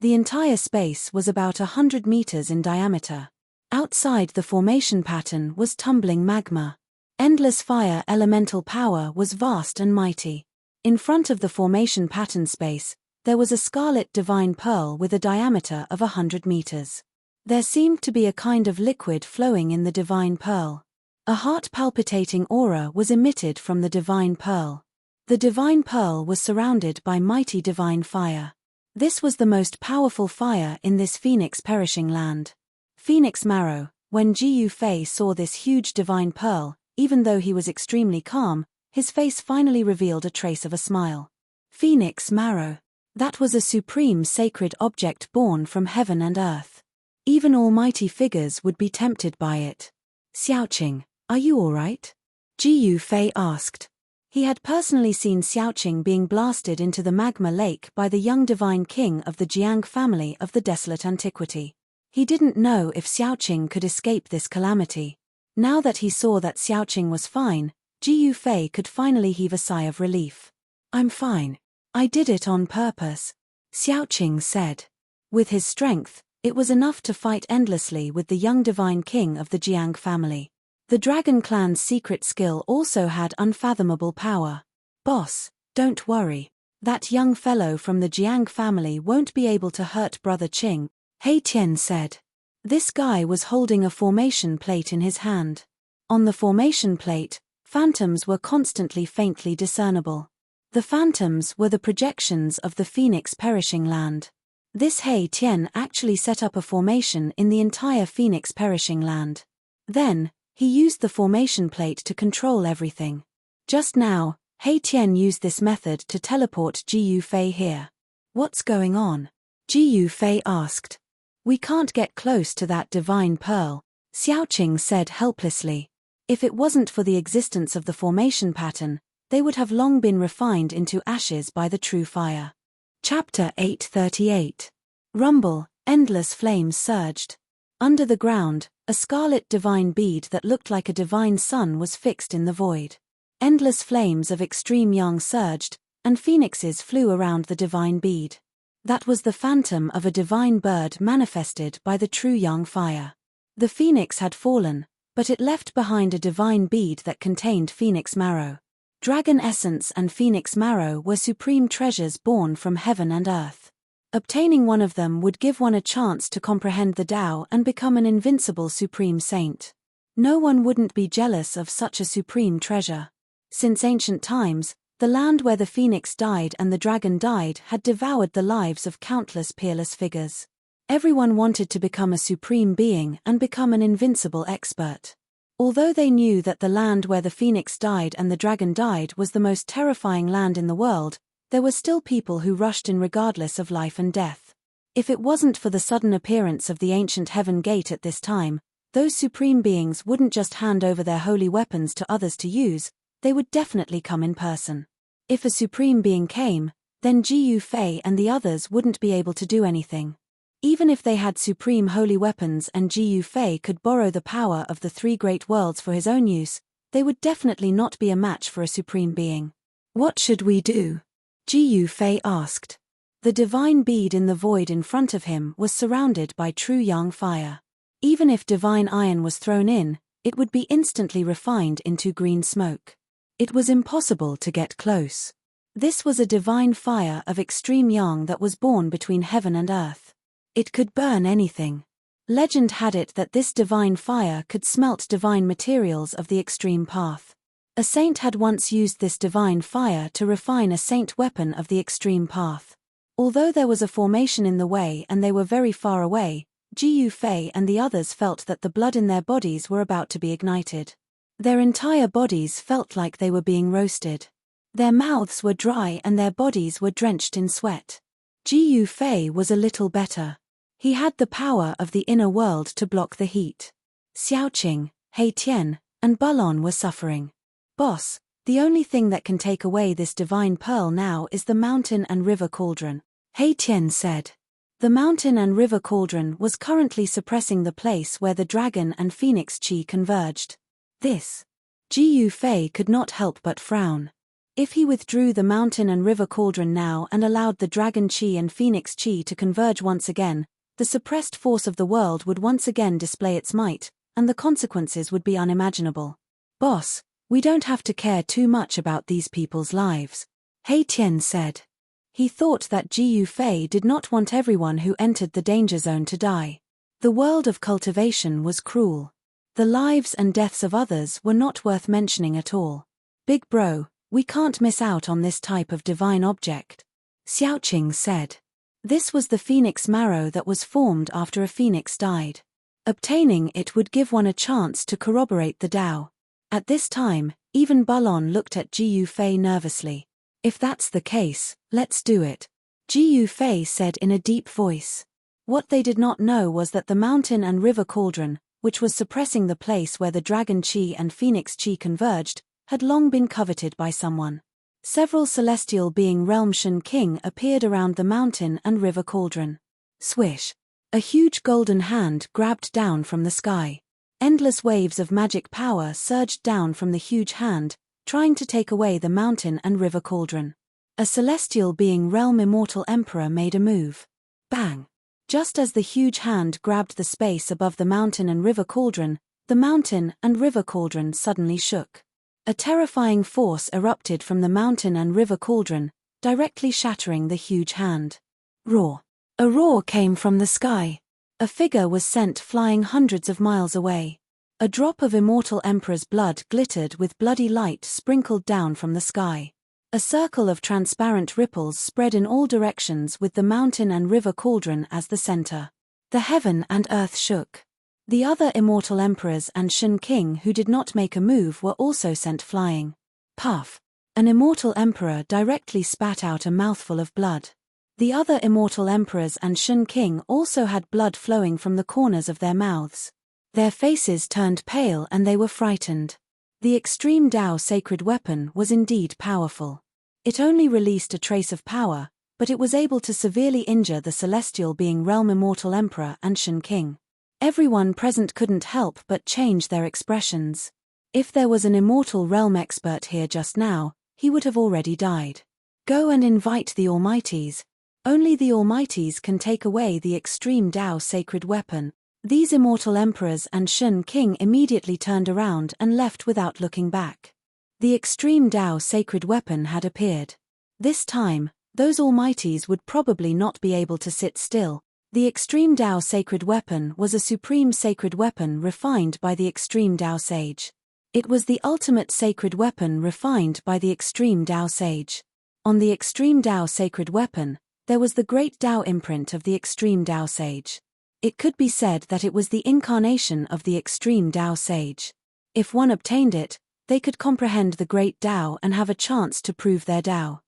The entire space was about 100 meters in diameter. Outside the formation pattern was tumbling magma. Endless fire elemental power was vast and mighty. In front of the formation pattern space, there was a scarlet divine pearl with a diameter of 100 meters. There seemed to be a kind of liquid flowing in the divine pearl. A heart-palpitating aura was emitted from the divine pearl. The divine pearl was surrounded by mighty divine fire. This was the most powerful fire in this phoenix perishing land. Phoenix marrow. When Ji Yufei saw this huge divine pearl, even though he was extremely calm, his face finally revealed a trace of a smile. Phoenix marrow. That was a supreme sacred object born from heaven and earth. Even almighty figures would be tempted by it. Xiaoqing, are you all right? Ji Yufei asked. He had personally seen Xiaoqing being blasted into the magma lake by the young divine king of the Jiang family of the desolate antiquity. He didn't know if Xiaoqing could escape this calamity. Now that he saw that Xiaoqing was fine, Ji Yufei could finally heave a sigh of relief. I'm fine. I did it on purpose, Xiaoqing said. With his strength, it was enough to fight endlessly with the young divine king of the Jiang family. The dragon clan's secret skill also had unfathomable power. Boss, don't worry. That young fellow from the Jiang family won't be able to hurt Brother Qing, He Tian said. This guy was holding a formation plate in his hand. On the formation plate, phantoms were constantly faintly discernible. The phantoms were the projections of the phoenix perishing land. This He Tian actually set up a formation in the entire phoenix perishing land. Then, he used the formation plate to control everything. Just now, He Tian used this method to teleport Ji Yufei here. What's going on? Ji Yufei asked. We can't get close to that divine pearl, Xiaoqing said helplessly. If it wasn't for the existence of the formation pattern, they would have long been refined into ashes by the true fire. Chapter 838. Rumble, endless flames surged. Under the ground, a scarlet divine bead that looked like a divine sun was fixed in the void. Endless flames of extreme yang surged, and phoenixes flew around the divine bead. That was the phantom of a divine bird manifested by the true yang fire. The phoenix had fallen, but it left behind a divine bead that contained phoenix marrow. Dragon essence and phoenix marrow were supreme treasures born from heaven and earth. Obtaining one of them would give one a chance to comprehend the Tao and become an invincible supreme saint. No one wouldn't be jealous of such a supreme treasure. Since ancient times, the land where the phoenix died and the dragon died had devoured the lives of countless peerless figures. Everyone wanted to become a supreme being and become an invincible expert. Although they knew that the land where the phoenix died and the dragon died was the most terrifying land in the world, there were still people who rushed in regardless of life and death. If it wasn't for the sudden appearance of the ancient heaven gate at this time, those supreme beings wouldn't just hand over their holy weapons to others to use, they would definitely come in person. If a supreme being came, then Jiu Fei and the others wouldn't be able to do anything. Even if they had supreme holy weapons and Jiu Fei could borrow the power of the three great worlds for his own use, they would definitely not be a match for a supreme being. What should we do? Jiu Fei asked. The divine bead in the void in front of him was surrounded by true yang fire. Even if divine iron was thrown in, it would be instantly refined into green smoke. It was impossible to get close. This was a divine fire of extreme yang that was born between heaven and earth. It could burn anything. Legend had it that this divine fire could smelt divine materials of the extreme path. A saint had once used this divine fire to refine a saint weapon of the extreme path. Although there was a formation in the way and they were very far away, Jiu Fei and the others felt that the blood in their bodies were about to be ignited. Their entire bodies felt like they were being roasted. Their mouths were dry and their bodies were drenched in sweat. Jiu Fei was a little better. He had the power of the inner world to block the heat. Xiaoqing, He Tian, and Bulon were suffering. Boss, the only thing that can take away this divine pearl now is the mountain and river cauldron, He Tian said. The mountain and river cauldron was currently suppressing the place where the dragon and phoenix chi converged. This. Jiu Fei could not help but frown. If he withdrew the mountain and river cauldron now and allowed the dragon chi and phoenix chi to converge once again, the suppressed force of the world would once again display its might, and the consequences would be unimaginable. Boss, we don't have to care too much about these people's lives, He Tian said. He thought that Jiu Fei did not want everyone who entered the danger zone to die. The world of cultivation was cruel. The lives and deaths of others were not worth mentioning at all. Big bro, we can't miss out on this type of divine object, Xiaoqing said. This was the phoenix marrow that was formed after a phoenix died. Obtaining it would give one a chance to corroborate the Tao. At this time, even Bulon looked at Jiu Fei nervously. If that's the case, let's do it, Jiu Fei said in a deep voice. What they did not know was that the mountain and river cauldron, which was suppressing the place where the dragon chi and phoenix chi converged, had long been coveted by someone. Several celestial being realm Shen King appeared around the mountain and river cauldron. Swish! A huge golden hand grabbed down from the sky. Endless waves of magic power surged down from the huge hand, trying to take away the mountain and river cauldron. A celestial being realm immortal emperor made a move. Bang! Just as the huge hand grabbed the space above the mountain and river cauldron, the mountain and river cauldron suddenly shook. A terrifying force erupted from the mountain and river cauldron, directly shattering the huge hand. Roar! A roar came from the sky. A figure was sent flying hundreds of miles away. A drop of immortal emperor's blood glittered with bloody light sprinkled down from the sky. A circle of transparent ripples spread in all directions with the mountain and river cauldron as the center. The heaven and earth shook. The other immortal emperors and Shen King who did not make a move were also sent flying. Puff! An immortal emperor directly spat out a mouthful of blood. The other immortal emperors and Shen King also had blood flowing from the corners of their mouths. Their faces turned pale and they were frightened. The extreme Tao sacred weapon was indeed powerful. It only released a trace of power, but it was able to severely injure the celestial being realm immortal emperor and Shen King. Everyone present couldn't help but change their expressions. If there was an immortal realm expert here just now, he would have already died. Go and invite the Almighties. Only the Almighties can take away the extreme Tao sacred weapon. These immortal emperors and Shen King immediately turned around and left without looking back. The extreme Tao sacred weapon had appeared. This time, those Almighties would probably not be able to sit still. The extreme Tao sacred weapon was a supreme sacred weapon refined by the extreme Tao sage. It was the ultimate sacred weapon refined by the extreme Tao sage. On the extreme Tao sacred weapon, there was the great Tao imprint of the extreme Tao sage. It could be said that it was the incarnation of the extreme Tao sage. If one obtained it, they could comprehend the great Tao and have a chance to prove their Tao.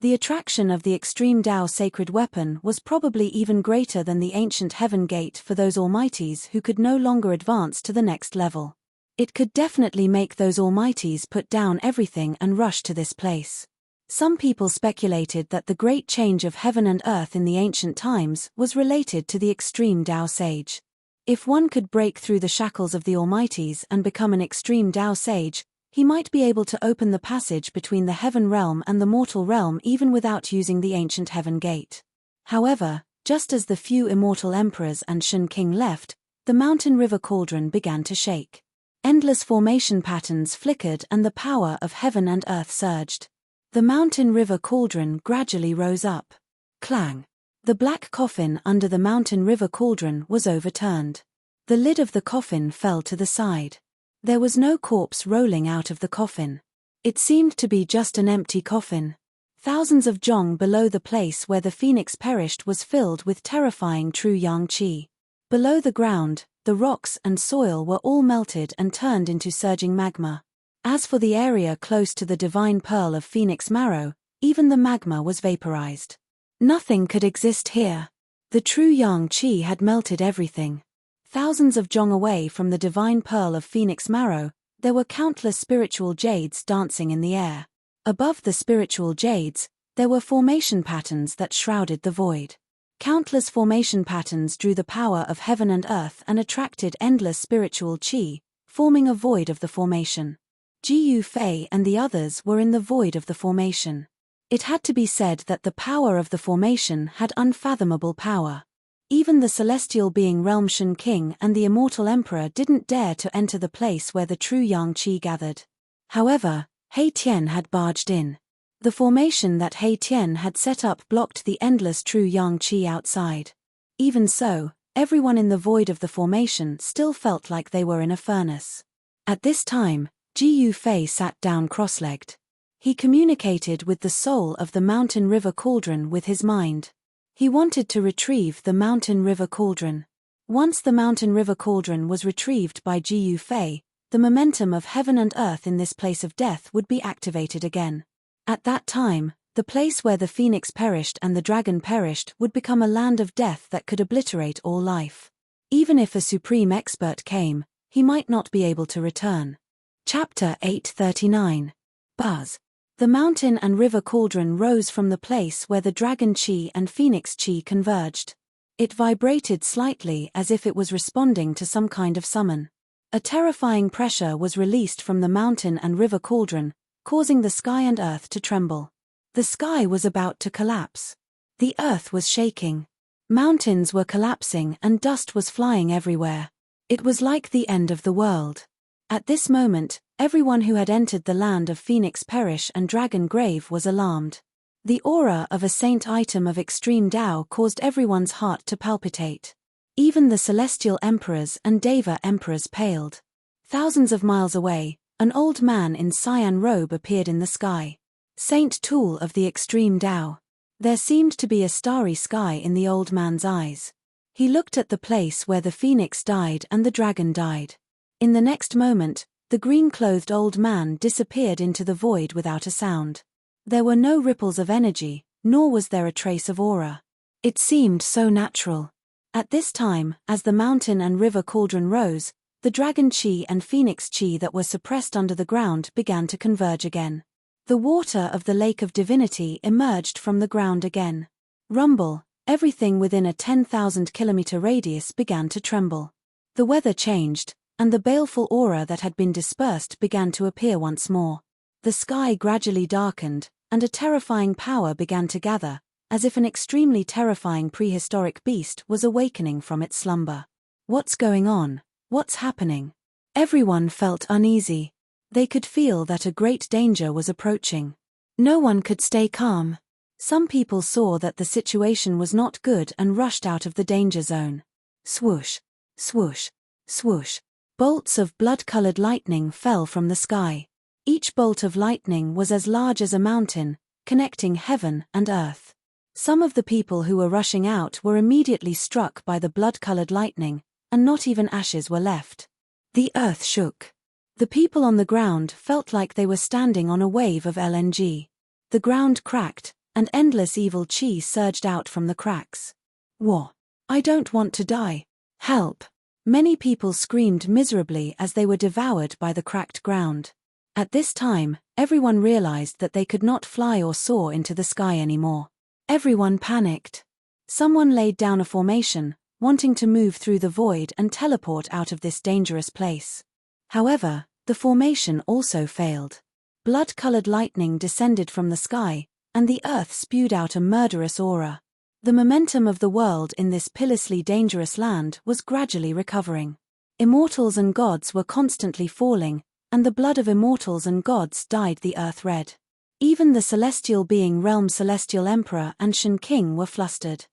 The attraction of the extreme Tao sacred weapon was probably even greater than the ancient heaven gate for those almighties who could no longer advance to the next level. It could definitely make those almighties put down everything and rush to this place. Some people speculated that the great change of heaven and earth in the ancient times was related to the extreme Tao sage. If one could break through the shackles of the almighties and become an extreme Tao sage, he might be able to open the passage between the heaven realm and the mortal realm even without using the ancient heaven gate. However, just as the few immortal emperors and Shen King left, the mountain river cauldron began to shake. Endless formation patterns flickered and the power of heaven and earth surged. The mountain river cauldron gradually rose up. Clang! The black coffin under the mountain river cauldron was overturned. The lid of the coffin fell to the side. There was no corpse rolling out of the coffin. It seemed to be just an empty coffin. Thousands of zhong below the place where the phoenix perished was filled with terrifying true yang qi. Below the ground, the rocks and soil were all melted and turned into surging magma. As for the area close to the divine pearl of phoenix marrow, even the magma was vaporized. Nothing could exist here. The true yang qi had melted everything. Thousands of zhong away from the divine pearl of phoenix marrow, there were countless spiritual jades dancing in the air. Above the spiritual jades, there were formation patterns that shrouded the void. Countless formation patterns drew the power of heaven and earth and attracted endless spiritual qi, forming a void of the formation. Ji Yufei and the others were in the void of the formation. It had to be said that the power of the formation had unfathomable power. Even the celestial being Realm Shen King and the immortal emperor didn't dare to enter the place where the true yang qi gathered. However, He Tian had barged in. The formation that He Tian had set up blocked the endless true yang qi outside. Even so, everyone in the void of the formation still felt like they were in a furnace. At this time, Ji Yufei sat down cross-legged. He communicated with the soul of the mountain river cauldron with his mind. He wanted to retrieve the mountain river cauldron. Once the mountain river cauldron was retrieved by Ji Yufei, the momentum of heaven and earth in this place of death would be activated again. At that time, the place where the phoenix perished and the dragon perished would become a land of death that could obliterate all life. Even if a supreme expert came, he might not be able to return. Chapter 839. Buzz. The mountain and river cauldron rose from the place where the dragon qi and phoenix qi converged. It vibrated slightly as if it was responding to some kind of summon. A terrifying pressure was released from the mountain and river cauldron, causing the sky and earth to tremble. The sky was about to collapse. The earth was shaking. Mountains were collapsing and dust was flying everywhere. It was like the end of the world. At this moment, everyone who had entered the land of Phoenix Perish and Dragon Grave was alarmed. The aura of a saint item of extreme Tao caused everyone's heart to palpitate. Even the celestial emperors and Deva emperors paled. Thousands of miles away, an old man in cyan robe appeared in the sky. Saint Tool of the extreme Tao. There seemed to be a starry sky in the old man's eyes. He looked at the place where the phoenix died and the dragon died. In the next moment, the green-clothed old man disappeared into the void without a sound. There were no ripples of energy, nor was there a trace of aura. It seemed so natural. At this time, as the mountain and river cauldron rose, the dragon qi and phoenix qi that were suppressed under the ground began to converge again. The water of the lake of divinity emerged from the ground again. Rumble, everything within a 10,000-kilometer radius began to tremble. The weather changed, and the baleful aura that had been dispersed began to appear once more. The sky gradually darkened, and a terrifying power began to gather, as if an extremely terrifying prehistoric beast was awakening from its slumber. What's going on? What's happening? Everyone felt uneasy. They could feel that a great danger was approaching. No one could stay calm. Some people saw that the situation was not good and rushed out of the danger zone. Swoosh, swoosh, swoosh. Bolts of blood-colored lightning fell from the sky. Each bolt of lightning was as large as a mountain, connecting heaven and earth. Some of the people who were rushing out were immediately struck by the blood-colored lightning, and not even ashes were left. The earth shook. The people on the ground felt like they were standing on a wave of LNG. The ground cracked, and endless evil chi surged out from the cracks. War. I don't want to die. Help. Many people screamed miserably as they were devoured by the cracked ground. At this time, everyone realized that they could not fly or soar into the sky anymore. Everyone panicked. Someone laid down a formation, wanting to move through the void and teleport out of this dangerous place. However, the formation also failed. Blood-colored lightning descended from the sky, and the earth spewed out a murderous aura. The momentum of the world in this pitilessly dangerous land was gradually recovering. Immortals and gods were constantly falling, and the blood of immortals and gods dyed the earth red. Even the celestial being realm Celestial Emperor and Shen King were flustered.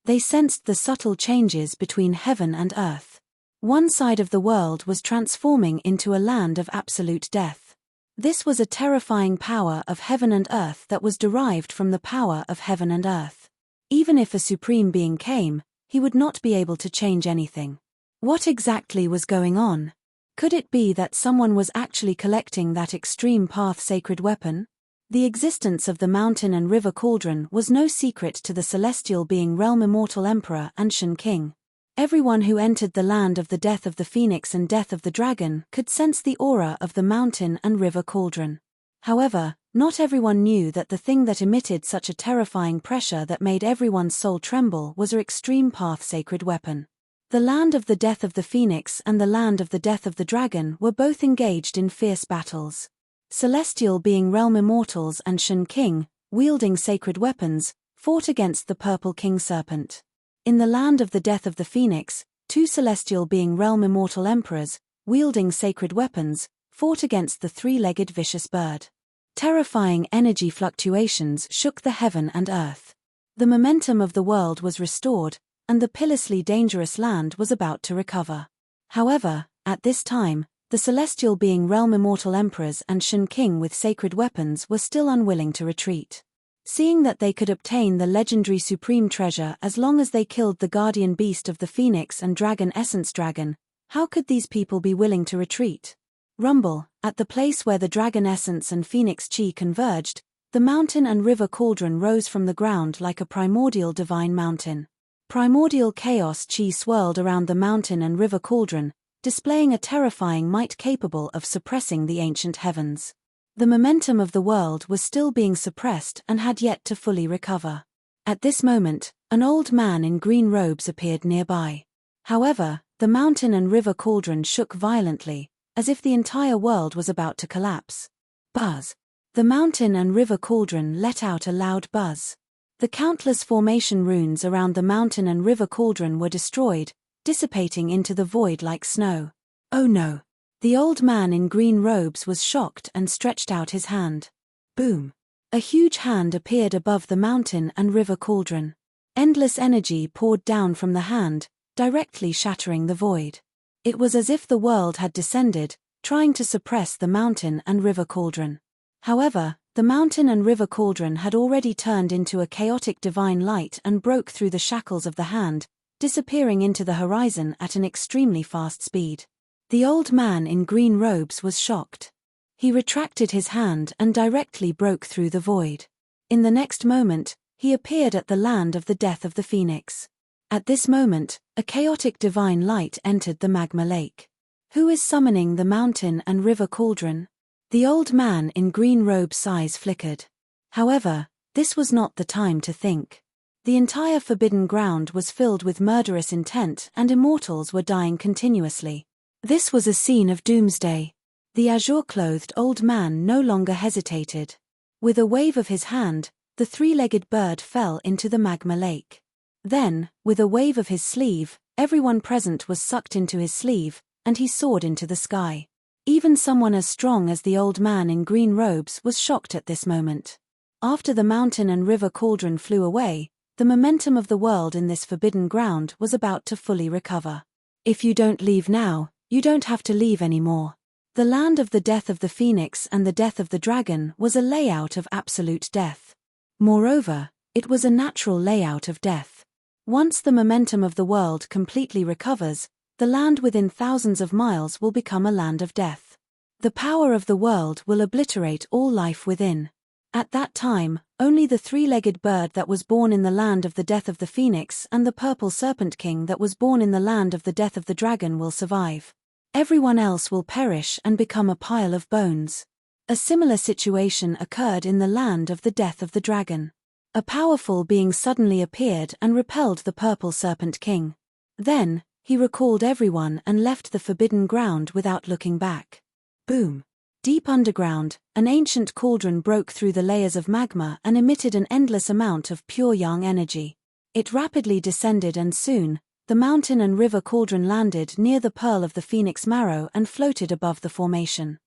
They sensed the subtle changes between heaven and earth. One side of the world was transforming into a land of absolute death. This was a terrifying power of heaven and earth that was derived from the power of heaven and earth. Even if a supreme being came, he would not be able to change anything. What exactly was going on? Could it be that someone was actually collecting that extreme path sacred weapon? The existence of the mountain and river cauldron was no secret to the celestial being realm Immortal Emperor and Shen King. Everyone who entered the land of the death of the phoenix and death of the dragon could sense the aura of the mountain and river cauldron. However, not everyone knew that the thing that emitted such a terrifying pressure that made everyone's soul tremble was her extreme path sacred weapon. The land of the death of the phoenix and the land of the death of the dragon were both engaged in fierce battles. Celestial being realm immortals and Shen King, wielding sacred weapons, fought against the purple king serpent. In the land of the death of the phoenix, two celestial being realm immortal emperors, wielding sacred weapons, fought against the three-legged vicious bird. Terrifying energy fluctuations shook the heaven and earth. The momentum of the world was restored, and the pitilessly dangerous land was about to recover. However, at this time, the celestial being realm immortal emperors and Shen King with sacred weapons were still unwilling to retreat. Seeing that they could obtain the legendary supreme treasure as long as they killed the guardian beast of the phoenix and dragon essence dragon, how could these people be willing to retreat? Rumble, at the place where the dragon essence and phoenix chi converged, the mountain and river cauldron rose from the ground like a primordial divine mountain. Primordial chaos chi swirled around the mountain and river cauldron, displaying a terrifying might capable of suppressing the ancient heavens. The momentum of the world was still being suppressed and had yet to fully recover. At this moment, an old man in green robes appeared nearby. However, the mountain and river cauldron shook violently, as if the entire world was about to collapse. Buzz. The mountain and river cauldron let out a loud buzz. The countless formation runes around the mountain and river cauldron were destroyed, dissipating into the void like snow. Oh no! The old man in green robes was shocked and stretched out his hand. Boom! A huge hand appeared above the mountain and river cauldron. Endless energy poured down from the hand, directly shattering the void. It was as if the world had descended, trying to suppress the mountain and river cauldron. However, the mountain and river cauldron had already turned into a chaotic divine light and broke through the shackles of the hand, disappearing into the horizon at an extremely fast speed. The old man in green robes was shocked. He retracted his hand and directly broke through the void. In the next moment, he appeared at the land of the death of the phoenix. At this moment, a chaotic divine light entered the magma lake. Who is summoning the mountain and river cauldron? The old man in green robe's eyes flickered. However, this was not the time to think. The entire forbidden ground was filled with murderous intent and immortals were dying continuously. This was a scene of doomsday. The azure-clothed old man no longer hesitated. With a wave of his hand, the three-legged bird fell into the magma lake. Then, with a wave of his sleeve, everyone present was sucked into his sleeve, and he soared into the sky. Even someone as strong as the old man in green robes was shocked at this moment. After the mountain and river cauldron flew away, the momentum of the world in this forbidden ground was about to fully recover. If you don't leave now, you don't have to leave anymore. The land of the death of the phoenix and the death of the dragon was a layout of absolute death. Moreover, it was a natural layout of death. Once the momentum of the world completely recovers, the land within thousands of miles will become a land of death. The power of the world will obliterate all life within. At that time, only the three-legged bird that was born in the land of the death of the phoenix and the purple serpent king that was born in the land of the death of the dragon will survive. Everyone else will perish and become a pile of bones. A similar situation occurred in the land of the death of the dragon. A powerful being suddenly appeared and repelled the purple serpent king. Then, he recalled everyone and left the forbidden ground without looking back. Boom! Deep underground, an ancient cauldron broke through the layers of magma and emitted an endless amount of pure yang energy. It rapidly descended and soon, the mountain and river cauldron landed near the pearl of the phoenix marrow and floated above the formation.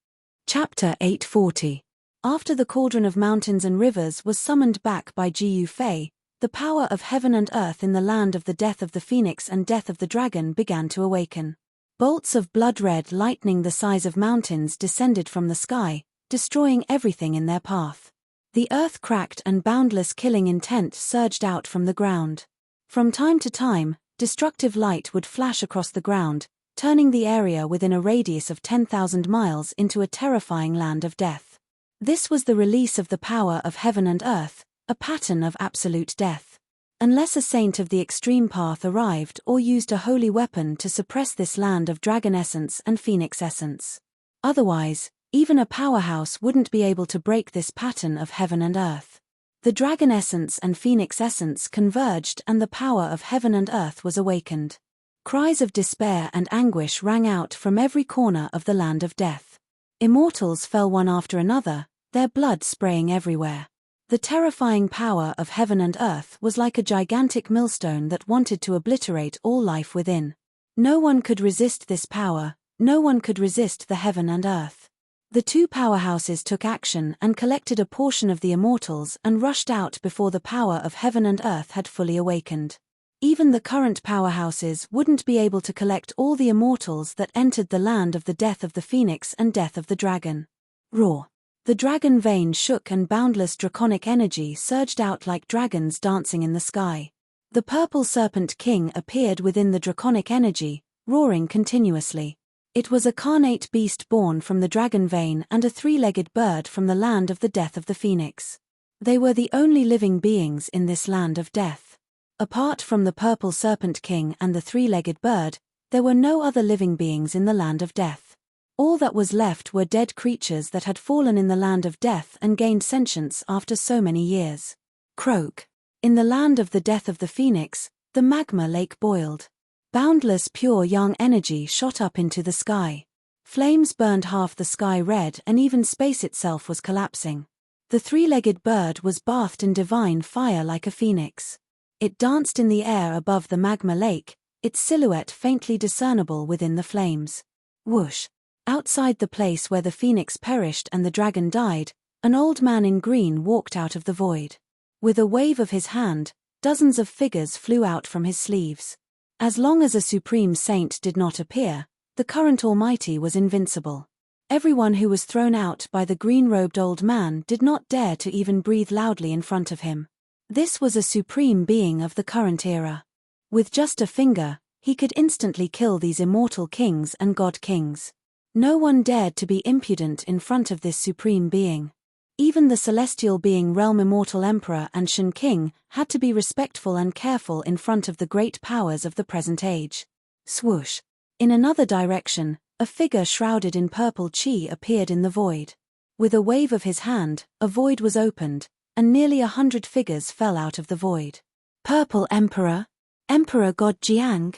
Chapter 840. After the cauldron of mountains and rivers was summoned back by Jiu Fei, the power of heaven and earth in the land of the death of the phoenix and death of the dragon began to awaken. Bolts of blood-red lightning the size of mountains descended from the sky, destroying everything in their path. The earth cracked and boundless killing intent surged out from the ground. From time to time, destructive light would flash across the ground, turning the area within a radius of 10,000 miles into a terrifying land of death. This was the release of the power of heaven and earth, a pattern of absolute death. Unless a saint of the extreme path arrived or used a holy weapon to suppress this land of dragon essence and phoenix essence. Otherwise, even a powerhouse wouldn't be able to break this pattern of heaven and earth. The dragon essence and phoenix essence converged and the power of heaven and earth was awakened. Cries of despair and anguish rang out from every corner of the land of death. Immortals fell one after another, their blood spraying everywhere. The terrifying power of heaven and earth was like a gigantic millstone that wanted to obliterate all life within. No one could resist this power, no one could resist the heaven and earth. The two powerhouses took action and collected a portion of the immortals and rushed out before the power of heaven and earth had fully awakened. Even the current powerhouses wouldn't be able to collect all the immortals that entered the land of the death of the phoenix and death of the dragon. Roar! The dragon vein shook and boundless draconic energy surged out like dragons dancing in the sky. The purple serpent king appeared within the draconic energy, roaring continuously. It was a carnate beast born from the dragon vein and a three-legged bird from the land of the death of the phoenix. They were the only living beings in this land of death. Apart from the purple serpent king and the three-legged bird, there were no other living beings in the land of death. All that was left were dead creatures that had fallen in the land of death and gained sentience after so many years. Croak. In the land of the death of the phoenix, the magma lake boiled. Boundless pure yang energy shot up into the sky. Flames burned half the sky red and even space itself was collapsing. The three-legged bird was bathed in divine fire like a phoenix. It danced in the air above the magma lake, its silhouette faintly discernible within the flames. Whoosh! Outside the place where the phoenix perished and the dragon died, an old man in green walked out of the void. With a wave of his hand, dozens of figures flew out from his sleeves. As long as a supreme saint did not appear, the current Almighty was invincible. Everyone who was thrown out by the green-robed old man did not dare to even breathe loudly in front of him. This was a supreme being of the current era. With just a finger, he could instantly kill these immortal kings and god kings. No one dared to be impudent in front of this supreme being. Even the celestial being Realm Immortal Emperor and Shen King had to be respectful and careful in front of the great powers of the present age. Swoosh! In another direction, a figure shrouded in purple chi appeared in the void. With a wave of his hand, a void was opened, and nearly 100 figures fell out of the void. Purple Emperor? Emperor God Jiang?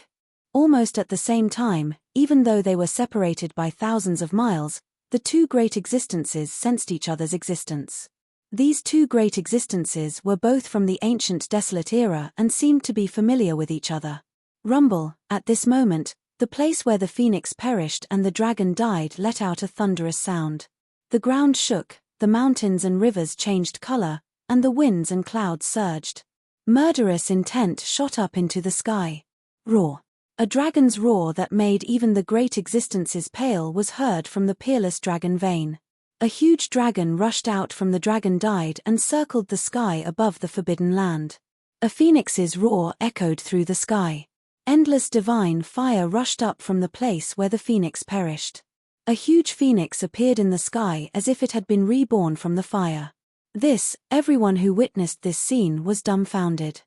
Almost at the same time, even though they were separated by thousands of miles, the two great existences sensed each other's existence. These two great existences were both from the ancient desolate era and seemed to be familiar with each other. Rumble, at this moment, the place where the phoenix perished and the dragon died let out a thunderous sound. The ground shook, the mountains and rivers changed color, and the winds and clouds surged. Murderous intent shot up into the sky. Roar! A dragon's roar that made even the great existences pale was heard from the peerless dragon vein. A huge dragon rushed out from the dragon died and circled the sky above the forbidden land. A phoenix's roar echoed through the sky. Endless divine fire rushed up from the place where the phoenix perished. A huge phoenix appeared in the sky as if it had been reborn from the fire. Everyone who witnessed this scene was dumbfounded.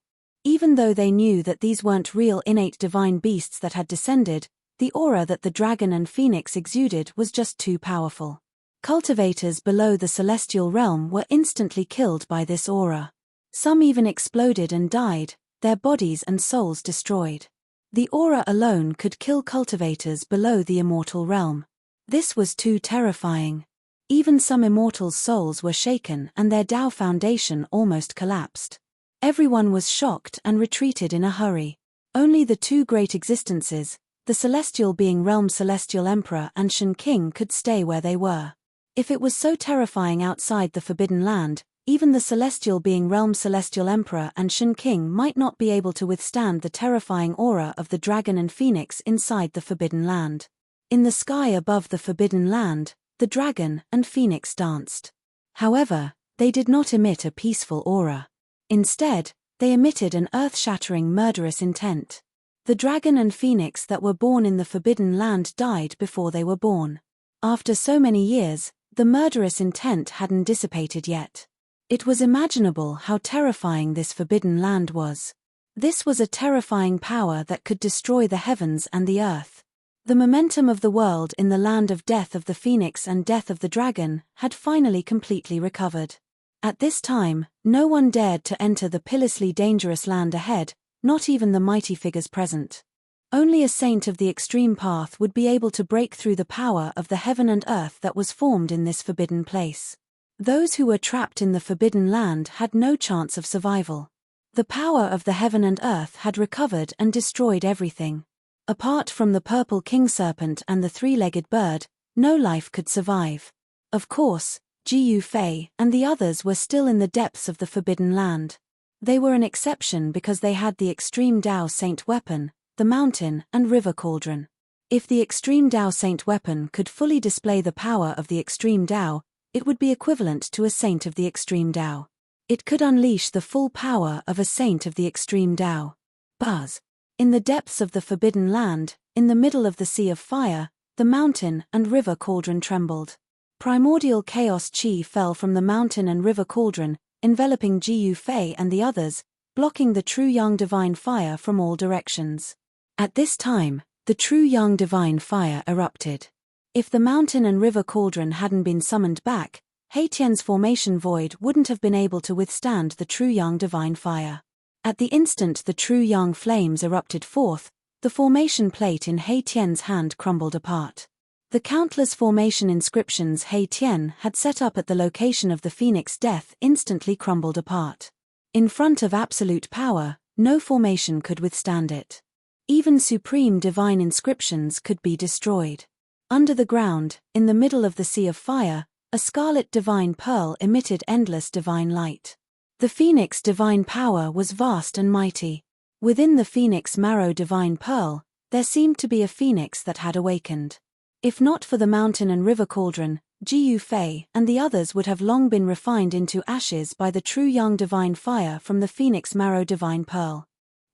Even though they knew that these weren't real innate divine beasts that had descended, the aura that the dragon and phoenix exuded was just too powerful. Cultivators below the celestial realm were instantly killed by this aura. Some even exploded and died, their bodies and souls destroyed. The aura alone could kill cultivators below the immortal realm. This was too terrifying. Even some immortals' souls were shaken and their Tao foundation almost collapsed. Everyone was shocked and retreated in a hurry. Only the two great existences, the celestial being Realm Celestial Emperor and Shen King, could stay where they were. If it was so terrifying outside the Forbidden Land, even the celestial being Realm Celestial Emperor and Shen King might not be able to withstand the terrifying aura of the dragon and phoenix inside the Forbidden Land. In the sky above the Forbidden Land, the dragon and phoenix danced. However, they did not emit a peaceful aura. Instead, they emitted an earth-shattering murderous intent. The dragon and phoenix that were born in the Forbidden Land died before they were born. After so many years, the murderous intent hadn't dissipated yet. It was imaginable how terrifying this Forbidden Land was. This was a terrifying power that could destroy the heavens and the earth. The momentum of the world in the land of death of the phoenix and death of the dragon had finally completely recovered. At this time, no one dared to enter the pitilessly dangerous land ahead, not even the mighty figures present. Only a saint of the extreme path would be able to break through the power of the heaven and earth that was formed in this forbidden place. Those who were trapped in the Forbidden Land had no chance of survival. The power of the heaven and earth had recovered and destroyed everything. Apart from the purple king serpent and the three-legged bird, no life could survive. Of course, Jiu Fei and the others were still in the depths of the Forbidden Land. They were an exception because they had the Extreme Tao Saint weapon, the mountain and river cauldron. If the Extreme Tao Saint weapon could fully display the power of the Extreme Tao, it would be equivalent to a saint of the Extreme Tao. It could unleash the full power of a saint of the Extreme Tao. Buzz. In the depths of the Forbidden Land, in the middle of the Sea of Fire, the mountain and river cauldron trembled. Primordial chaos chi fell from the mountain and river cauldron, enveloping Jiu Fei and the others, blocking the true young divine fire from all directions. At this time, the true young divine fire erupted. If the mountain and river cauldron hadn't been summoned back, Haitian's formation void wouldn't have been able to withstand the true young divine fire. At the instant the true young flames erupted forth, the formation plate in Haitian's hand crumbled apart. The countless formation inscriptions Haitian had set up at the location of the phoenix death instantly crumbled apart. In front of absolute power, no formation could withstand it. Even supreme divine inscriptions could be destroyed. Under the ground, in the middle of the Sea of Fire, a scarlet divine pearl emitted endless divine light. The phoenix divine power was vast and mighty. Within the phoenix marrow divine pearl, there seemed to be a phoenix that had awakened. If not for the mountain and river cauldron, Jiu Fei and the others would have long been refined into ashes by the true young divine fire from the phoenix marrow divine pearl.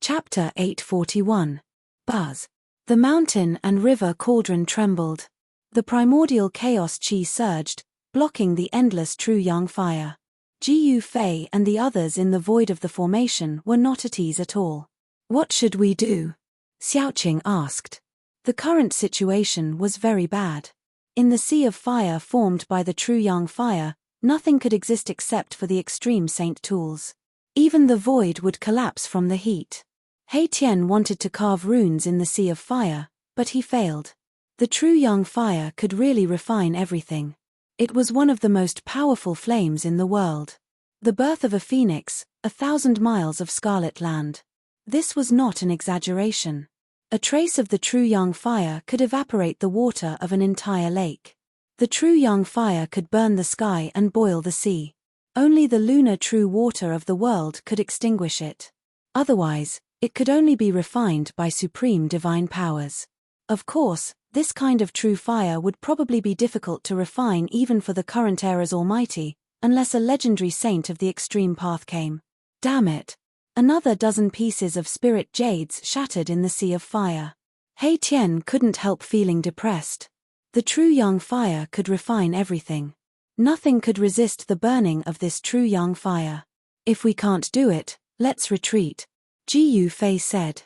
Chapter 841. Buzz. The mountain and river cauldron trembled. The primordial chaos chi surged, blocking the endless true young fire. Jiu Fei and the others in the void of the formation were not at ease at all. What should we do? Xiaoqing asked. The current situation was very bad. In the Sea of Fire formed by the true young fire, nothing could exist except for the extreme saint tools. Even the void would collapse from the heat. Haitian wanted to carve runes in the Sea of Fire, but he failed. The true young fire could really refine everything. It was one of the most powerful flames in the world. The birth of a phoenix, 1,000 miles of scarlet land. This was not an exaggeration. A trace of the true young fire could evaporate the water of an entire lake. The true young fire could burn the sky and boil the sea. Only the lunar true water of the world could extinguish it. Otherwise, it could only be refined by supreme divine powers. Of course, this kind of true fire would probably be difficult to refine even for the current era's Almighty, unless a legendary saint of the extreme path came. Damn it! Another dozen pieces of spirit jades shattered in the Sea of Fire. Haitian couldn't help feeling depressed. The true young fire could refine everything. Nothing could resist the burning of this true yang fire. If we can't do it, let's retreat, Jiyu Fei said.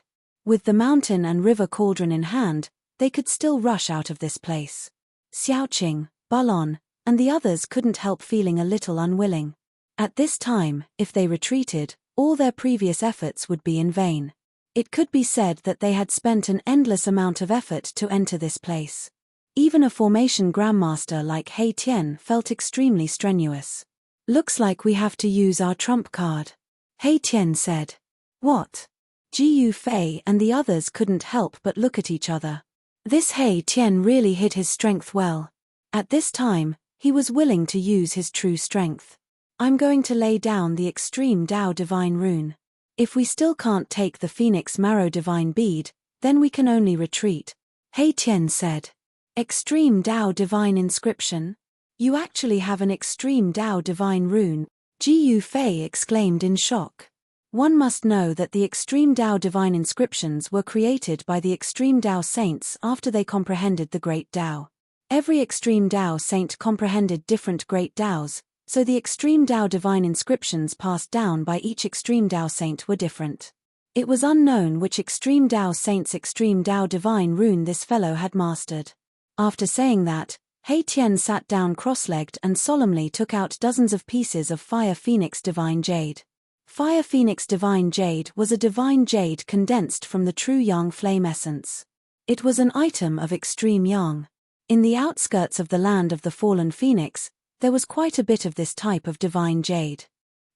With the mountain and river cauldron in hand, they could still rush out of this place. Xiaoqing, Balon, and the others couldn't help feeling a little unwilling. At this time, if they retreated, all their previous efforts would be in vain. It could be said that they had spent an endless amount of effort to enter this place. Even a formation grandmaster like He Tian felt extremely strenuous. Looks like we have to use our trump card, He Tian said. What? Jiyu Fei and the others couldn't help but look at each other. This He Tian really hid his strength well. At this time, he was willing to use his true strength. I'm going to lay down the extreme Dao divine rune. If we still can't take the Phoenix Marrow divine bead, then we can only retreat, He Tian said. Extreme Dao divine inscription? You actually have an extreme Dao divine rune, Jiyu Fei exclaimed in shock. One must know that the extreme Dao divine inscriptions were created by the extreme Dao saints after they comprehended the great Dao. Every extreme Dao saint comprehended different great Daos, so the extreme Dao divine inscriptions passed down by each extreme Dao saint were different. It was unknown which extreme Dao saint's extreme Dao divine rune this fellow had mastered. After saying that, He Tian sat down cross-legged and solemnly took out dozens of pieces of Fire Phoenix Divine Jade. Fire Phoenix Divine Jade was a divine jade condensed from the true Yang flame essence. It was an item of extreme Yang. In the outskirts of the land of the fallen phoenix, there was quite a bit of this type of divine jade.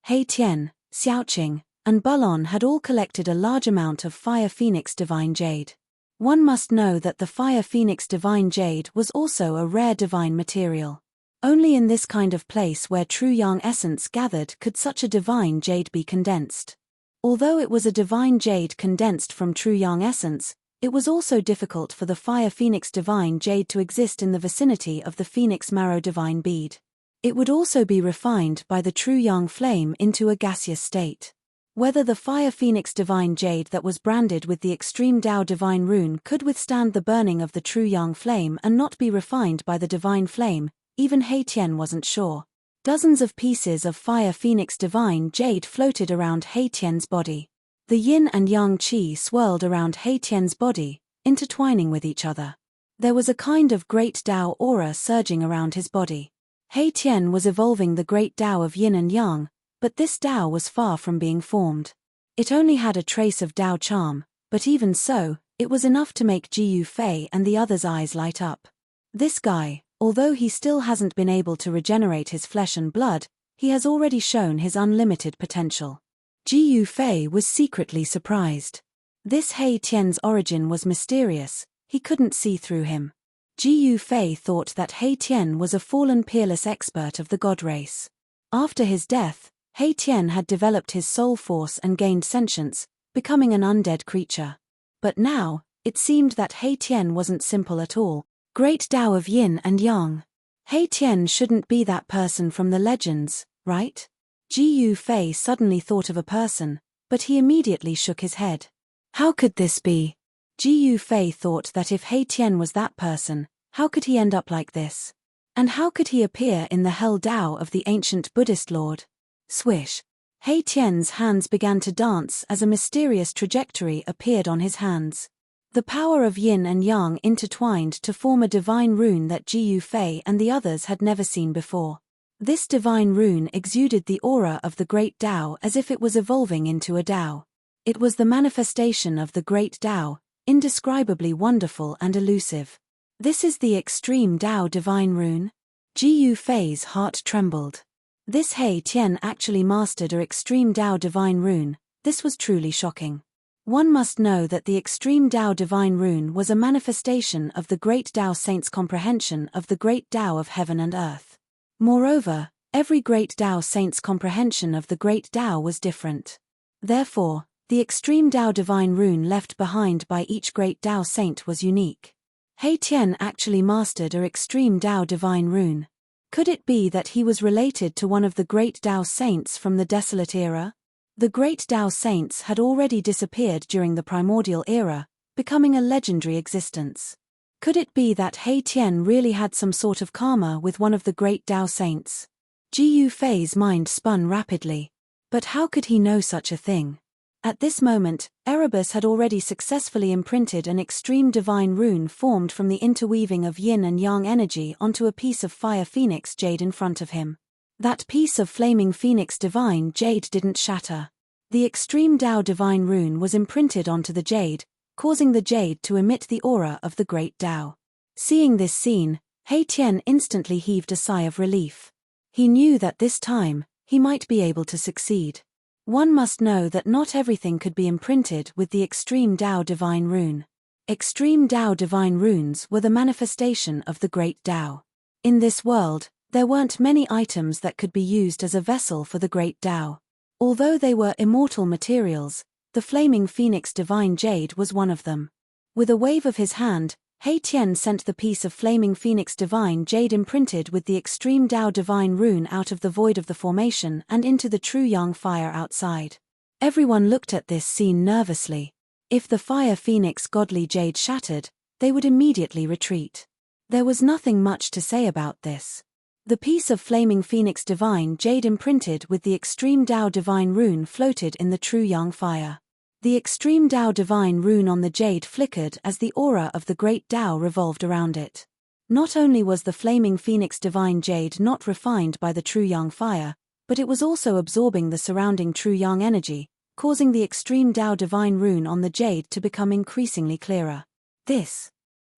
He Tian, Xiaoqing, and Balon had all collected a large amount of Fire Phoenix Divine Jade. One must know that the Fire Phoenix Divine Jade was also a rare divine material. Only in this kind of place where true Yang essence gathered could such a divine jade be condensed. Although it was a divine jade condensed from true Yang essence, it was also difficult for the Fire Phoenix Divine Jade to exist in the vicinity of the Phoenix Marrow Divine Bead. It would also be refined by the true Yang flame into a gaseous state. Whether the Fire Phoenix Divine Jade that was branded with the extreme Dao Divine Rune could withstand the burning of the true Yang flame and not be refined by the Divine Flame, even He Tian wasn't sure. Dozens of pieces of Fire Phoenix Divine Jade floated around He Tian's body. The yin and yang qi swirled around He Tian's body, intertwining with each other. There was a kind of great Dao aura surging around his body. He Tian was evolving the great Dao of yin and yang, but this Dao was far from being formed. It only had a trace of Dao charm, but even so, it was enough to make Jiyu Fei and the others' eyes light up. This guy, although he still hasn't been able to regenerate his flesh and blood, he has already shown his unlimited potential. Jiyu Fei was secretly surprised. This He Tian's origin was mysterious, he couldn't see through him. Jiyu Fei thought that He Tian was a fallen peerless expert of the god race. After his death, He Tian had developed his soul force and gained sentience, becoming an undead creature. But now, it seemed that He Tian wasn't simple at all. Great Dao of yin and yang. He Tian shouldn't be that person from the legends, right? Jiyu Fei suddenly thought of a person, but he immediately shook his head. How could this be? Jiyu Fei thought that if He Tian was that person, how could he end up like this? And how could he appear in the Hell Dao of the ancient Buddhist lord? Swish. He Tian's hands began to dance as a mysterious trajectory appeared on his hands. The power of yin and yang intertwined to form a divine rune that Jiyu Fei and the others had never seen before. This divine rune exuded the aura of the great Dao as if it was evolving into a Dao. It was the manifestation of the great Dao, indescribably wonderful and elusive. This is the extreme Dao divine rune? Jiyu Fei's heart trembled. This He Tian actually mastered a extreme Dao divine rune. This was truly shocking. One must know that the extreme Dao divine rune was a manifestation of the great Dao saint's comprehension of the great Dao of heaven and earth. Moreover, every great Dao saint's comprehension of the great Dao was different. Therefore, the extreme Dao divine rune left behind by each great Dao saint was unique. He Tian actually mastered a extreme Dao divine rune. Could it be that he was related to one of the great Dao saints from the desolate era? The great Dao saints had already disappeared during the primordial era, becoming a legendary existence. Could it be that He Tian really had some sort of karma with one of the great Tao saints? Ji Yufei's mind spun rapidly. But how could he know such a thing? At this moment, Erebus had already successfully imprinted an extreme divine rune formed from the interweaving of yin and yang energy onto a piece of fire phoenix jade in front of him. That piece of flaming phoenix divine jade didn't shatter. The extreme Tao divine rune was imprinted onto the jade, causing the jade to emit the aura of the great Tao. Seeing this scene, He Tian instantly heaved a sigh of relief. He knew that this time, he might be able to succeed. One must know that not everything could be imprinted with the extreme Tao divine rune. Extreme Tao divine runes were the manifestation of the great Tao. In this world, there weren't many items that could be used as a vessel for the great Tao. Although they were immortal materials, the flaming phoenix divine jade was one of them. With a wave of his hand, He Tian sent the piece of flaming phoenix divine jade imprinted with the extreme Tao divine rune out of the void of the formation and into the true yang fire outside. Everyone looked at this scene nervously. If the fire phoenix godly jade shattered, they would immediately retreat. There was nothing much to say about this. The piece of flaming phoenix divine jade imprinted with the extreme Tao divine rune floated in the true yang fire. The extreme Tao divine rune on the jade flickered as the aura of the great Tao revolved around it. Not only was the flaming phoenix divine jade not refined by the true yang fire, but it was also absorbing the surrounding true yang energy, causing the extreme Tao divine rune on the jade to become increasingly clearer. This.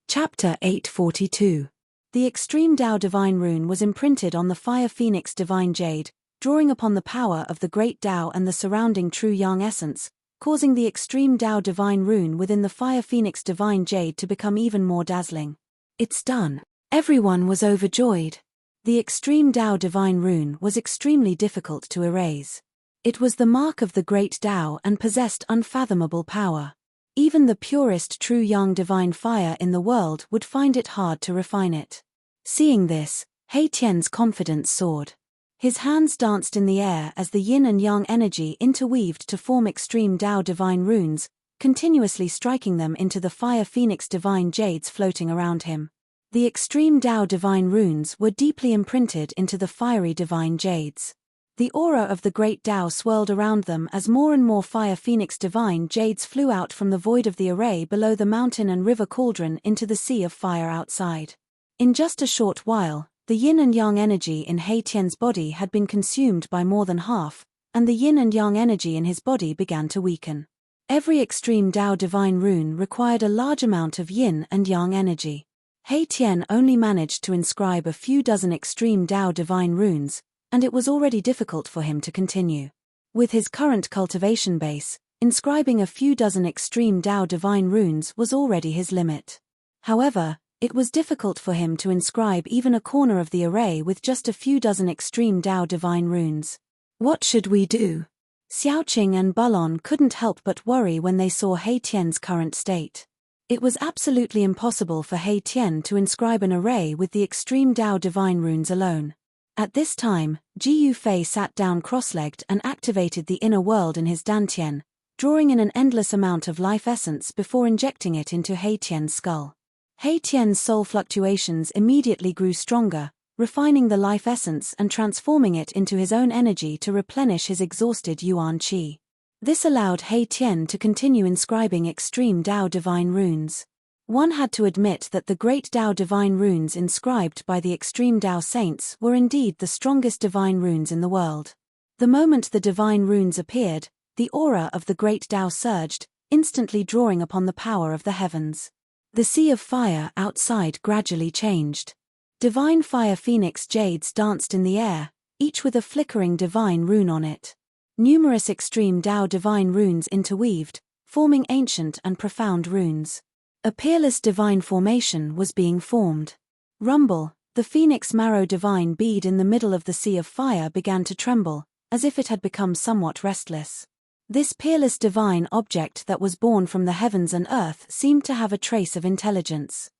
Chapter 842. The extreme Tao divine rune was imprinted on the fire phoenix divine jade, drawing upon the power of the great Tao and the surrounding true yang essence, causing the extreme Tao divine rune within the fire phoenix divine jade to become even more dazzling. It's done. Everyone was overjoyed. The extreme Tao divine rune was extremely difficult to erase. It was the mark of the great Tao and possessed unfathomable power. Even the purest true yang divine fire in the world would find it hard to refine it. Seeing this, He Tian's confidence soared. His hands danced in the air as the yin and yang energy interweaved to form extreme Tao divine runes, continuously striking them into the fire phoenix divine jades floating around him. The extreme Tao divine runes were deeply imprinted into the fiery divine jades. The aura of the great Tao swirled around them as more and more fire phoenix divine jades flew out from the void of the array below the mountain and river cauldron into the sea of fire outside. In just a short while, the yin and yang energy in He Tian's body had been consumed by more than half, and the yin and yang energy in his body began to weaken. Every extreme Tao divine rune required a large amount of yin and yang energy. He Tian only managed to inscribe a few dozen extreme Tao divine runes, and it was already difficult for him to continue. With his current cultivation base, inscribing a few dozen extreme Tao divine runes was already his limit. However, it was difficult for him to inscribe even a corner of the array with just a few dozen extreme Tao divine runes. What should we do? Xiaoqing and Bulon couldn't help but worry when they saw He Tian's current state. It was absolutely impossible for He Tian to inscribe an array with the extreme Tao divine runes alone. At this time, Ji Yufei sat down cross-legged and activated the inner world in his dantian, drawing in an endless amount of life essence before injecting it into He Tian's skull. He Tian's soul fluctuations immediately grew stronger, refining the life essence and transforming it into his own energy to replenish his exhausted yuan qi. This allowed He Tian to continue inscribing extreme Tao divine runes. One had to admit that the great Tao divine runes inscribed by the extreme Tao saints were indeed the strongest divine runes in the world. The moment the divine runes appeared, the aura of the great Tao surged, instantly drawing upon the power of the heavens. The sea of fire outside gradually changed. Divine fire phoenix jades danced in the air, each with a flickering divine rune on it. Numerous extreme Tao divine runes interweaved, forming ancient and profound runes. A peerless divine formation was being formed. Rumble, the phoenix marrow divine bead in the middle of the sea of fire began to tremble, as if it had become somewhat restless. This peerless divine object that was born from the heavens and earth seemed to have a trace of intelligence.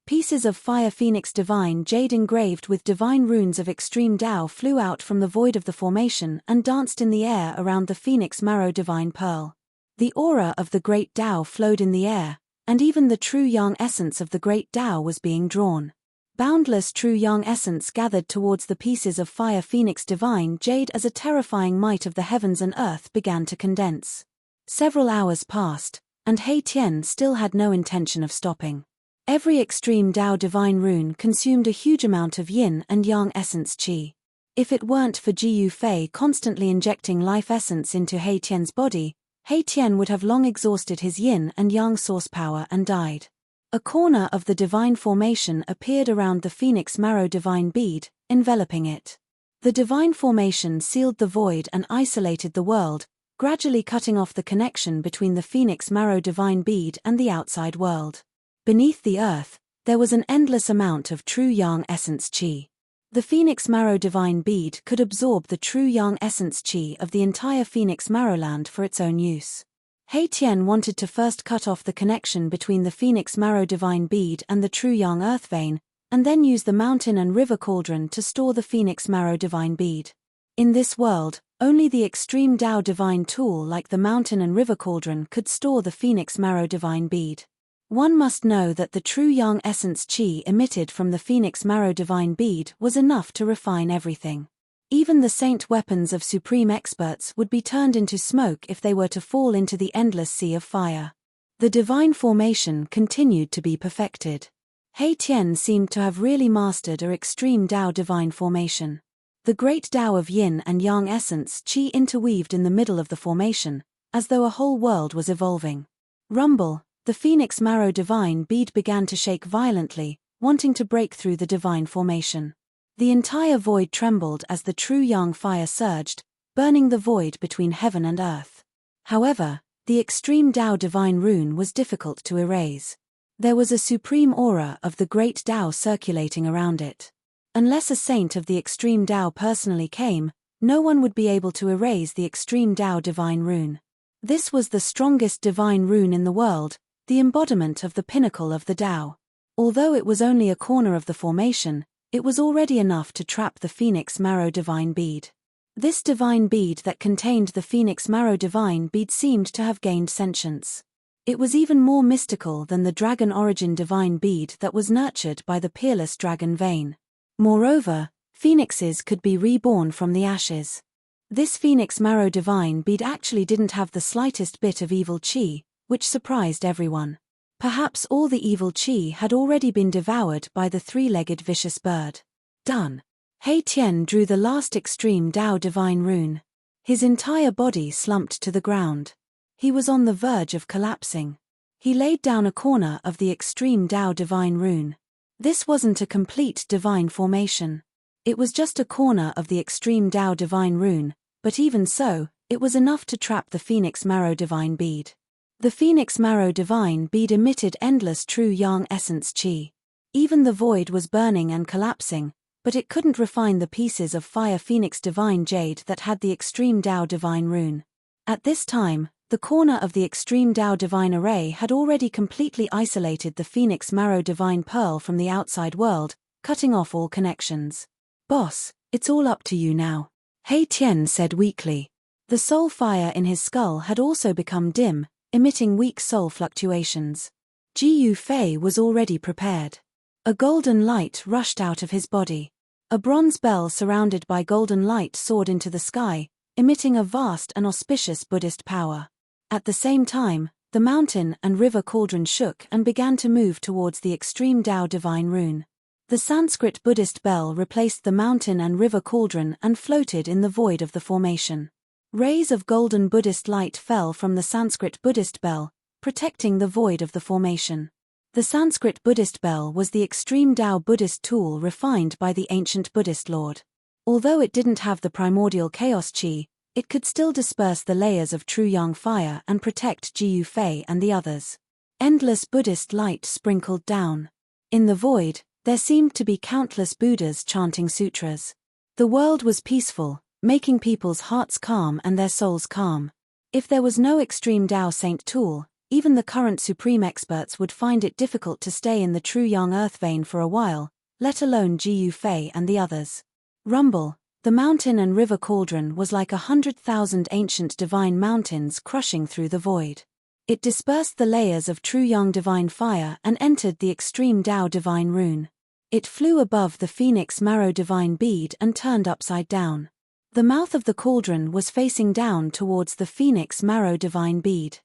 Pieces of fire phoenix divine jade engraved with divine runes of extreme Tao flew out from the void of the formation and danced in the air around the phoenix marrow divine pearl. The aura of the great Tao flowed in the air, and even the true yang essence of the great Tao was being drawn. Boundless true yang essence gathered towards the pieces of fire phoenix divine jade as a terrifying might of the heavens and earth began to condense. Several hours passed, and He Tian still had no intention of stopping. Every extreme Tao divine rune consumed a huge amount of yin and yang essence qi. If it weren't for Ji Yu Fei constantly injecting life essence into He Tian's body, He Tian would have long exhausted his yin and yang source power and died. A corner of the divine formation appeared around the phoenix marrow divine bead, enveloping it. The divine formation sealed the void and isolated the world, gradually cutting off the connection between the phoenix marrow divine bead and the outside world. Beneath the earth, there was an endless amount of true yang essence qi. The phoenix marrow divine bead could absorb the true yang essence qi of the entire phoenix marrowland for its own use. He Tian wanted to first cut off the connection between the phoenix marrow divine bead and the true yang earth vein, and then use the mountain and river cauldron to store the phoenix marrow divine bead. In this world, only the extreme Tao divine tool like the mountain and river cauldron could store the phoenix marrow divine bead. One must know that the true yang essence qi emitted from the phoenix marrow divine bead was enough to refine everything. Even the saint weapons of supreme experts would be turned into smoke if they were to fall into the endless sea of fire. The divine formation continued to be perfected. He Tian seemed to have really mastered a extreme Tao divine formation. The great Tao of yin and yang essence qi interweaved in the middle of the formation, as though a whole world was evolving. Rumble, the phoenix marrow divine bead began to shake violently, wanting to break through the divine formation. The entire void trembled as the true yang fire surged, burning the void between heaven and earth. However, the extreme Tao divine rune was difficult to erase. There was a supreme aura of the great Tao circulating around it. Unless a saint of the extreme Tao personally came, no one would be able to erase the extreme Tao divine rune. This was the strongest divine rune in the world, the embodiment of the pinnacle of the Tao. Although it was only a corner of the formation, it was already enough to trap the phoenix marrow divine bead. This divine bead that contained the phoenix marrow divine bead seemed to have gained sentience. It was even more mystical than the dragon origin divine bead that was nurtured by the peerless dragon vein. Moreover, phoenixes could be reborn from the ashes. This phoenix marrow divine bead actually didn't have the slightest bit of evil qi, which surprised everyone. Perhaps all the evil qi had already been devoured by the three-legged vicious bird. Done. He Tian drew the last extreme Tao divine rune. His entire body slumped to the ground. He was on the verge of collapsing. He laid down a corner of the extreme Tao divine rune. This wasn't a complete divine formation. It was just a corner of the extreme Tao divine rune, but even so, it was enough to trap the phoenix marrow divine bead. The phoenix marrow divine bead emitted endless true yang essence qi. Even the void was burning and collapsing, but it couldn't refine the pieces of fire phoenix divine jade that had the extreme Tao divine rune. At this time, the corner of the extreme Tao divine array had already completely isolated the phoenix marrow divine pearl from the outside world, cutting off all connections. "Boss, it's all up to you now," He Tian said weakly. The soul fire in his skull had also become dim, emitting weak soul fluctuations. Ji Yu Fei was already prepared. A golden light rushed out of his body. A bronze bell surrounded by golden light soared into the sky, emitting a vast and auspicious Buddhist power. At the same time, the mountain and river cauldron shook and began to move towards the extreme Tao divine rune. The Sanskrit Buddhist bell replaced the mountain and river cauldron and floated in the void of the formation. Rays of golden Buddhist light fell from the Sanskrit Buddhist bell, protecting the void of the formation. The Sanskrit Buddhist bell was the extreme Tao Buddhist tool refined by the ancient Buddhist Lord. Although it didn't have the primordial chaos qi, it could still disperse the layers of true yang fire and protect Ji Yu Fei and the others. Endless Buddhist light sprinkled down. In the void, there seemed to be countless Buddhas chanting sutras. The world was peaceful, making people's hearts calm and their souls calm. If there was no extreme Tao saint tool, even the current supreme experts would find it difficult to stay in the true yang earth vein for a while, let alone Ji Yu Fei and the others. Rumble, the mountain and river cauldron was like 100,000 ancient divine mountains crushing through the void. It dispersed the layers of true Yang divine fire and entered the extreme Tao divine rune. It flew above the phoenix marrow divine bead and turned upside down. The mouth of the cauldron was facing down towards the phoenix marrow divine bead.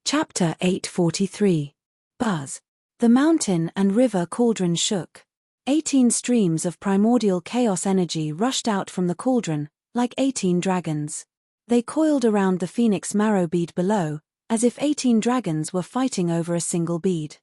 Chapter 843. Buzz. The mountain and river cauldron shook. 18 streams of primordial chaos energy rushed out from the cauldron, like 18 dragons. They coiled around the phoenix marrow bead below, as if 18 dragons were fighting over a single bead.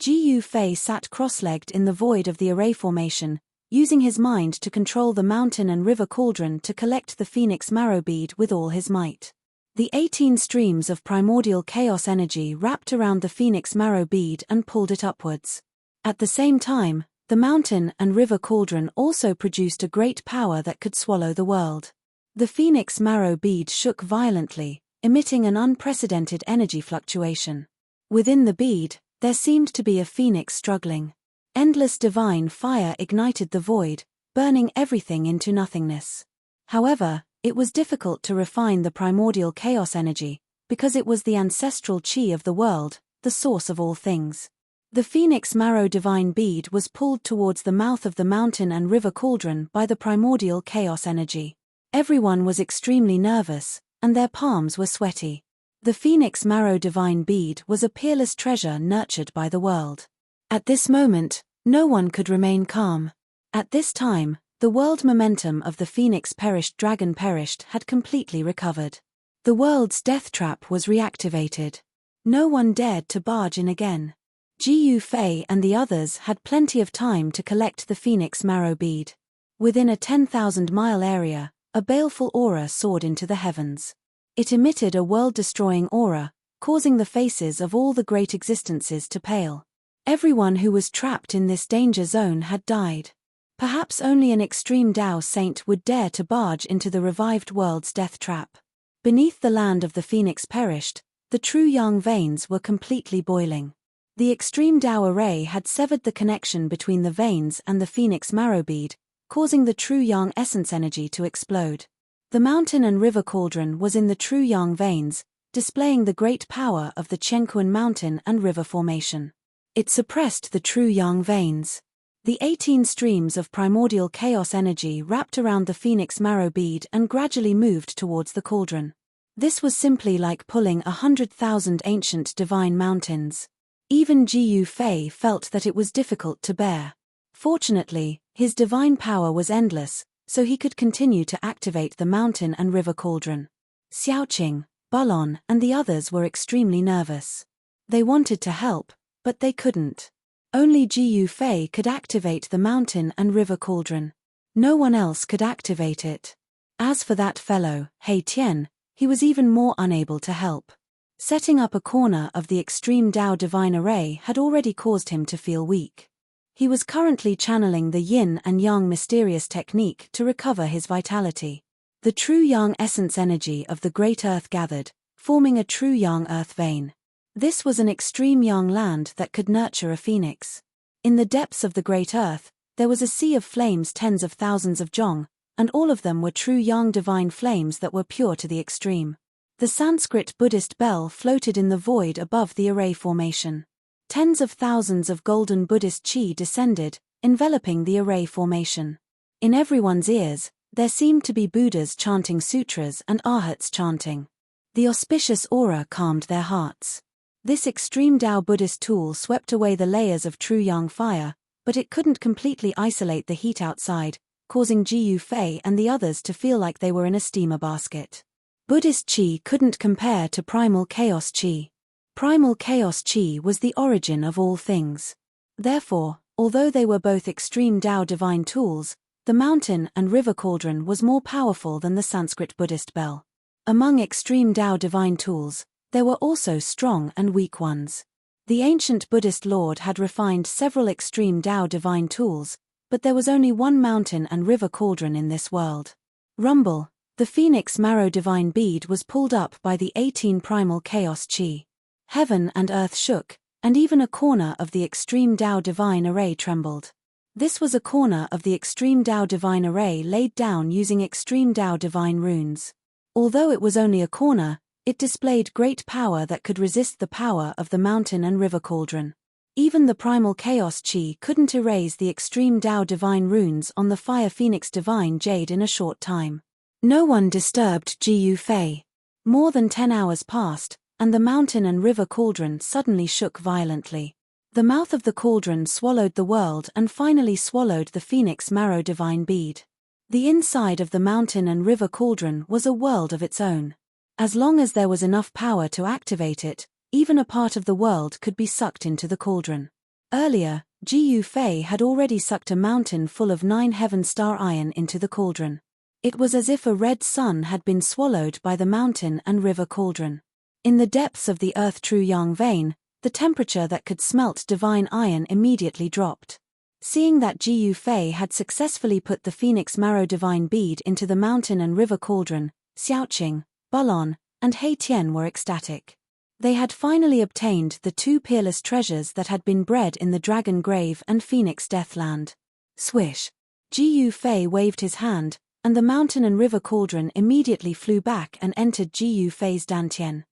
Ji Fei sat cross-legged in the void of the array formation, using his mind to control the mountain and river cauldron to collect the phoenix marrow bead with all his might. The 18 streams of primordial chaos energy wrapped around the phoenix marrow bead and pulled it upwards. At the same time, the mountain and river cauldron also produced a great power that could swallow the world. The phoenix marrow bead shook violently, emitting an unprecedented energy fluctuation. Within the bead, there seemed to be a phoenix struggling. Endless divine fire ignited the void, burning everything into nothingness. However, it was difficult to refine the primordial chaos energy, because it was the ancestral chi of the world, the source of all things. The phoenix marrow divine bead was pulled towards the mouth of the mountain and river cauldron by the primordial chaos energy. Everyone was extremely nervous, and their palms were sweaty. The phoenix marrow divine bead was a peerless treasure nurtured by the world. At this moment, no one could remain calm. At this time, the world momentum of the phoenix perished dragon perished had completely recovered. The world's death trap was reactivated. No one dared to barge in again. Ji Fei and the others had plenty of time to collect the phoenix marrow bead. Within a 10,000-mile area, a baleful aura soared into the heavens. It emitted a world-destroying aura, causing the faces of all the great existences to pale. Everyone who was trapped in this danger zone had died. Perhaps only an extreme Tao saint would dare to barge into the revived world's death trap. Beneath the land of the phoenix perished, the true Yang veins were completely boiling. The extreme Tao array had severed the connection between the veins and the phoenix marrow bead, causing the true Yang essence energy to explode. The mountain and river cauldron was in the true Yang veins, displaying the great power of the tranquil mountain and river formation. It suppressed the true Yang veins. The 18 streams of primordial chaos energy wrapped around the phoenix marrow bead and gradually moved towards the cauldron. This was simply like pulling 100,000 ancient divine mountains. Even Ji Fei felt that it was difficult to bear. Fortunately, his divine power was endless, so he could continue to activate the mountain and river cauldron. Xiaoqing, Bulon, and the others were extremely nervous. They wanted to help, but they couldn't. Only Ji Fei could activate the mountain and river cauldron. No one else could activate it. As for that fellow, He Tian, he was even more unable to help. Setting up a corner of the extreme Tao divine array had already caused him to feel weak. He was currently channeling the yin and yang mysterious technique to recover his vitality. The true yang essence energy of the great earth gathered, forming a true yang earth vein. This was an extreme yang land that could nurture a phoenix. In the depths of the great earth, there was a sea of flames, tens of thousands of zhong, and all of them were true yang divine flames that were pure to the extreme. The Sanskrit Buddhist bell floated in the void above the array formation. Tens of thousands of golden Buddhist chi descended, enveloping the array formation. In everyone's ears, there seemed to be Buddhas chanting sutras and arhats chanting. The auspicious aura calmed their hearts. This extreme Tao Buddhist tool swept away the layers of true yang fire, but it couldn't completely isolate the heat outside, causing Ji Fei and the others to feel like they were in a steamer basket. Buddhist chi couldn't compare to primal chaos chi. Primal chaos chi was the origin of all things. Therefore, although they were both extreme Tao divine tools, the mountain and river cauldron was more powerful than the Sanskrit Buddhist bell. Among extreme Tao divine tools, there were also strong and weak ones. The ancient Buddhist Lord had refined several extreme Tao divine tools, but there was only one mountain and river cauldron in this world. Rumble, the phoenix marrow divine bead was pulled up by the 18 primal chaos chi. Heaven and earth shook, and even a corner of the extreme Tao divine array trembled. This was a corner of the extreme Tao divine array laid down using extreme Tao divine runes. Although it was only a corner, It displayed great power that could resist the power of the mountain and river cauldron. Even the primal chaos chi couldn't erase the extreme Tao divine runes on the fire phoenix divine jade in a short time. No one disturbed Ji Fei. More than 10 hours passed, and the mountain and river cauldron suddenly shook violently. The mouth of the cauldron swallowed the world and finally swallowed the phoenix marrow divine bead. The inside of the mountain and river cauldron was a world of its own. As long as there was enough power to activate it, even a part of the world could be sucked into the cauldron. Earlier, Ji Fei had already sucked a mountain full of 9 heaven star iron into the cauldron. It was as if a red sun had been swallowed by the mountain and river cauldron. In the depths of the earth true yang vein, the temperature that could smelt divine iron immediately dropped. Seeing that Ji Fei had successfully put the phoenix marrow divine bead into the mountain and river cauldron, Xiaoqing, Bulon, and He Tian were ecstatic. They had finally obtained the 2 peerless treasures that had been bred in the Dragon Grave and Phoenix Deathland. Swish! Ji Fei waved his hand, and the mountain and river cauldron immediately flew back and entered Ji Fei's dantian.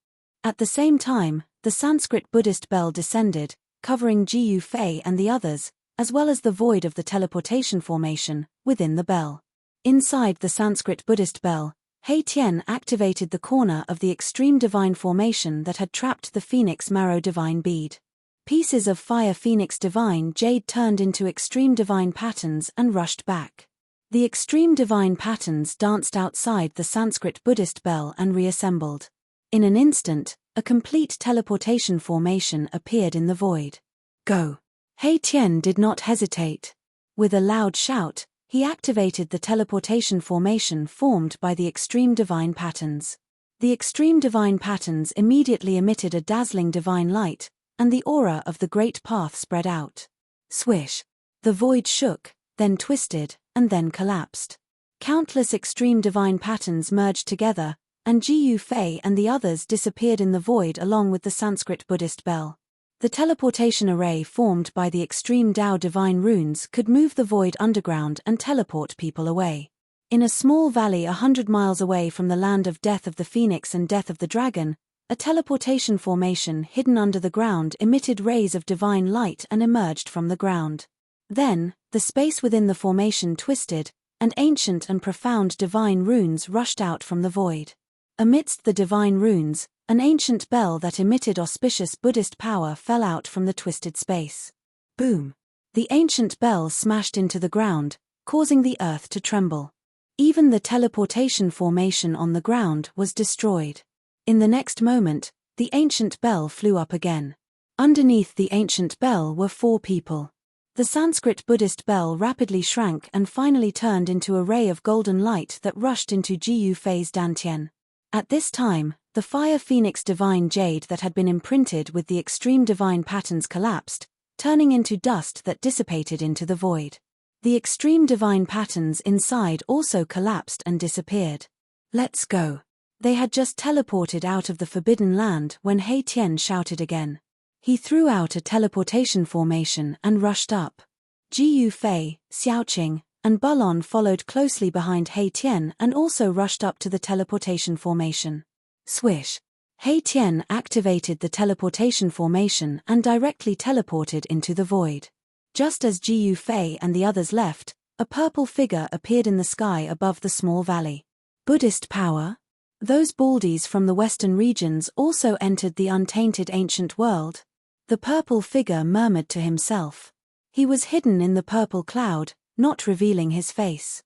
At the same time, the Sanskrit Buddhist bell descended, covering Ji Fei and the others, as well as the void of the teleportation formation within the bell. Inside the Sanskrit Buddhist bell, He Tian activated the corner of the extreme divine formation that had trapped the phoenix marrow divine bead. Pieces of fire phoenix divine jade turned into extreme divine patterns and rushed back. The extreme divine patterns danced outside the Sanskrit Buddhist bell and reassembled. In an instant, a complete teleportation formation appeared in the void. Go! He Tian did not hesitate. With a loud shout, he activated the teleportation formation formed by the extreme divine patterns. The extreme divine patterns immediately emitted a dazzling divine light, and the aura of the great path spread out. Swish! The void shook, then twisted, and then collapsed. Countless extreme divine patterns merged together, and Ji Fei and the others disappeared in the void along with the Sanskrit Buddhist bell. The teleportation array formed by the extreme Tao divine runes could move the void underground and teleport people away. In a small valley 100 miles away from the land of death of the phoenix and death of the dragon, a teleportation formation hidden under the ground emitted rays of divine light and emerged from the ground. Then, the space within the formation twisted, and ancient and profound divine runes rushed out from the void. Amidst the divine runes, an ancient bell that emitted auspicious Buddhist power fell out from the twisted space. Boom! The ancient bell smashed into the ground, causing the earth to tremble. Even the teleportation formation on the ground was destroyed. In the next moment, the ancient bell flew up again. Underneath the ancient bell were 4 people. The Sanskrit Buddhist bell rapidly shrank and finally turned into a ray of golden light that rushed into Ji Fei's dantian. At this time, the fire phoenix divine jade that had been imprinted with the extreme divine patterns collapsed, turning into dust that dissipated into the void. The extreme divine patterns inside also collapsed and disappeared. Let's go! They had just teleported out of the Forbidden Land when He Tian shouted again. He threw out a teleportation formation and rushed up. Ji Fei, Xiaoqing, and Bulon followed closely behind He Tian and also rushed up to the teleportation formation. Swish! He Tian activated the teleportation formation and directly teleported into the void. Just as Ji Fei and the others left, a purple figure appeared in the sky above the small valley. Buddhist power? Those Baldies from the western regions also entered the untainted ancient world. The purple figure murmured to himself. He was hidden in the purple cloud, not revealing his face.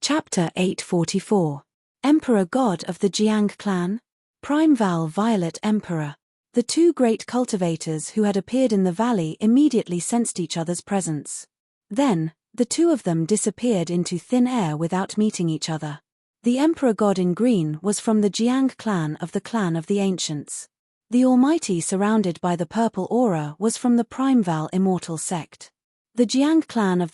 Chapter 844. Emperor God of the Jiang clan? Primeval Violet Emperor. The 2 great cultivators who had appeared in the valley immediately sensed each other's presence. Then, the 2 of them disappeared into thin air without meeting each other. The Emperor God in green was from the Jiang clan of the Ancients. The Almighty surrounded by the purple aura was from the Primeval Immortal sect. The Jiang clan of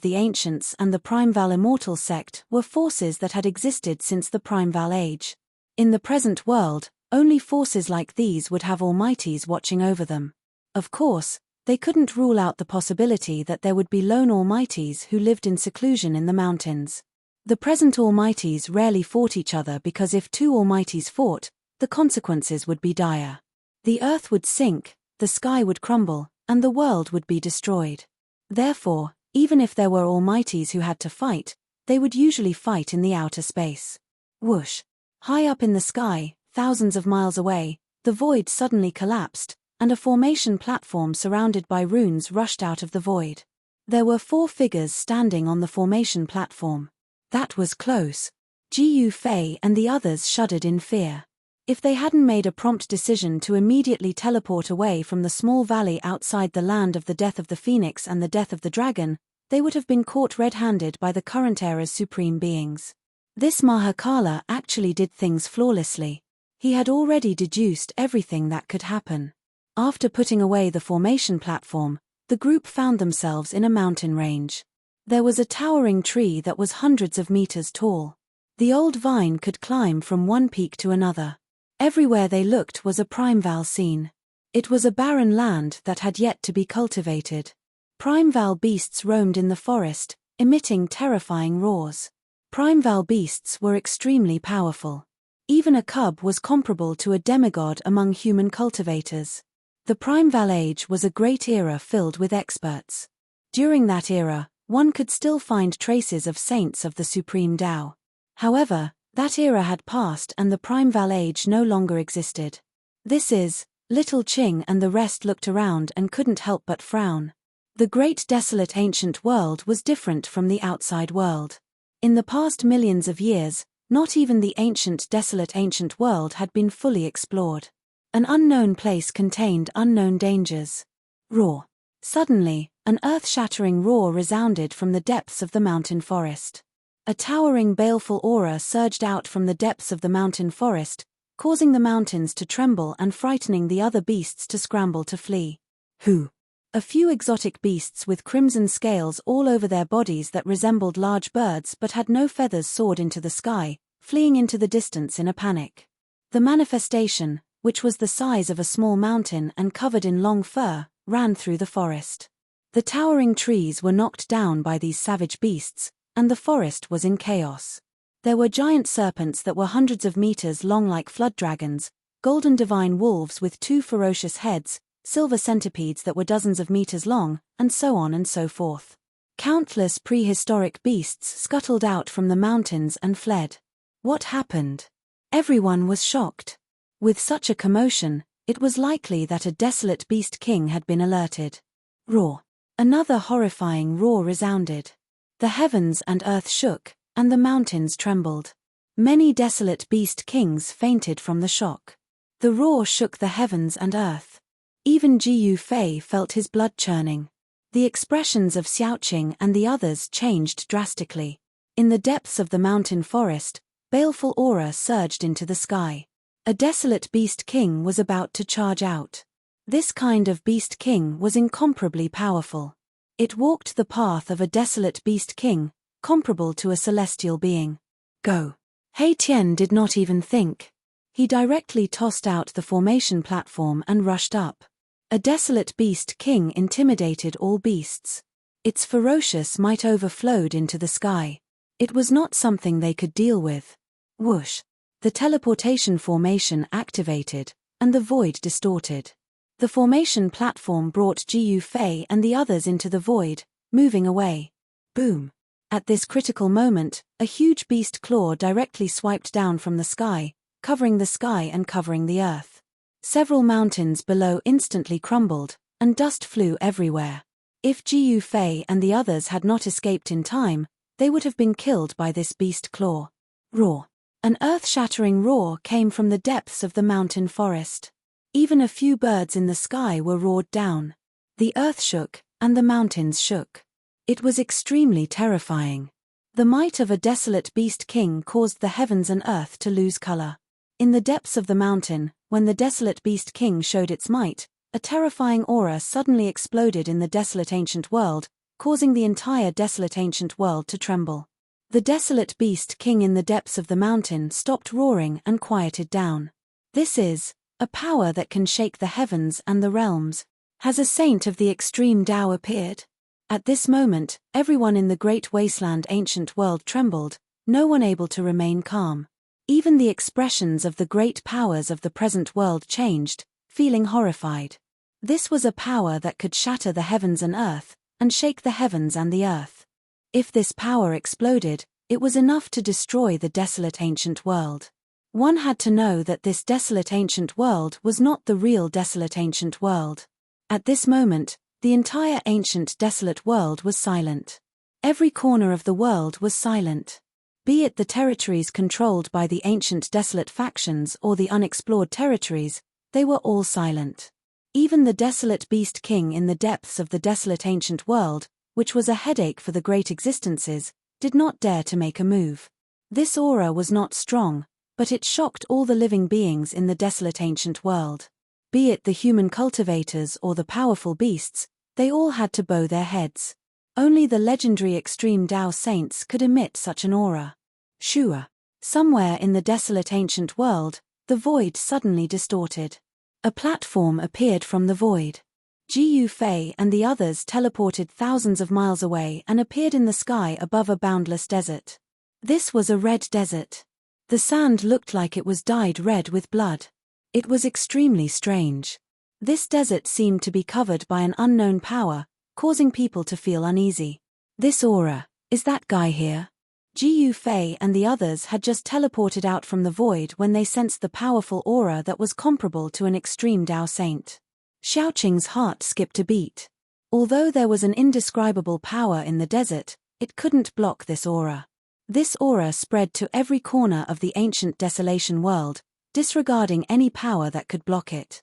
the Ancients and the Primeval Immortal sect were forces that had existed since the Primeval Age. In the present world, only forces like these would have Almighties watching over them. Of course, they couldn't rule out the possibility that there would be lone Almighties who lived in seclusion in the mountains. The present Almighties rarely fought each other because if 2 Almighties fought, the consequences would be dire. The earth would sink, the sky would crumble, and the world would be destroyed. Therefore, even if there were almighties who had to fight, they would usually fight in the outer space. Whoosh! High up in the sky, thousands of miles away, the void suddenly collapsed, and a formation platform surrounded by runes rushed out of the void. There were 4 figures standing on the formation platform. That was close. Jiu Fei and the others shuddered in fear. If they hadn't made a prompt decision to immediately teleport away from the small valley outside the land of the death of the phoenix and the death of the dragon, they would have been caught red-handed by the current era's supreme beings. This Mahakala actually did things flawlessly. He had already deduced everything that could happen. After putting away the formation platform, the group found themselves in a mountain range. There was a towering tree that was hundreds of meters tall. The old vine could climb from one peak to another. Everywhere they looked was a primeval scene. It was a barren land that had yet to be cultivated. Primeval beasts roamed in the forest, emitting terrifying roars. Primeval beasts were extremely powerful. Even a cub was comparable to a demigod among human cultivators. The Primeval Age was a great era filled with experts. During that era, one could still find traces of saints of the Supreme Tao. However, that era had passed and the Primeval Age no longer existed. Little Ching and the rest looked around and couldn't help but frown. The great desolate ancient world was different from the outside world. In the past millions of years, not even the ancient desolate ancient world had been fully explored. An unknown place contained unknown dangers. Roar. Suddenly, an earth-shattering roar resounded from the depths of the mountain forest. A towering baleful aura surged out from the depths of the mountain forest, causing the mountains to tremble and frightening the other beasts to scramble to flee. Who? A few exotic beasts with crimson scales all over their bodies that resembled large birds but had no feathers soared into the sky, fleeing into the distance in a panic. The manifestation, which was the size of a small mountain and covered in long fur, ran through the forest. The towering trees were knocked down by these savage beasts, and the forest was in chaos. There were giant serpents that were hundreds of meters long like flood dragons, golden divine wolves with 2 ferocious heads, silver centipedes that were dozens of meters long, and so on and so forth. Countless prehistoric beasts scuttled out from the mountains and fled. What happened? Everyone was shocked. With such a commotion, it was likely that a desolate beast king had been alerted. Roar. Another horrifying roar resounded. The heavens and earth shook, and the mountains trembled. Many desolate beast kings fainted from the shock. The roar shook the heavens and earth. Even Jiu Fei felt his blood churning. The expressions of Xiaoqing and the others changed drastically. In the depths of the mountain forest, baleful aura surged into the sky. A desolate beast king was about to charge out. This kind of beast king was incomparably powerful. It walked the path of a desolate beast king, comparable to a celestial being. Go. He Tian did not even think. He directly tossed out the formation platform and rushed up. A desolate beast king intimidated all beasts. Its ferocious might overflowed into the sky. It was not something they could deal with. Whoosh. The teleportation formation activated, and the void distorted. The formation platform brought Jiu Fei and the others into the void, moving away. Boom. At this critical moment, a huge beast claw directly swiped down from the sky, covering the sky and covering the earth. Several mountains below instantly crumbled, and dust flew everywhere. If Jiu Fei and the others had not escaped in time, they would have been killed by this beast claw. Roar. An earth-shattering roar came from the depths of the mountain forest. Even a few birds in the sky were roared down. The earth shook, and the mountains shook. It was extremely terrifying. The might of a desolate beast king caused the heavens and earth to lose color. In the depths of the mountain, when the desolate beast king showed its might, a terrifying aura suddenly exploded in the desolate ancient world, causing the entire desolate ancient world to tremble. The desolate beast king in the depths of the mountain stopped roaring and quieted down. This is a power that can shake the heavens and the realms. Has a saint of the extreme Tao appeared? At this moment, everyone in the great wasteland ancient world trembled, no one able to remain calm. Even the expressions of the great powers of the present world changed, feeling horrified. This was a power that could shatter the heavens and earth, and shake the heavens and the earth. If this power exploded, it was enough to destroy the desolate ancient world. One had to know that this desolate ancient world was not the real desolate ancient world. At this moment, the entire ancient desolate world was silent. Every corner of the world was silent. Be it the territories controlled by the ancient desolate factions or the unexplored territories, they were all silent. Even the desolate beast king in the depths of the desolate ancient world, which was a headache for the great existences, did not dare to make a move. This aura was not strong, but it shocked all the living beings in the desolate ancient world. Be it the human cultivators or the powerful beasts, they all had to bow their heads. Only the legendary extreme Tao saints could emit such an aura. Shua. Somewhere in the desolate ancient world, the void suddenly distorted. A platform appeared from the void. Jiu Fei and the others teleported thousands of miles away and appeared in the sky above a boundless desert. This was a red desert. The sand looked like it was dyed red with blood. It was extremely strange. This desert seemed to be covered by an unknown power, causing people to feel uneasy. This aura, is that guy here? Jiu Fei and the others had just teleported out from the void when they sensed the powerful aura that was comparable to an extreme Tao saint. Xiaoqing's heart skipped a beat. Although there was an indescribable power in the desert, it couldn't block this aura. This aura spread to every corner of the ancient desolation world, disregarding any power that could block it.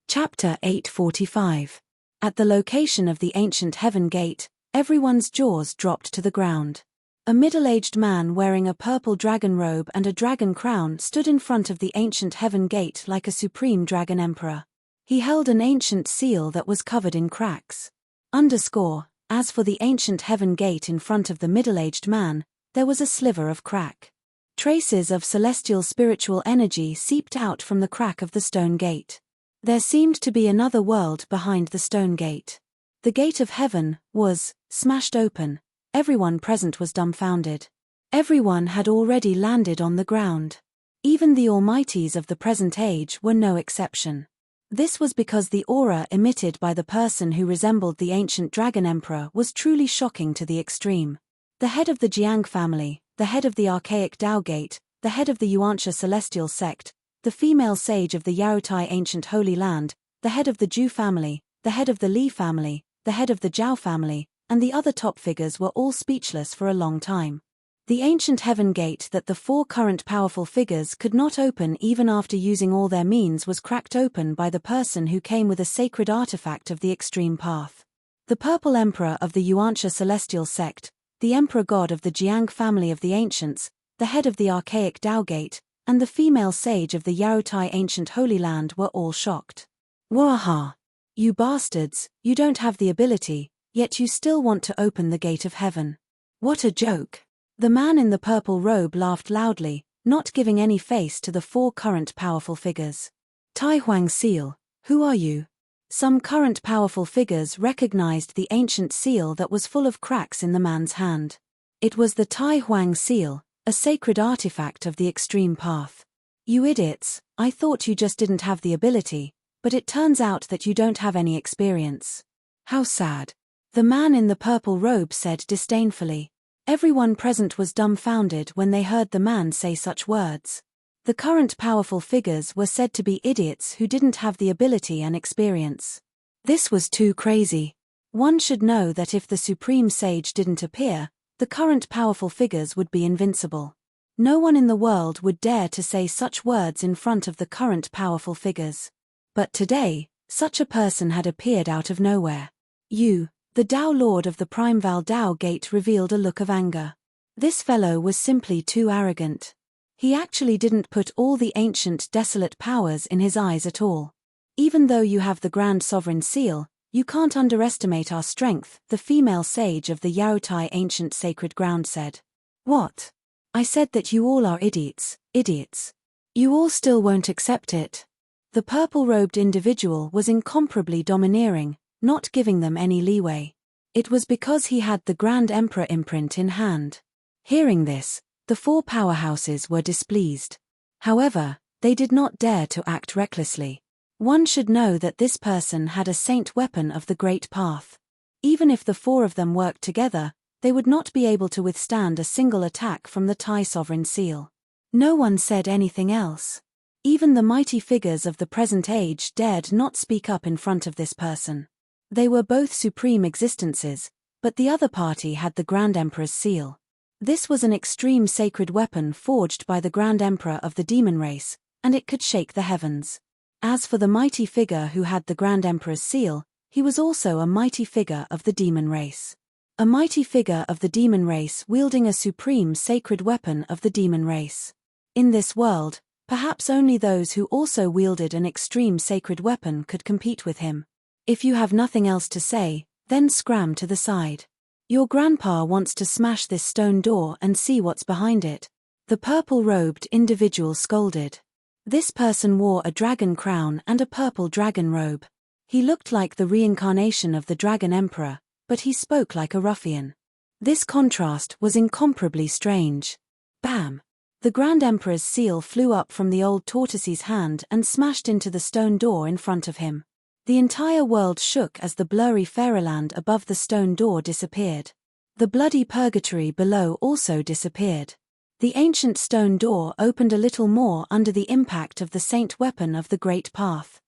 Chapter 845. At the location of the ancient heaven gate, everyone's jaws dropped to the ground. A middle-aged man wearing a purple dragon robe and a dragon crown stood in front of the ancient heaven gate like a supreme dragon emperor. He held an ancient seal that was covered in cracks. As for the ancient heaven gate in front of the middle-aged man, there was a sliver of crack. Traces of celestial spiritual energy seeped out from the crack of the stone gate. There seemed to be another world behind the stone gate. The gate of heaven was smashed open. Everyone present was dumbfounded. Everyone had already landed on the ground. Even the almighties of the present age were no exception. This was because the aura emitted by the person who resembled the ancient dragon emperor was truly shocking to the extreme. The head of the Jiang family, the head of the archaic Tao Gate, the head of the Yuansha celestial sect, the female sage of the Yaotai ancient holy land, the head of the Zhu family, the head of the Li family, the head of the Zhao family, and the other top figures were all speechless for a long time. The ancient heaven gate that the four current powerful figures could not open even after using all their means was cracked open by the person who came with a sacred artifact of the extreme path. The purple emperor of the Yuansha celestial sect, the emperor god of the Jiang family of the ancients, the head of the archaic Tao Gate, and the female sage of the Yaotai ancient holy land were all shocked. Waha! You bastards, you don't have the ability, yet you still want to open the gate of heaven. What a joke! The man in the purple robe laughed loudly, not giving any face to the four current powerful figures. Tai Huang seal, who are you? Some current powerful figures recognized the ancient seal that was full of cracks in the man's hand. It was the Tai Huang seal, a sacred artifact of the extreme path. You idiots, I thought you just didn't have the ability, but it turns out that you don't have any experience. How sad. The man in the purple robe said disdainfully. Everyone present was dumbfounded when they heard the man say such words. The current powerful figures were said to be idiots who didn't have the ability and experience. This was too crazy. One should know that if the supreme sage didn't appear, the current powerful figures would be invincible. No one in the world would dare to say such words in front of the current powerful figures. But today, such a person had appeared out of nowhere. You, the Tao Lord of the Primeval Tao Gate, revealed a look of anger. This fellow was simply too arrogant. He actually didn't put all the ancient desolate powers in his eyes at all. Even though you have the Grand Sovereign Seal, you can't underestimate our strength, the female sage of the Yaotai ancient sacred ground said. What? I said that you all are idiots, idiots. You all still won't accept it. The purple-robed individual was incomparably domineering, not giving them any leeway. It was because he had the Grand Emperor imprint in hand. Hearing this, the four powerhouses were displeased. However, they did not dare to act recklessly. One should know that this person had a saint weapon of the great path. Even if the four of them worked together, they would not be able to withstand a single attack from the Thai sovereign seal. No one said anything else. Even the mighty figures of the present age dared not speak up in front of this person. They were both supreme existences, but the other party had the Grand Emperor's seal. This was an extreme sacred weapon forged by the Grand Emperor of the demon race, and it could shake the heavens. As for the mighty figure who had the Grand Emperor's seal, he was also a mighty figure of the demon race. A mighty figure of the demon race wielding a supreme sacred weapon of the demon race. In this world, perhaps only those who also wielded an extreme sacred weapon could compete with him. If you have nothing else to say, then scram to the side. Your grandpa wants to smash this stone door and see what's behind it, the purple-robed individual scolded. This person wore a dragon crown and a purple dragon robe. He looked like the reincarnation of the Dragon Emperor, but he spoke like a ruffian. This contrast was incomparably strange. Bam! The Grand Emperor's seal flew up from the old tortoise's hand and smashed into the stone door in front of him. The entire world shook as the blurry fairyland above the stone door disappeared. The bloody purgatory below also disappeared. The ancient stone door opened a little more under the impact of the saint weapon of the great path.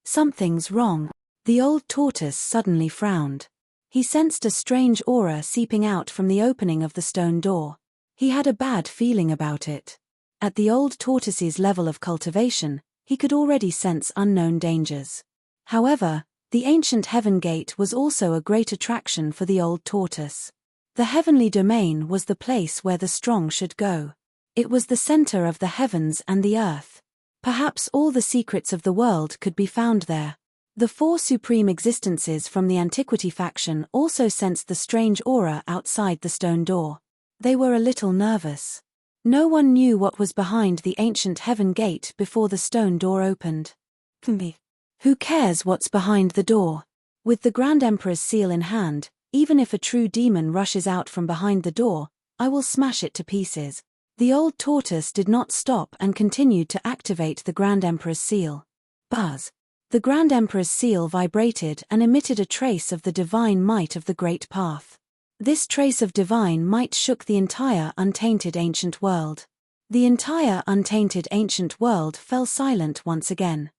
Something's wrong. The old tortoise suddenly frowned. He sensed a strange aura seeping out from the opening of the stone door. He had a bad feeling about it. At the old tortoise's level of cultivation, he could already sense unknown dangers. However, the ancient heaven gate was also a great attraction for the old tortoise. The heavenly domain was the place where the strong should go. It was the center of the heavens and the earth. Perhaps all the secrets of the world could be found there. The four supreme existences from the Antiquity faction also sensed the strange aura outside the stone door. They were a little nervous. No one knew what was behind the ancient heaven gate before the stone door opened. Who cares what's behind the door? With the Grand Emperor's seal in hand, even if a true demon rushes out from behind the door, I will smash it to pieces. The old tortoise did not stop and continued to activate the Grand Emperor's seal. Buzz! The Grand Emperor's seal vibrated and emitted a trace of the divine might of the Great Path. This trace of divine might shook the entire untainted ancient world. The entire untainted ancient world fell silent once again.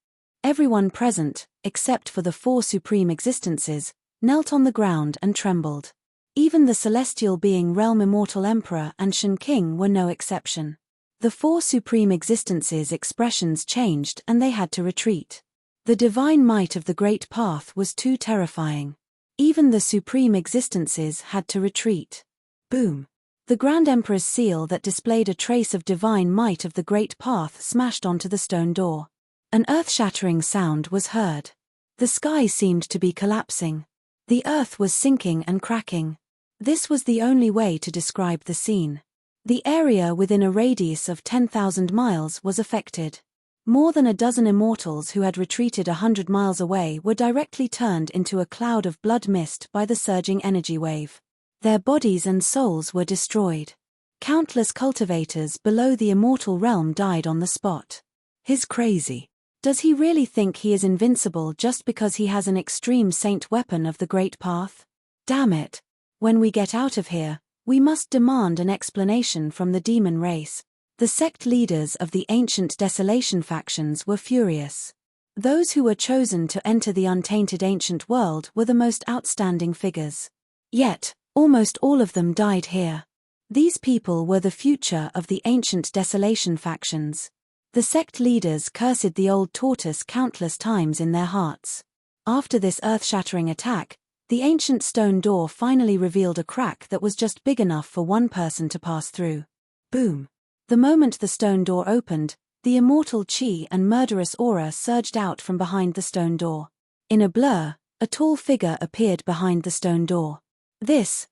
Everyone present, except for the four supreme existences, knelt on the ground and trembled. Even the celestial being Realm Immortal Emperor and Shen King were no exception. The four supreme existences' expressions changed and they had to retreat. The divine might of the Great Path was too terrifying. Even the supreme existences had to retreat. Boom! The Grand Emperor's seal that displayed a trace of divine might of the Great Path smashed onto the stone door. An earth-shattering sound was heard. The sky seemed to be collapsing. The earth was sinking and cracking. This was the only way to describe the scene. The area within a radius of 10,000 miles was affected. More than a dozen immortals who had retreated 100 miles away were directly turned into a cloud of blood mist by the surging energy wave. Their bodies and souls were destroyed. Countless cultivators below the immortal realm died on the spot. He's crazy. Does he really think he is invincible just because he has an extreme saint weapon of the Great Path? Damn it. When we get out of here, we must demand an explanation from the demon race. The sect leaders of the ancient desolation factions were furious. Those who were chosen to enter the untainted ancient world were the most outstanding figures. Yet, almost all of them died here. These people were the future of the ancient desolation factions. The sect leaders cursed the old tortoise countless times in their hearts. After this earth-shattering attack, the ancient stone door finally revealed a crack that was just big enough for one person to pass through. Boom! The moment the stone door opened, the immortal chi and murderous aura surged out from behind the stone door. In a blur, a tall figure appeared behind the stone door.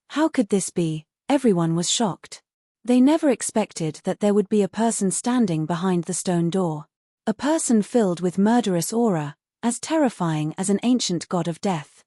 How could this be? Everyone was shocked. They never expected that there would be a person standing behind the stone door. A person filled with murderous aura, as terrifying as an ancient god of death.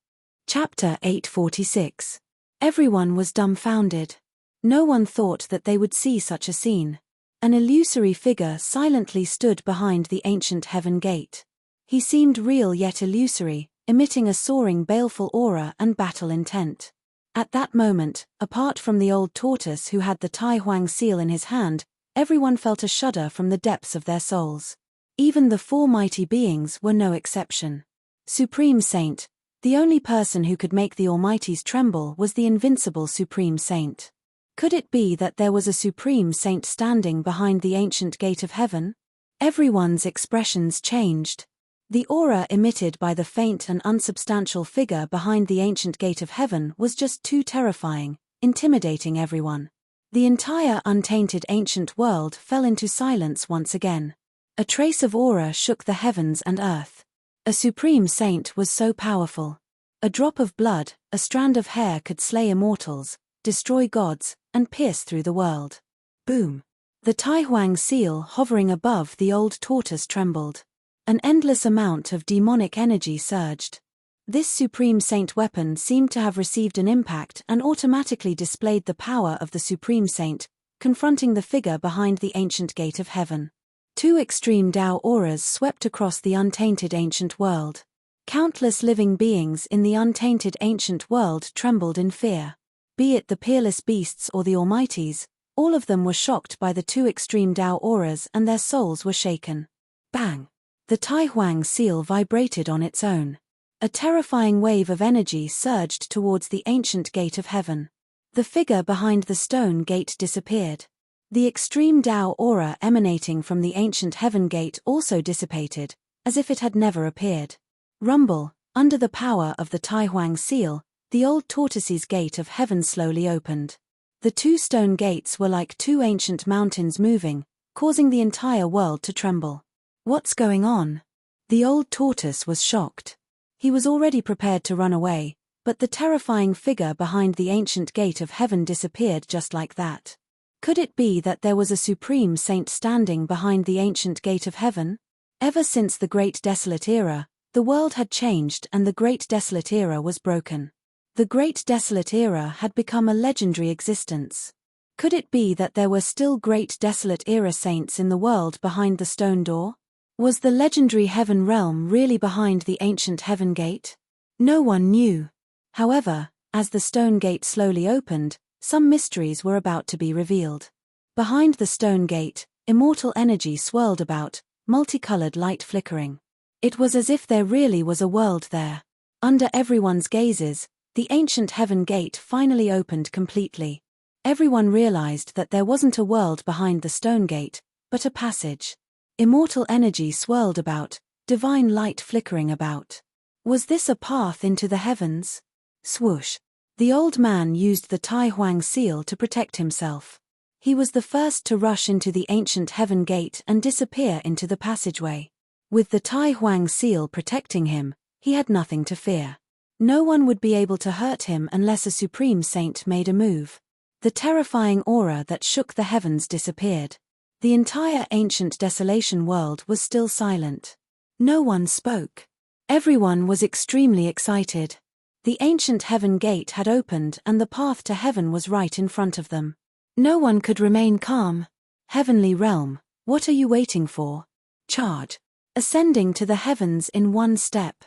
Chapter 846. Everyone was dumbfounded. No one thought that they would see such a scene. An illusory figure silently stood behind the ancient heaven gate. He seemed real yet illusory, emitting a soaring baleful aura and battle intent. At that moment, apart from the old tortoise who had the Tai Huang seal in his hand, everyone felt a shudder from the depths of their souls. Even the four mighty beings were no exception. Supreme Saint, the only person who could make the Almighties tremble was the invincible Supreme Saint. Could it be that there was a Supreme Saint standing behind the ancient gate of heaven? Everyone's expressions changed. The aura emitted by the faint and unsubstantial figure behind the ancient gate of heaven was just too terrifying, intimidating everyone. The entire untainted ancient world fell into silence once again. A trace of aura shook the heavens and earth. A Supreme Saint was so powerful. A drop of blood, a strand of hair could slay immortals, destroy gods, and pierce through the world. Boom! The Tai Huang seal hovering above the old tortoise trembled. An endless amount of demonic energy surged. This Supreme Saint weapon seemed to have received an impact and automatically displayed the power of the Supreme Saint, confronting the figure behind the ancient gate of heaven. Two extreme Tao auras swept across the untainted ancient world. Countless living beings in the untainted ancient world trembled in fear. Be it the peerless beasts or the Almighties, all of them were shocked by the two extreme Tao auras and their souls were shaken. Bang! The Tai Huang seal vibrated on its own. A terrifying wave of energy surged towards the ancient gate of heaven. The figure behind the stone gate disappeared. The extreme Tao aura emanating from the ancient heaven gate also dissipated, as if it had never appeared. Rumble, under the power of the Tai Huang seal, the old tortoise's gate of heaven slowly opened. The two stone gates were like two ancient mountains moving, causing the entire world to tremble. What's going on? The old tortoise was shocked. He was already prepared to run away, but the terrifying figure behind the ancient gate of heaven disappeared just like that. Could it be that there was a Supreme Saint standing behind the ancient gate of heaven? Ever since the Great Desolate Era, the world had changed and the Great Desolate Era was broken. The Great Desolate Era had become a legendary existence. Could it be that there were still Great Desolate Era saints in the world behind the stone door? Was the legendary heaven realm really behind the ancient heaven gate? No one knew. However, as the stone gate slowly opened, some mysteries were about to be revealed. Behind the stone gate, immortal energy swirled about, multicolored light flickering. It was as if there really was a world there. Under everyone's gazes, the ancient heaven gate finally opened completely. Everyone realized that there wasn't a world behind the stone gate, but a passage. Immortal energy swirled about, divine light flickering about. Was this a path into the heavens? Swoosh! The old man used the Tai Huang seal to protect himself. He was the first to rush into the ancient heaven gate and disappear into the passageway. With the Tai Huang seal protecting him, he had nothing to fear. No one would be able to hurt him unless a Supreme Saint made a move. The terrifying aura that shook the heavens disappeared. The entire ancient desolation world was still silent. No one spoke. Everyone was extremely excited. The ancient heaven gate had opened and the path to heaven was right in front of them. No one could remain calm. Heavenly realm, what are you waiting for? Charge! Ascending to the heavens in one step.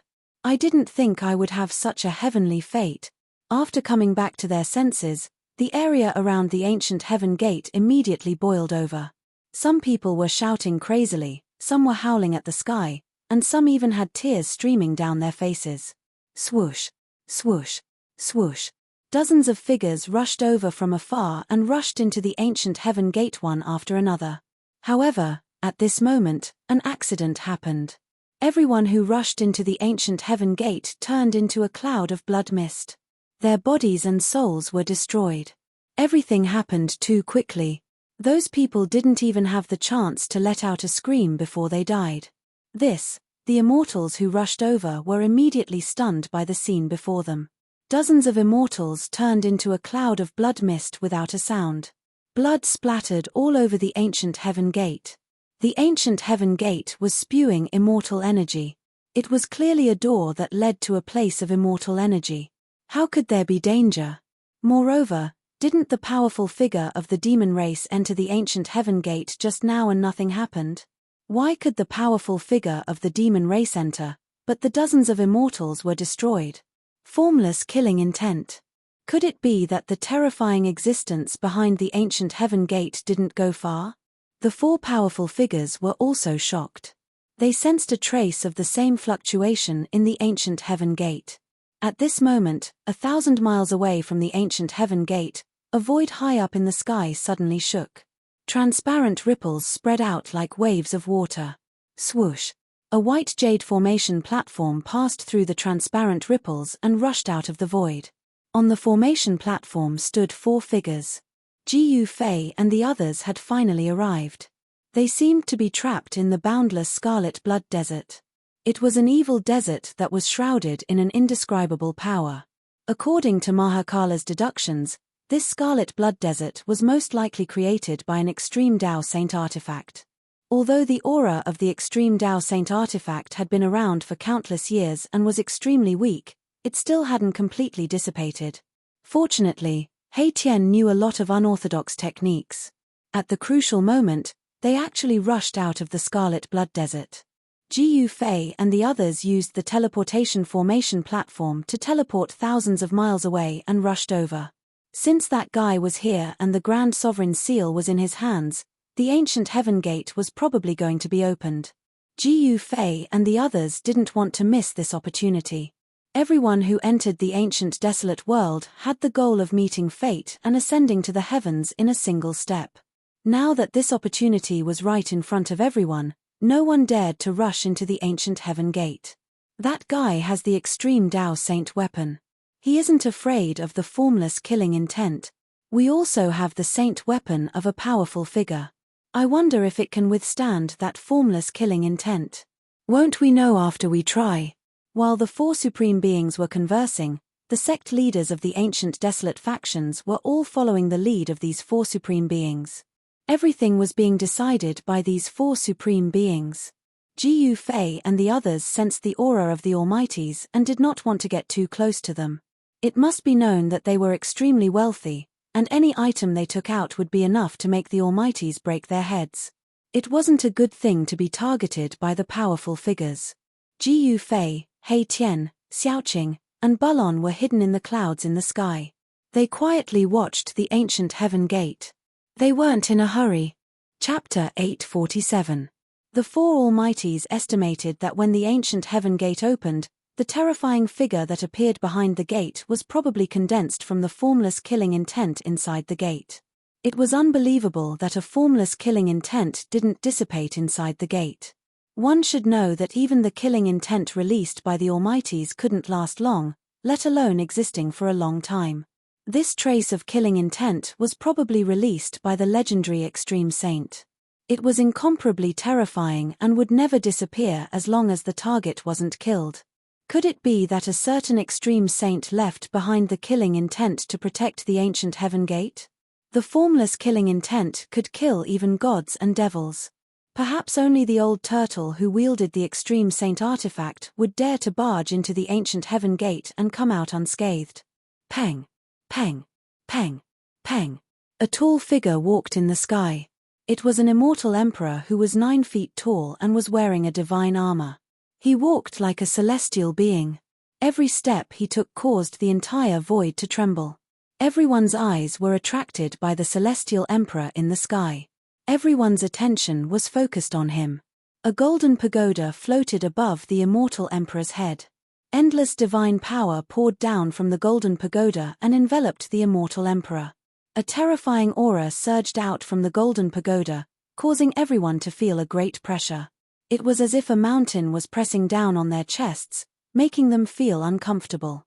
I didn't think I would have such a heavenly fate. After coming back to their senses, the area around the ancient heaven gate immediately boiled over. Some people were shouting crazily, some were howling at the sky, and some even had tears streaming down their faces. Swoosh! Swoosh! Swoosh! Dozens of figures rushed over from afar and rushed into the ancient heaven gate one after another. However, at this moment, an accident happened. Everyone who rushed into the ancient heaven gate turned into a cloud of blood mist. Their bodies and souls were destroyed. Everything happened too quickly. Those people didn't even have the chance to let out a scream before they died. The immortals who rushed over were immediately stunned by the scene before them. Dozens of immortals turned into a cloud of blood mist without a sound. Blood splattered all over the ancient heaven gate. The ancient heaven gate was spewing immortal energy. It was clearly a door that led to a place of immortal energy. How could there be danger? Moreover, Didn't the powerful figure of the demon race enter the ancient heaven gate just now and nothing happened? Why could the powerful figure of the demon race enter, but the dozens of immortals were destroyed? Formless killing intent. Could it be that the terrifying existence behind the ancient heaven gate didn't go far? The four powerful figures were also shocked. They sensed a trace of the same fluctuation in the ancient heaven gate. At this moment, 1,000 miles away from the ancient heaven gate, a void high up in the sky suddenly shook. Transparent ripples spread out like waves of water. Swoosh! A white jade formation platform passed through the transparent ripples and rushed out of the void. On the formation platform stood four figures. Jiu Fei and the others had finally arrived. They seemed to be trapped in the boundless scarlet blood desert. It was an evil desert that was shrouded in an indescribable power. According to Mahakala's deductions, this scarlet blood desert was most likely created by an extreme Dao Saint artifact. Although the aura of the extreme Dao Saint artifact had been around for countless years and was extremely weak, it still hadn't completely dissipated. Fortunately, He Tian knew a lot of unorthodox techniques. At the crucial moment, they actually rushed out of the scarlet blood desert. Jiu Fei and the others used the teleportation formation platform to teleport thousands of miles away and rushed over. Since that guy was here and the Grand Sovereign's seal was in his hands, the ancient heaven gate was probably going to be opened. Jiu Fei and the others didn't want to miss this opportunity. Everyone who entered the ancient desolate world had the goal of meeting fate and ascending to the heavens in a single step. Now that this opportunity was right in front of everyone, no one dared to rush into the ancient heaven gate. That guy has the extreme Dao Saint weapon. He isn't afraid of the formless killing intent. We also have the saint weapon of a powerful figure. I wonder if it can withstand that formless killing intent. Won't we know after we try? While the four supreme beings were conversing, the sect leaders of the ancient desolate factions were all following the lead of these four supreme beings. Everything was being decided by these four supreme beings. Jiu Fei and the others sensed the aura of the Almighties and did not want to get too close to them. It must be known that they were extremely wealthy, and any item they took out would be enough to make the Almighties break their heads. It wasn't a good thing to be targeted by the powerful figures. Jiu Fei, He Tian, Xiaoqing, and Bulon were hidden in the clouds in the sky. They quietly watched the ancient heaven gate. They weren't in a hurry. Chapter 847. The four Almighties estimated that when the ancient heaven gate opened, the terrifying figure that appeared behind the gate was probably condensed from the formless killing intent inside the gate. It was unbelievable that a formless killing intent didn't dissipate inside the gate. One should know that even the killing intent released by the Almighties couldn't last long, let alone existing for a long time. This trace of killing intent was probably released by the legendary Extreme Saint. It was incomparably terrifying and would never disappear as long as the target wasn't killed. Could it be that a certain Extreme Saint left behind the killing intent to protect the ancient heaven gate? The formless killing intent could kill even gods and devils. Perhaps only the old turtle who wielded the Extreme Saint artifact would dare to barge into the ancient heaven gate and come out unscathed. Peng! Peng! Peng! Peng! A tall figure walked in the sky. It was an immortal emperor who was 9 feet tall and was wearing a divine armor. He walked like a celestial being. Every step he took caused the entire void to tremble. Everyone's eyes were attracted by the celestial emperor in the sky. Everyone's attention was focused on him. A golden pagoda floated above the immortal emperor's head. Endless divine power poured down from the golden pagoda and enveloped the immortal emperor. A terrifying aura surged out from the golden pagoda, causing everyone to feel a great pressure. It was as if a mountain was pressing down on their chests, making them feel uncomfortable.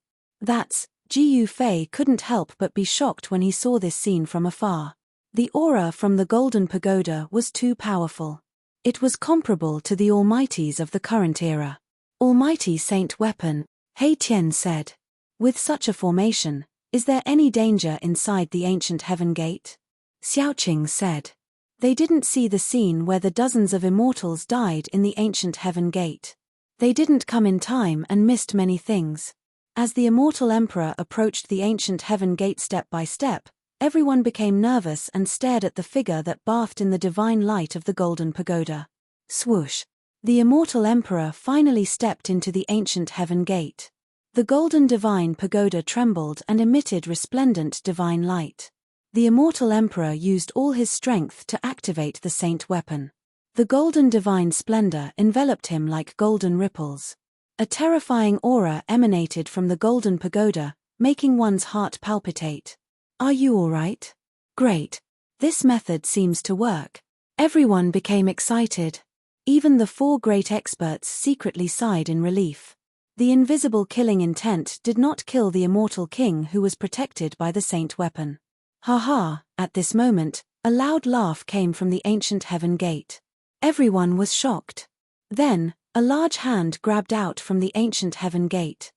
Jiu Fei couldn't help but be shocked when he saw this scene from afar. The aura from the golden pagoda was too powerful. It was comparable to the Almighties of the current era. Almighty Saint weapon, He Tian said. With such a formation, is there any danger inside the ancient heaven gate? Xiaoqing said. They didn't see the scene where the dozens of immortals died in the ancient heaven gate. They didn't come in time and missed many things. As the immortal emperor approached the ancient heaven gate step by step, Everyone became nervous and stared at the figure that bathed in the divine light of the golden pagoda. Swoosh! The immortal emperor finally stepped into the ancient heaven gate. The golden divine pagoda trembled and emitted resplendent divine light. The immortal emperor used all his strength to activate the saint weapon. The golden divine splendor enveloped him like golden ripples. A terrifying aura emanated from the golden pagoda, making one's heart palpitate. Are you all right? Great. This method seems to work. Everyone became excited. Even the 4 great experts secretly sighed in relief. The invisible killing intent did not kill the immortal king who was protected by the saint weapon. Ha ha! At this moment, a loud laugh came from the ancient heaven gate. Everyone was shocked. Then, a large hand grabbed out from the ancient heaven gate.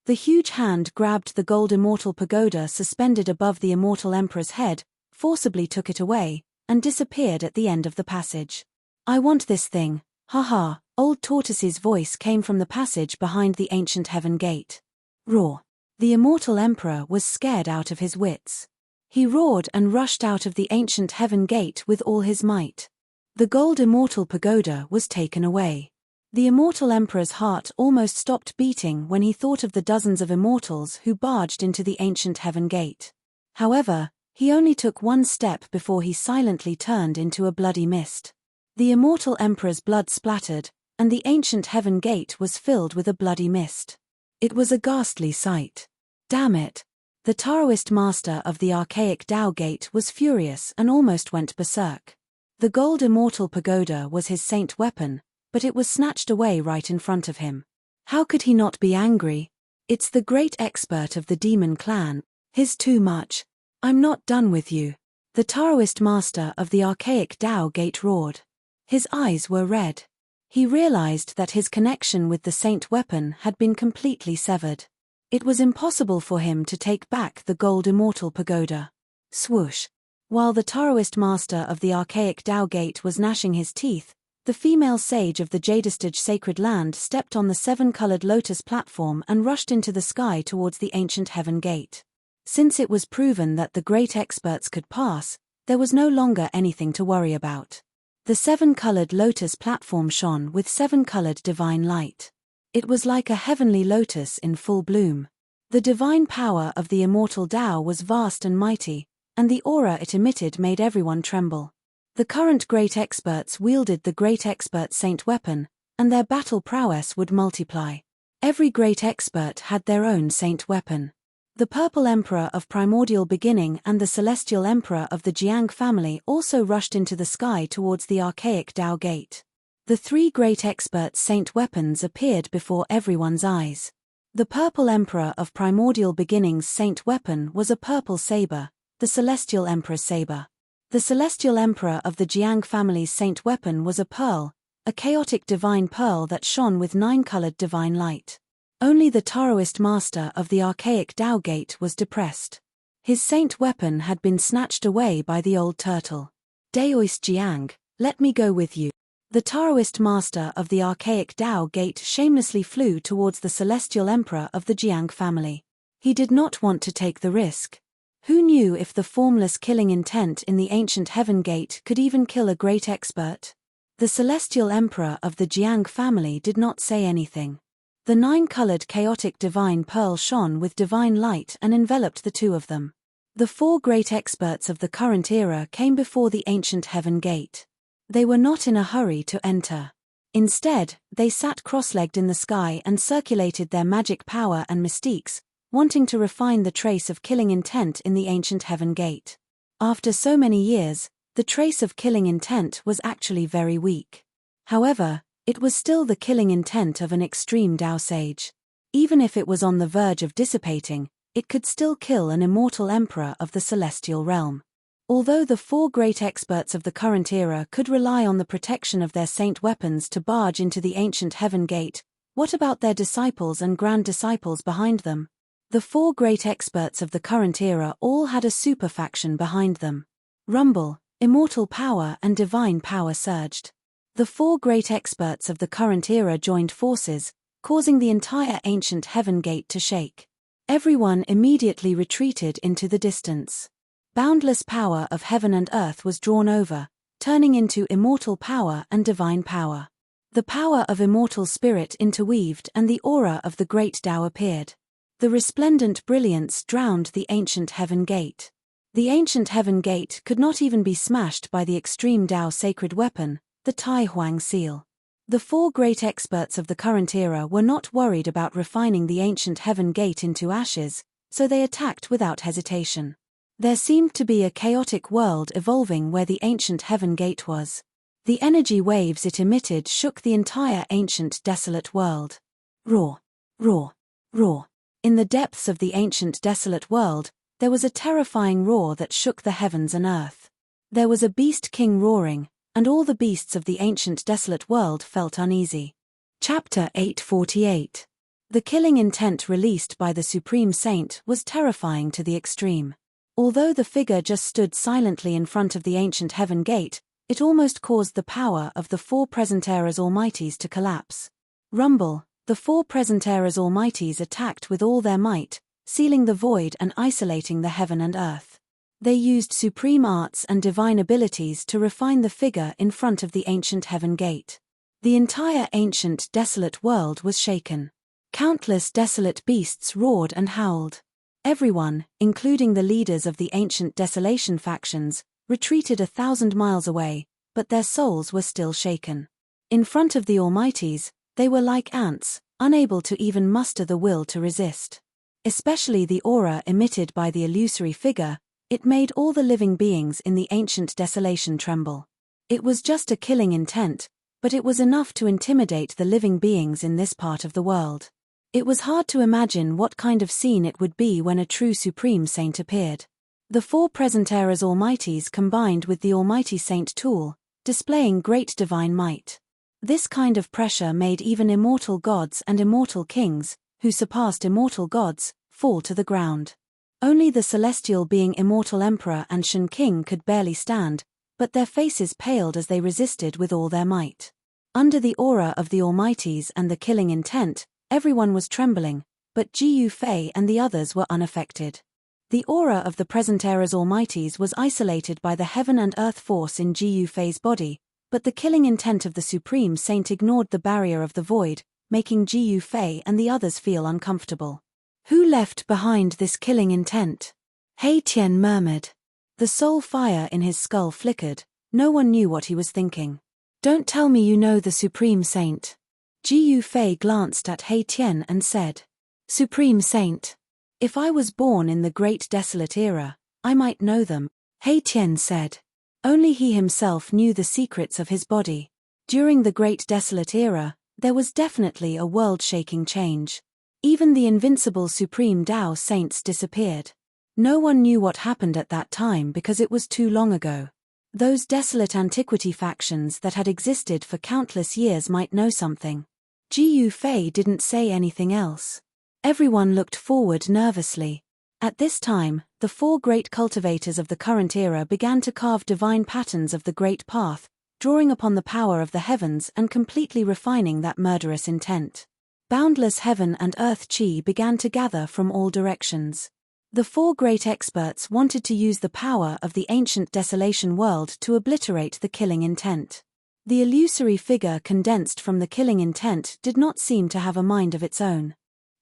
The huge hand grabbed the gold immortal pagoda suspended above the immortal emperor's head, forcibly took it away, and disappeared at the end of the passage. I want this thing, haha, old Tortoise's voice came from the passage behind the ancient heaven gate. Roar! The immortal emperor was scared out of his wits. He roared and rushed out of the ancient heaven gate with all his might. The gold immortal pagoda was taken away. The immortal emperor's heart almost stopped beating when he thought of the dozens of immortals who barged into the ancient heaven gate. However, he only took one step before he silently turned into a bloody mist. The immortal emperor's blood splattered, and the ancient heaven gate was filled with a bloody mist. It was a ghastly sight. Damn it! The Taoist master of the archaic Tao gate was furious and almost went berserk. The gold immortal pagoda was his saint weapon, but it was snatched away right in front of him. How could he not be angry? It's the great expert of the demon clan. He's too much. I'm not done with you. The Taoist master of the archaic Tao gate roared. His eyes were red. He realized that his connection with the saint weapon had been completely severed. It was impossible for him to take back the gold immortal pagoda. Swoosh! While the Taoist master of the archaic Tao gate was gnashing his teeth, the female sage of the Jadestage sacred land stepped on the 7-colored lotus platform and rushed into the sky towards the ancient heaven gate. Since it was proven that the great experts could pass, there was no longer anything to worry about. The 7-colored lotus platform shone with 7-colored divine light. It was like a heavenly lotus in full bloom. The divine power of the immortal Tao was vast and mighty, and the aura it emitted made everyone tremble. The current great experts wielded the great expert saint weapon, and their battle prowess would multiply. Every great expert had their own saint weapon. The purple emperor of primordial beginning and the celestial emperor of the Jiang family also rushed into the sky towards the archaic Tao gate. The 3 great expert saint weapons appeared before everyone's eyes. The purple emperor of primordial beginning's saint weapon was a purple saber, the celestial emperor's saber. The celestial emperor of the Jiang family's saint weapon was a pearl, a chaotic divine pearl that shone with 9-colored divine light. Only the Taoist master of the archaic Tao gate was depressed. His saint weapon had been snatched away by the old turtle. Daoist Jiang, let me go with you. The Taoist master of the archaic Tao gate shamelessly flew towards the celestial emperor of the Jiang family. He did not want to take the risk. Who knew if the formless killing intent in the ancient heaven gate could even kill a great expert? The celestial emperor of the Jiang family did not say anything. The 9-colored chaotic divine pearl shone with divine light and enveloped the 2 of them. The 4 great experts of the current era came before the ancient heaven gate. They were not in a hurry to enter. Instead, they sat cross-legged in the sky and circulated their magic power and mystiques, wanting to refine the trace of killing intent in the ancient heaven gate. After so many years, the trace of killing intent was actually very weak. However, it was still the killing intent of an extreme Tao sage. Even if it was on the verge of dissipating, it could still kill an immortal emperor of the celestial realm. Although the 4 great experts of the current era could rely on the protection of their saint weapons to barge into the ancient heaven gate, what about their disciples and grand disciples behind them? The 4 great experts of the current era all had a super faction behind them. Rumble, immortal power and divine power surged. The 4 great experts of the current era joined forces, causing the entire ancient heaven gate to shake. Everyone immediately retreated into the distance. Boundless power of heaven and earth was drawn over, turning into immortal power and divine power. The power of immortal spirit interweaved and the aura of the great Tao appeared. The resplendent brilliance drowned the ancient heaven gate. The ancient heaven gate could not even be smashed by the extreme Tao sacred weapon, the Tai Huang seal. The four great experts of the current era were not worried about refining the ancient heaven gate into ashes, so they attacked without hesitation. There seemed to be a chaotic world evolving where the ancient heaven gate was. The energy waves it emitted shook the entire ancient desolate world. Roar, roar, roar. In the depths of the ancient desolate world, there was a terrifying roar that shook the heavens and earth. There was a beast king roaring, and all the beasts of the ancient desolate world felt uneasy. Chapter 848. The killing intent released by the Supreme Saint was terrifying to the extreme. Although the figure just stood silently in front of the ancient heaven gate, it almost caused the power of the four present eras almighties to collapse. Rumble, the four present eras almighties attacked with all their might, sealing the void and isolating the heaven and earth. They used supreme arts and divine abilities to refine the figure in front of the ancient heaven gate. The entire ancient desolate world was shaken. Countless desolate beasts roared and howled. Everyone, including the leaders of the ancient desolation factions, retreated 1,000 miles away, but their souls were still shaken. In front of the almighties, they were like ants, unable to even muster the will to resist. Especially the aura emitted by the illusory figure, it made all the living beings in the ancient desolation tremble. It was just a killing intent, but it was enough to intimidate the living beings in this part of the world. It was hard to imagine what kind of scene it would be when a true Supreme Saint appeared. The four present eras almighties combined with the Almighty Saint tool, displaying great divine might. This kind of pressure made even immortal gods and immortal kings, who surpassed immortal gods, fall to the ground. Only the celestial being Immortal Emperor and Shen King could barely stand, but their faces paled as they resisted with all their might. Under the aura of the almighties and the killing intent, everyone was trembling, but Ji Yu Fei and the others were unaffected. The aura of the present era's almighties was isolated by the heaven and earth force in Ji Yu Fei's body, but the killing intent of the Supreme Saint ignored the barrier of the void, making Ji Yu Fei and the others feel uncomfortable. Who left behind this killing intent? He Tian murmured. The soul fire in his skull flickered. No one knew what he was thinking. Don't tell me you know the Supreme Saint. Ji Yu Fei glanced at He Tian and said, Supreme Saint. If I was born in the Great Desolate Era, I might know them, He Tian said. Only he himself knew the secrets of his body. During the Great Desolate Era, there was definitely a world-shaking change. Even the invincible Supreme Tao Saints disappeared. No one knew what happened at that time because it was too long ago. Those desolate antiquity factions that had existed for countless years might know something. Ji Yu Fei didn't say anything else. Everyone looked forward nervously. At this time, the four great cultivators of the current era began to carve divine patterns of the Great Path, drawing upon the power of the heavens and completely refining that murderous intent. Boundless heaven and earth chi began to gather from all directions. The four great experts wanted to use the power of the ancient desolation world to obliterate the killing intent. The illusory figure condensed from the killing intent did not seem to have a mind of its own.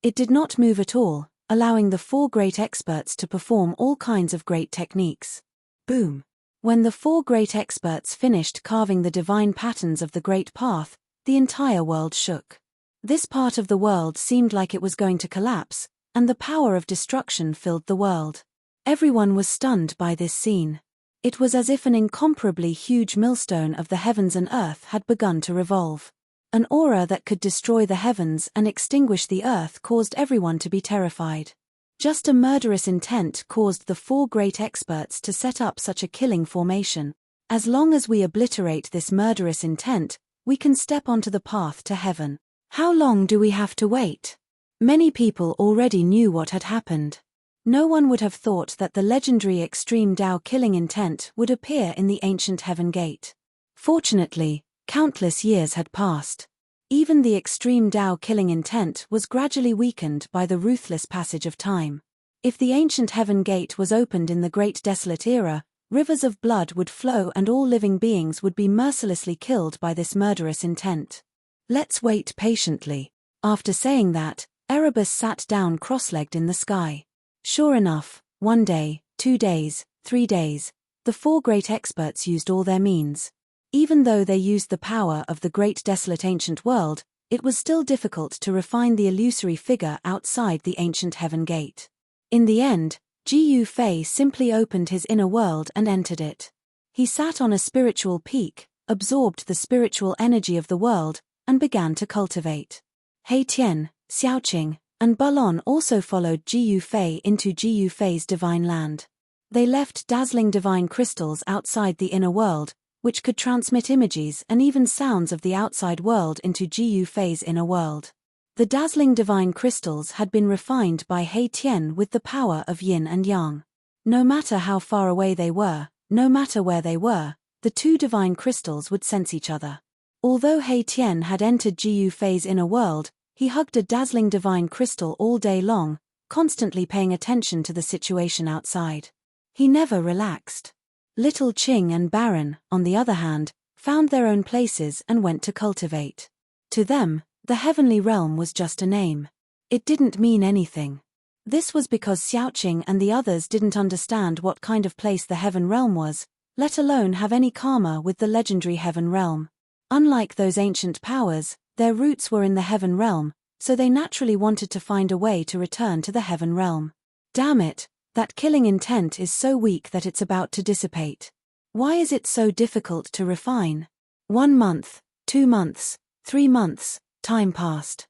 It did not move at all, allowing the four great experts to perform all kinds of great techniques. Boom! When the four great experts finished carving the divine patterns of the Great Path, the entire world shook. This part of the world seemed like it was going to collapse, and the power of destruction filled the world. Everyone was stunned by this scene. It was as if an incomparably huge millstone of the heavens and earth had begun to revolve. An aura that could destroy the heavens and extinguish the earth caused everyone to be terrified. Just a murderous intent caused the four great experts to set up such a killing formation. As long as we obliterate this murderous intent, we can step onto the path to heaven. How long do we have to wait? Many people already knew what had happened. No one would have thought that the legendary extreme Tao killing intent would appear in the ancient heaven gate. Fortunately, countless years had passed. Even the extreme Tao killing intent was gradually weakened by the ruthless passage of time. If the ancient heaven gate was opened in the Great Desolate Era, rivers of blood would flow and all living beings would be mercilessly killed by this murderous intent. Let's wait patiently. After saying that, Erebus sat down cross-legged in the sky. Sure enough, 1 day, 2 days, 3 days, the 4 great experts used all their means. Even though they used the power of the great desolate ancient world, it was still difficult to refine the illusory figure outside the ancient heaven gate. In the end, Gu Fei simply opened his inner world and entered it. He sat on a spiritual peak, absorbed the spiritual energy of the world, and began to cultivate. He Tian, Xiaoqing, and Balon also followed Gu Fei into Gu Fei's divine land. They left dazzling divine crystals outside the inner world, which could transmit images and even sounds of the outside world into Gu Fei's inner world. The dazzling divine crystals had been refined by He Tian with the power of yin and yang. No matter how far away they were, no matter where they were, the 2 divine crystals would sense each other. Although He Tian had entered Gu Fei's inner world, he hugged a dazzling divine crystal all day long, constantly paying attention to the situation outside. He never relaxed. Little Qing and Baron, on the other hand, found their own places and went to cultivate. To them, the heavenly realm was just a name. It didn't mean anything. This was because Xiaoqing and the others didn't understand what kind of place the heaven realm was, let alone have any karma with the legendary heaven realm. Unlike those ancient powers, their roots were in the heaven realm, so they naturally wanted to find a way to return to the heaven realm. Damn it, that killing intent is so weak that it's about to dissipate. Why is it so difficult to refine? 1 month, 2 months, 3 months, time passed.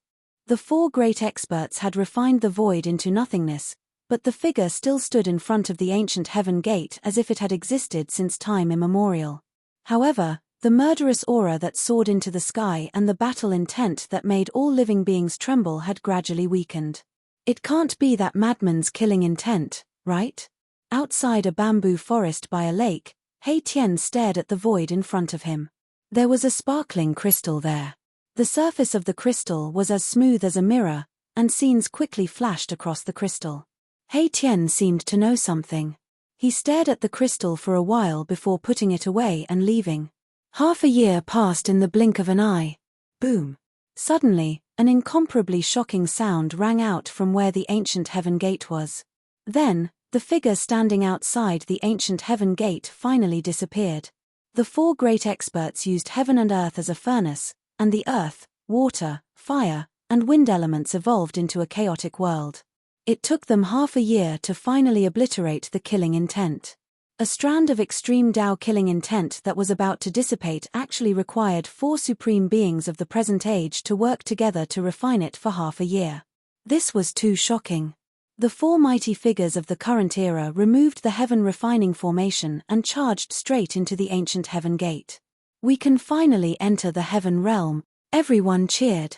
The 4 great experts had refined the void into nothingness, but the figure still stood in front of the ancient heaven gate as if it had existed since time immemorial. However, the murderous aura that soared into the sky and the battle intent that made all living beings tremble had gradually weakened. It can't be that madman's killing intent, right? Outside a bamboo forest by a lake, He Tian stared at the void in front of him. There was a sparkling crystal there. The surface of the crystal was as smooth as a mirror, and scenes quickly flashed across the crystal. He Tian seemed to know something. He stared at the crystal for a while before putting it away and leaving. Half a year passed in the blink of an eye. Boom. Suddenly, an incomparably shocking sound rang out from where the ancient heaven gate was. Then, the figure standing outside the ancient heaven gate finally disappeared. The 4 great experts used heaven and earth as a furnace, and the earth, water, fire, and wind elements evolved into a chaotic world. It took them half a year to finally obliterate the killing intent. A strand of extreme Tao killing intent that was about to dissipate actually required 4 supreme beings of the present age to work together to refine it for half a year. This was too shocking. The 4 mighty figures of the current era removed the heaven refining formation and charged straight into the ancient heaven gate. We can finally enter the heaven realm, everyone cheered.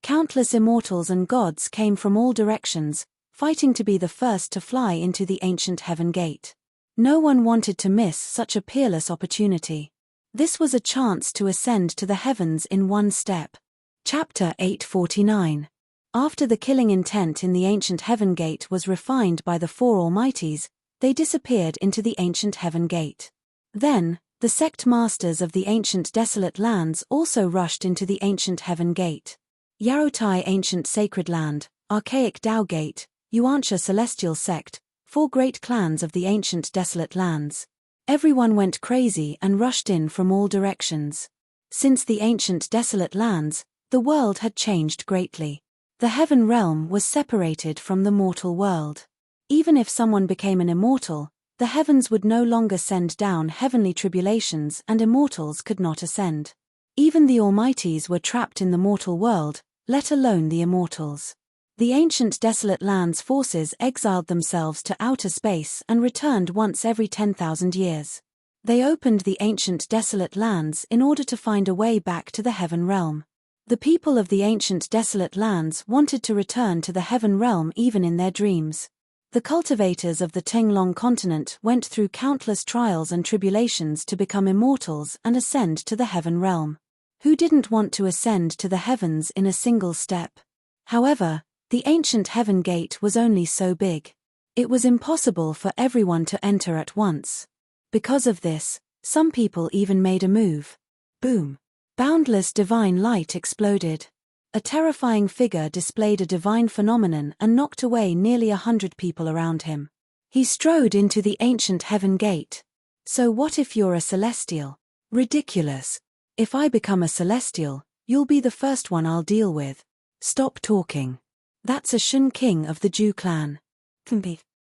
Countless immortals and gods came from all directions, fighting to be the first to fly into the ancient heaven gate. No one wanted to miss such a peerless opportunity. This was a chance to ascend to the heavens in one step. Chapter 849. After the killing intent in the ancient heaven gate was refined by the 4 Almighties, they disappeared into the ancient heaven gate. Then, the sect masters of the ancient desolate lands also rushed into the ancient heaven gate. Yaotai Ancient Sacred Land, Archaic Tao Gate, Yuansha Celestial Sect, 4 great clans of the ancient desolate lands. Everyone went crazy and rushed in from all directions. Since the ancient desolate lands, the world had changed greatly. The heaven realm was separated from the mortal world. Even if someone became an immortal, the heavens would no longer send down heavenly tribulations and immortals could not ascend. Even the Almighties were trapped in the mortal world, let alone the immortals. The ancient desolate lands forces exiled themselves to outer space and returned once every 10,000 years. They opened the ancient desolate lands in order to find a way back to the heaven realm. The people of the ancient desolate lands wanted to return to the heaven realm even in their dreams. The cultivators of the Tenglong continent went through countless trials and tribulations to become immortals and ascend to the heaven realm. Who didn't want to ascend to the heavens in a single step? However, the ancient heaven gate was only so big. It was impossible for everyone to enter at once. Because of this, some people even made a move. Boom! Boundless divine light exploded. A terrifying figure displayed a divine phenomenon and knocked away nearly 100 people around him. He strode into the ancient heaven gate. So what if you're a celestial? Ridiculous. If I become a celestial, you'll be the first one I'll deal with. Stop talking. That's a Shun king of the Jew clan.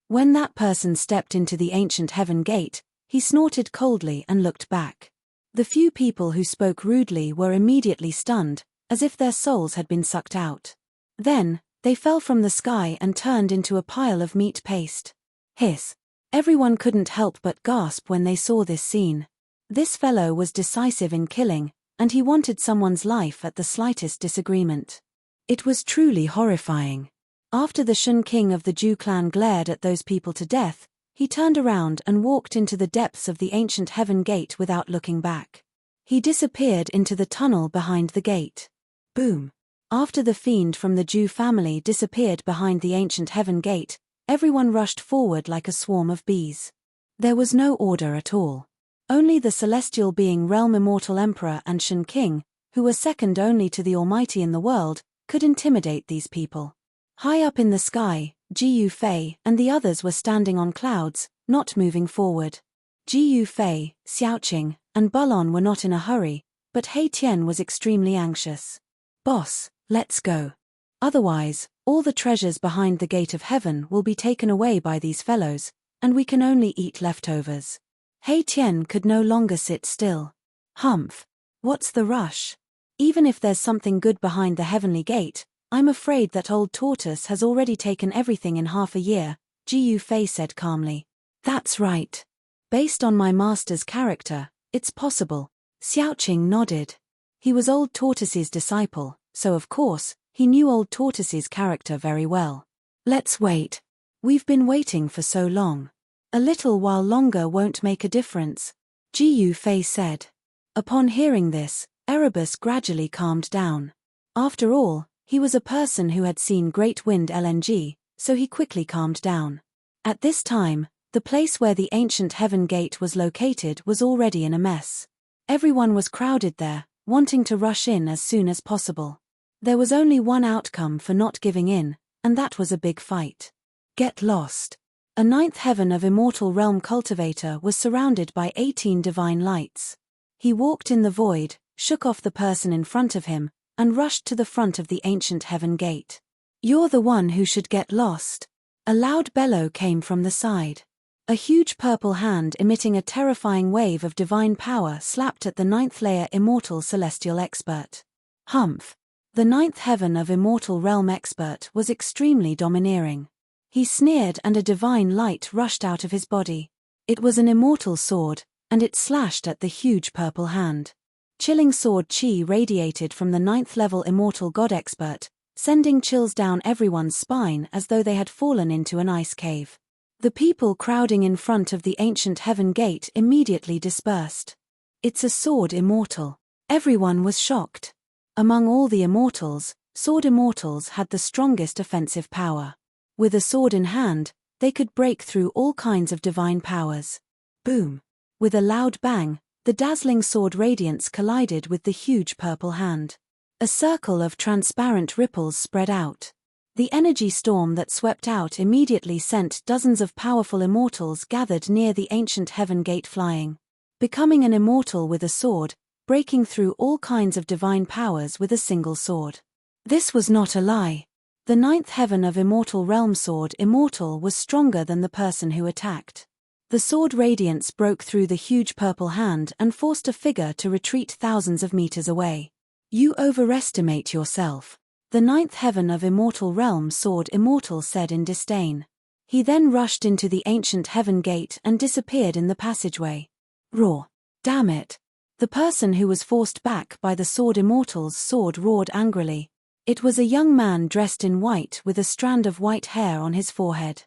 When that person stepped into the ancient heaven gate, he snorted coldly and looked back. The few people who spoke rudely were immediately stunned, as if their souls had been sucked out. Then, they fell from the sky and turned into a pile of meat paste. Hiss. Everyone couldn't help but gasp when they saw this scene. This fellow was decisive in killing, and he wanted someone's life at the slightest disagreement. It was truly horrifying. After the Shun king of the Jew clan glared at those people to death, he turned around and walked into the depths of the ancient heaven gate without looking back. He disappeared into the tunnel behind the gate. Boom! After the fiend from the Jew family disappeared behind the ancient heaven gate, everyone rushed forward like a swarm of bees. There was no order at all. Only the celestial being Realm Immortal Emperor and Shun King, who were second only to the Almighty in the world, could intimidate these people. High up in the sky, Gu Fei and the others were standing on clouds, not moving forward. Gu Fei, Xiaoqing, and Bulon were not in a hurry, but He Tian was extremely anxious. Boss, let's go. Otherwise, all the treasures behind the gate of heaven will be taken away by these fellows, and we can only eat leftovers. He Tian could no longer sit still. Humph. What's the rush? Even if there's something good behind the heavenly gate, I'm afraid that old tortoise has already taken everything in half a year, Gu Fei said calmly. That's right. Based on my master's character, it's possible. Xiaoqing nodded. He was old tortoise's disciple, so of course, he knew old tortoise's character very well. Let's wait. We've been waiting for so long. A little while longer won't make a difference, Gu Fei said. Upon hearing this, Erebus gradually calmed down. After all, he was a person who had seen Great Wind LNG, so he quickly calmed down. At this time, the place where the ancient heaven gate was located was already in a mess. Everyone was crowded there, wanting to rush in as soon as possible. There was only one outcome for not giving in, and that was a big fight. Get lost. A ninth heaven of immortal realm cultivator was surrounded by 18 divine lights. He walked in the void, shook off the person in front of him, and rushed to the front of the ancient heaven gate. You're the one who should get lost. A loud bellow came from the side. A huge purple hand emitting a terrifying wave of divine power slapped at the ninth layer immortal celestial expert. Humph. The ninth heaven of immortal realm expert was extremely domineering. He sneered and a divine light rushed out of his body. It was an immortal sword, and it slashed at the huge purple hand. Chilling sword chi radiated from the ninth level immortal god expert, sending chills down everyone's spine as though they had fallen into an ice cave. The people crowding in front of the ancient heaven gate immediately dispersed. It's a sword immortal. Everyone was shocked. Among all the immortals, sword immortals had the strongest offensive power. With a sword in hand, they could break through all kinds of divine powers. Boom! With a loud bang, the dazzling sword radiance collided with the huge purple hand. A circle of transparent ripples spread out. The energy storm that swept out immediately sent dozens of powerful immortals gathered near the ancient heaven gate flying. Becoming an immortal with a sword, breaking through all kinds of divine powers with a single sword. This was not a lie. The ninth heaven of immortal realm sword immortal was stronger than the person who attacked. The sword radiance broke through the huge purple hand and forced a figure to retreat thousands of meters away. You overestimate yourself. The ninth heaven of immortal realm sword immortal said in disdain. He then rushed into the ancient heaven gate and disappeared in the passageway. Roar. Damn it. The person who was forced back by the sword immortal's sword roared angrily. It was a young man dressed in white with a strand of white hair on his forehead.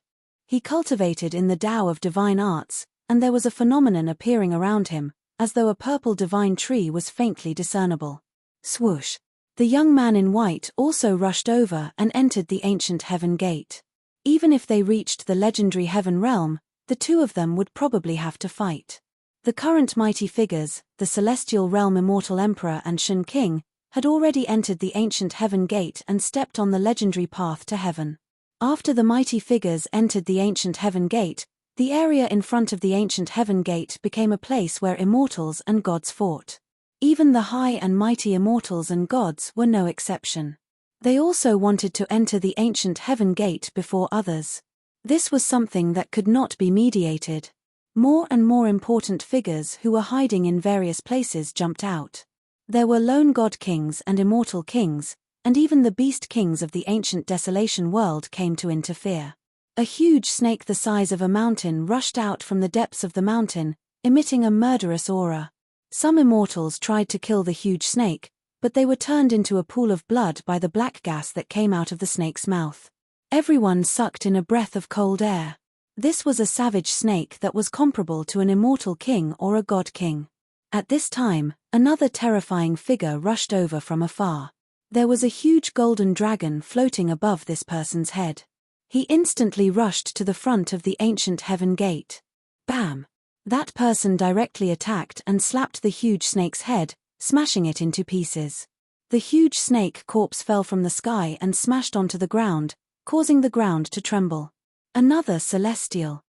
He cultivated in the Tao of divine arts, and there was a phenomenon appearing around him, as though a purple divine tree was faintly discernible. Swoosh. The young man in white also rushed over and entered the ancient heaven gate. Even if they reached the legendary heaven realm, the two of them would probably have to fight. The current mighty figures, the celestial realm immortal emperor and Shen King, had already entered the ancient heaven gate and stepped on the legendary path to heaven. After the mighty figures entered the ancient heaven gate, the area in front of the ancient heaven gate became a place where immortals and gods fought. Even the high and mighty immortals and gods were no exception. They also wanted to enter the ancient heaven gate before others. This was something that could not be mediated. More and more important figures who were hiding in various places jumped out. There were lone god kings and immortal kings, and even the beast kings of the ancient desolation world came to interfere. A huge snake the size of a mountain rushed out from the depths of the mountain, emitting a murderous aura. Some immortals tried to kill the huge snake, but they were turned into a pool of blood by the black gas that came out of the snake's mouth. Everyone sucked in a breath of cold air. This was a savage snake that was comparable to an immortal king or a god king. At this time, another terrifying figure rushed over from afar. There was a huge golden dragon floating above this person's head. He instantly rushed to the front of the ancient heaven gate. Bam! That person directly attacked and slapped the huge snake's head, smashing it into pieces. The huge snake corpse fell from the sky and smashed onto the ground, causing the ground to tremble. Another celestial.